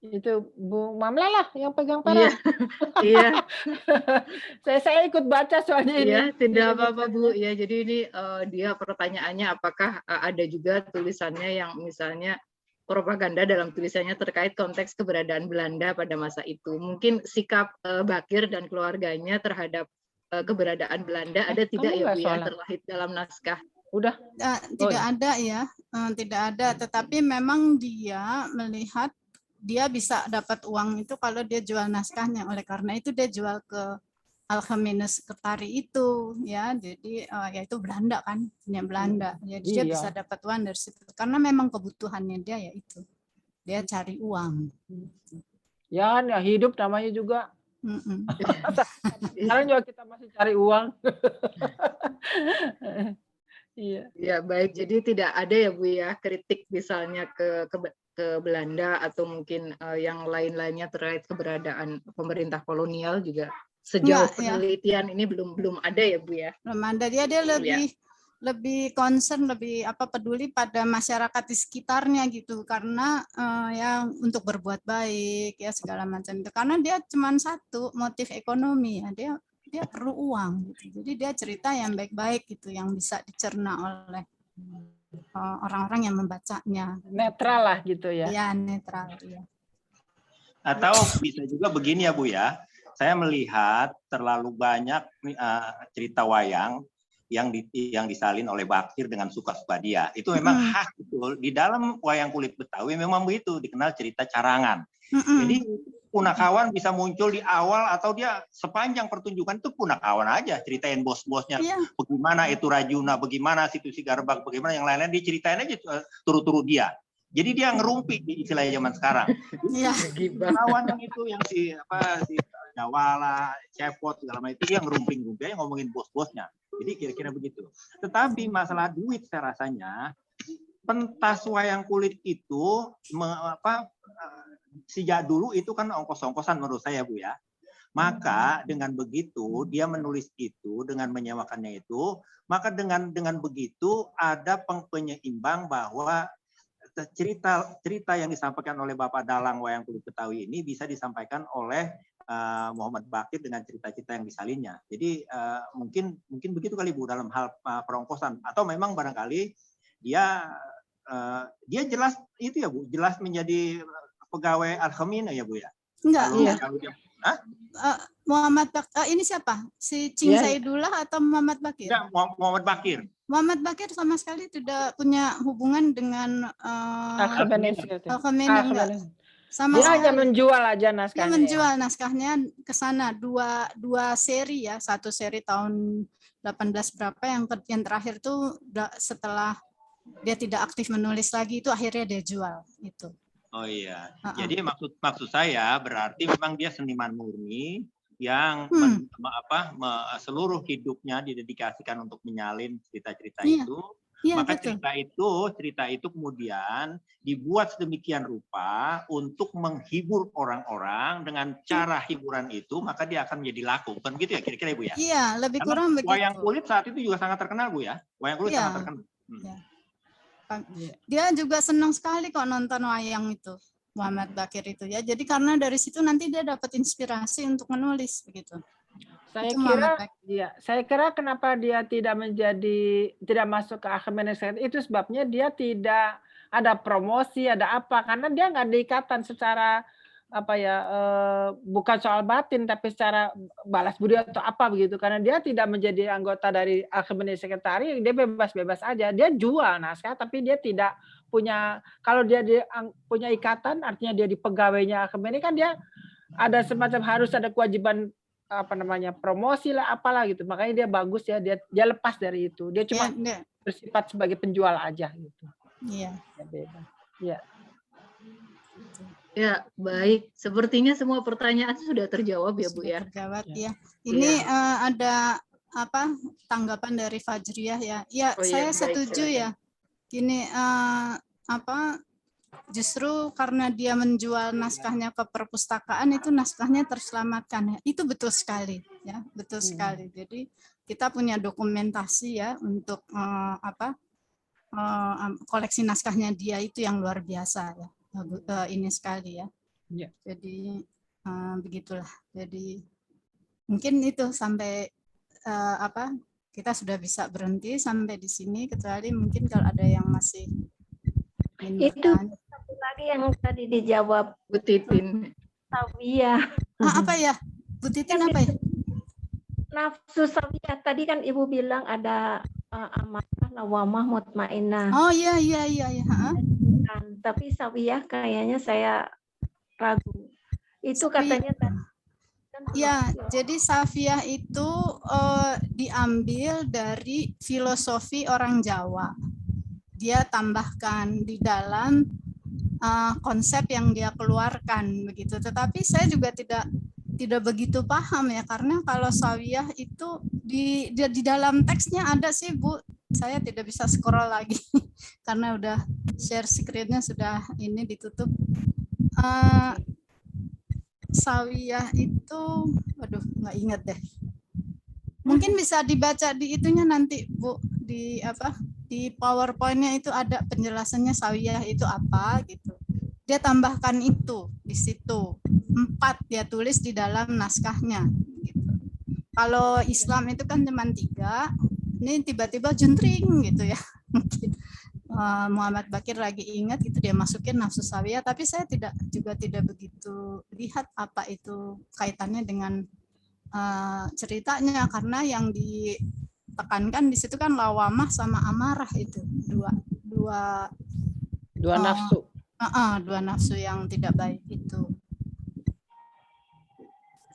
Speaker 10: itu Bu Mamla lah yang pegang peran.
Speaker 1: Iya.
Speaker 10: Saya ikut baca soalnya ini.
Speaker 1: Iya, tidak apa-apa Bu. Ya, jadi ini dia pertanyaannya apakah ada juga tulisannya yang misalnya propaganda dalam tulisannya terkait konteks keberadaan Belanda pada masa itu. Mungkin sikap Bakir dan keluarganya terhadap keberadaan Belanda ada tidak ya Bu ya terlahir dalam naskah?
Speaker 10: Udah.
Speaker 2: Tidak ada ya, tidak ada. Tetapi memang dia melihat dia bisa dapat uang itu kalau dia jual naskahnya. Oleh karena itu dia jual ke Algemene Sekretari itu ya. Jadi yaitu Belanda kan, punya Belanda. Jadi dia bisa dapat uang dari situ. Karena memang kebutuhannya dia ya itu. Dia cari uang.
Speaker 10: Ya kan ya hidup namanya juga. Sekarang juga kita masih cari uang. Iya.
Speaker 1: Ya baik. Jadi tidak ada ya Bu ya kritik misalnya ke Belanda atau mungkin yang lain-lainnya terkait keberadaan pemerintah kolonial juga sejauh penelitian ini belum ada ya Bu ya.
Speaker 2: Belum ada. Dia lebih concern, lebih peduli pada masyarakat di sekitarnya gitu karena yang untuk berbuat baik ya segala macam itu. Karena dia cuma satu motif ekonomi ya, dia perlu uang gitu. Jadi dia cerita yang baik-baik gitu yang bisa dicerna oleh orang-orang yang membacanya.
Speaker 10: Netral lah gitu ya.
Speaker 2: Iya, netral ya.
Speaker 8: Atau bisa juga begini ya Bu ya. Saya melihat terlalu banyak cerita wayang yang disalin oleh Bakir dengan suka-suka dia. Itu memang khas betul. Di dalam wayang kulit Betawi memang begitu, dikenal cerita carangan. Jadi punakawan bisa muncul di awal atau dia sepanjang pertunjukan itu punakawan aja, ceritain bos-bosnya, bagaimana itu Rajuna, bagaimana situ si Garbag, bagaimana yang lain-lain diceritain aja turut-turut dia. Jadi dia ngerumpi di istilah zaman sekarang. Punakawan yang itu yang si Jawala, Cepot segala macam itu yang ngerumping-rumping aja ngomongin bos-bosnya. Jadi kira-kira begitu. Tetapi masalah duit saya rasanya pentas wayang kulit itu sejak dulu itu kan ongkos-ongkosan menurut saya Bu ya. Maka dengan begitu dia menulis itu dengan menyewakannya itu, maka dengan begitu ada penyeimbang bahwa cerita yang disampaikan oleh Bapak Dalang Wayang Kulit Betawi ini bisa disampaikan oleh Muhammad Bakir dengan cerita-cerita yang disalinnya. Jadi mungkin begitu kali Bu dalam hal perongkosan, atau memang barangkali dia jelas itu ya Bu, jelas menjadi pegawai Al-Khamina ya Bu ya.
Speaker 2: Enggak.
Speaker 8: Kalau dia,
Speaker 2: Muhammad Bakir ini siapa? Si Cing Saidullah atau Muhammad Bakir?
Speaker 8: Enggak, Muhammad Bakir.
Speaker 2: Muhammad Bakir sama sekali tidak punya hubungan dengan Al-Khamina enggak. Sama
Speaker 10: dia hanya
Speaker 2: sekali.
Speaker 10: menjual aja naskahnya.
Speaker 2: Dia menjual naskahnya ke sana dua seri ya, satu seri tahun 18 berapa, yang terakhir tuh setelah dia tidak aktif menulis lagi itu akhirnya dia jual itu.
Speaker 8: Oh iya. Jadi maksud saya berarti memang dia seniman murni yang seluruh hidupnya didedikasikan untuk menyalin cerita-cerita itu. Ya, maka betul. cerita itu kemudian dibuat sedemikian rupa untuk menghibur orang-orang dengan cara hiburan itu, maka dia akan menjadi laku. Bukan begitu ya kira-kira Ibu ya?
Speaker 2: Iya, lebih kurang begitu.
Speaker 8: Wayang kulit saat itu juga sangat terkenal Bu ya. Wayang kulit sangat terkenal.
Speaker 2: Dia juga senang sekali kok nonton wayang itu, Muhammad Bakir itu ya. Jadi karena dari situ nanti dia dapat inspirasi untuk menulis begitu.
Speaker 10: Saya kira kenapa dia tidak masuk ke Akhmeni itu sebabnya dia tidak ada promosi, ada apa, karena dia nggak ada ikatan secara bukan soal batin tapi secara balas budi atau apa begitu, karena dia tidak menjadi anggota dari Akhmeni Sekretari, dia bebas-bebas aja, dia jual naskah tapi dia tidak punya, kalau dia punya ikatan artinya dia di pegawainya Akhmeni kan dia ada semacam harus ada kewajiban promosi lah apalah gitu, makanya dia bagus ya, dia lepas dari itu, dia cuma bersifat sebagai penjual aja gitu.
Speaker 2: Iya.
Speaker 10: Ya.
Speaker 1: Ya, baik. Sepertinya semua pertanyaan sudah terjawab ya Bu ya.
Speaker 2: Terjawab ya. Ini ada tanggapan dari Fajriah ya. Ya, saya setuju ya. Gini justru karena dia menjual naskahnya ke perpustakaan itu naskahnya terselamatkan ya. Itu betul sekali ya, betul sekali. Jadi kita punya dokumentasi ya untuk koleksi naskahnya dia itu yang luar biasa ya. Ini sekali ya. Jadi begitulah. Jadi mungkin itu sampai kita sudah bisa berhenti sampai di sini, kecuali mungkin kalau ada yang masih
Speaker 11: itu satu lagi yang tadi dijawab
Speaker 1: Bu Titin.
Speaker 11: Sawiyah.
Speaker 2: Apa ya? Bu Titin apa ya?
Speaker 11: Nafsu sawiyah. Tadi kan Ibu bilang ada amarah, lawamah, mutmainah.
Speaker 2: Oh iya.
Speaker 11: Tapi sawiyah kayaknya saya ragu. Itu katanya tadi.
Speaker 2: Ya, jadi sawiyah itu diambil dari filosofi orang Jawa. Dia tambahkan di dalam konsep yang dia keluarkan begitu. Tetapi saya juga tidak begitu paham ya, karena kalau sawiyah itu di dalam teksnya ada sih Bu. Saya tidak bisa scroll lagi karena udah share screen-nya sudah ini ditutup. Sawiyah itu, waduh nggak ingat deh. Mungkin bisa dibaca di itunya nanti Bu, di PowerPoint-nya itu ada penjelasannya sawiyah itu apa gitu. Dia tambahkan itu di situ. 4 dia tulis di dalam naskahnya gitu. Kalau Islam itu kan cuma 3, ini tiba-tiba juntring gitu ya. Mungkin Muhammad Bakir lagi ingat gitu, dia masukin nafsu sawiyah, tapi saya juga tidak begitu lihat apa itu kaitannya dengan ceritanya, karena yang ditekankan di situ kan lawamah sama amarah, itu dua
Speaker 10: nafsu.
Speaker 2: Dua nafsu yang tidak baik itu.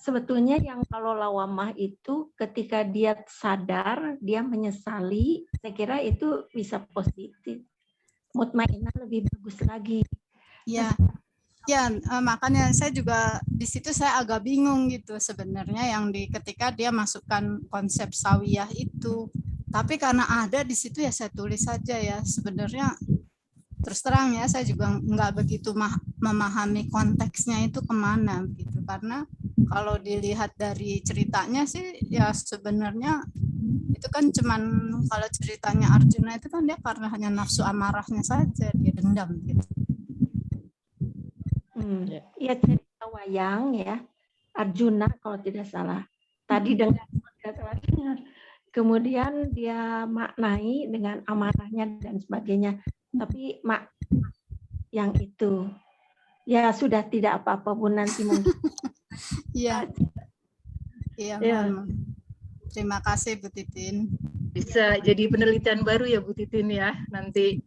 Speaker 11: Sebetulnya yang kalau lawamah itu ketika dia sadar, dia menyesali, saya kira itu bisa positif. Mutmainah lebih bagus lagi.
Speaker 2: Ya, makanya saya juga di situ saya agak bingung gitu sebenarnya yang ketika dia masukkan konsep sawiyah itu. Tapi karena ada di situ ya saya tulis saja ya. Sebenarnya terus terang ya saya juga nggak begitu memahami konteksnya itu kemana gitu, karena kalau dilihat dari ceritanya sih ya sebenarnya itu kan cuman kalau ceritanya Arjuna itu kan dia karena hanya nafsu amarahnya saja dia dendam gitu.
Speaker 11: Iya, cerita wayang ya, Arjuna kalau tidak salah. Tadi dengar, kemudian dia maknai dengan amarahnya dan sebagainya. Tapi yang itu, ya sudah tidak apa-apa Bu, nanti mungkin.
Speaker 2: Iya. Iya. Terima kasih Bu Titin.
Speaker 1: Bisa jadi penelitian baru ya Bu Titin ya, nanti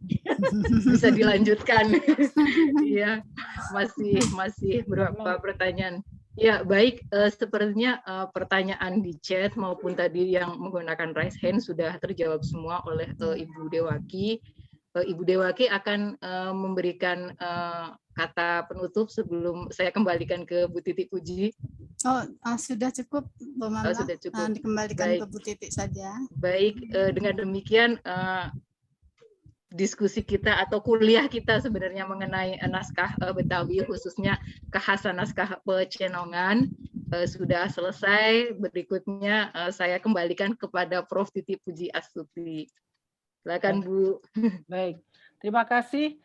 Speaker 1: bisa dilanjutkan. Iya, masih beberapa pertanyaan. Ya baik, sepertinya pertanyaan di chat maupun tadi yang menggunakan raise hand sudah terjawab semua oleh Ibu Dewaki. Ibu Dewaki akan memberikan kata penutup sebelum saya kembalikan ke Bu Titi Puji.
Speaker 2: Sudah cukup, Bu Mama.
Speaker 1: Sudah cukup.
Speaker 2: Dikembalikan ke Bu Titi saja.
Speaker 1: Baik, dengan demikian diskusi kita atau kuliah kita sebenarnya mengenai naskah Betawi, khususnya kekhasan naskah Pecenongan, sudah selesai. Berikutnya saya kembalikan kepada Prof. Titi Puji Astuti. Silakan Bu.
Speaker 10: Baik, terima kasih.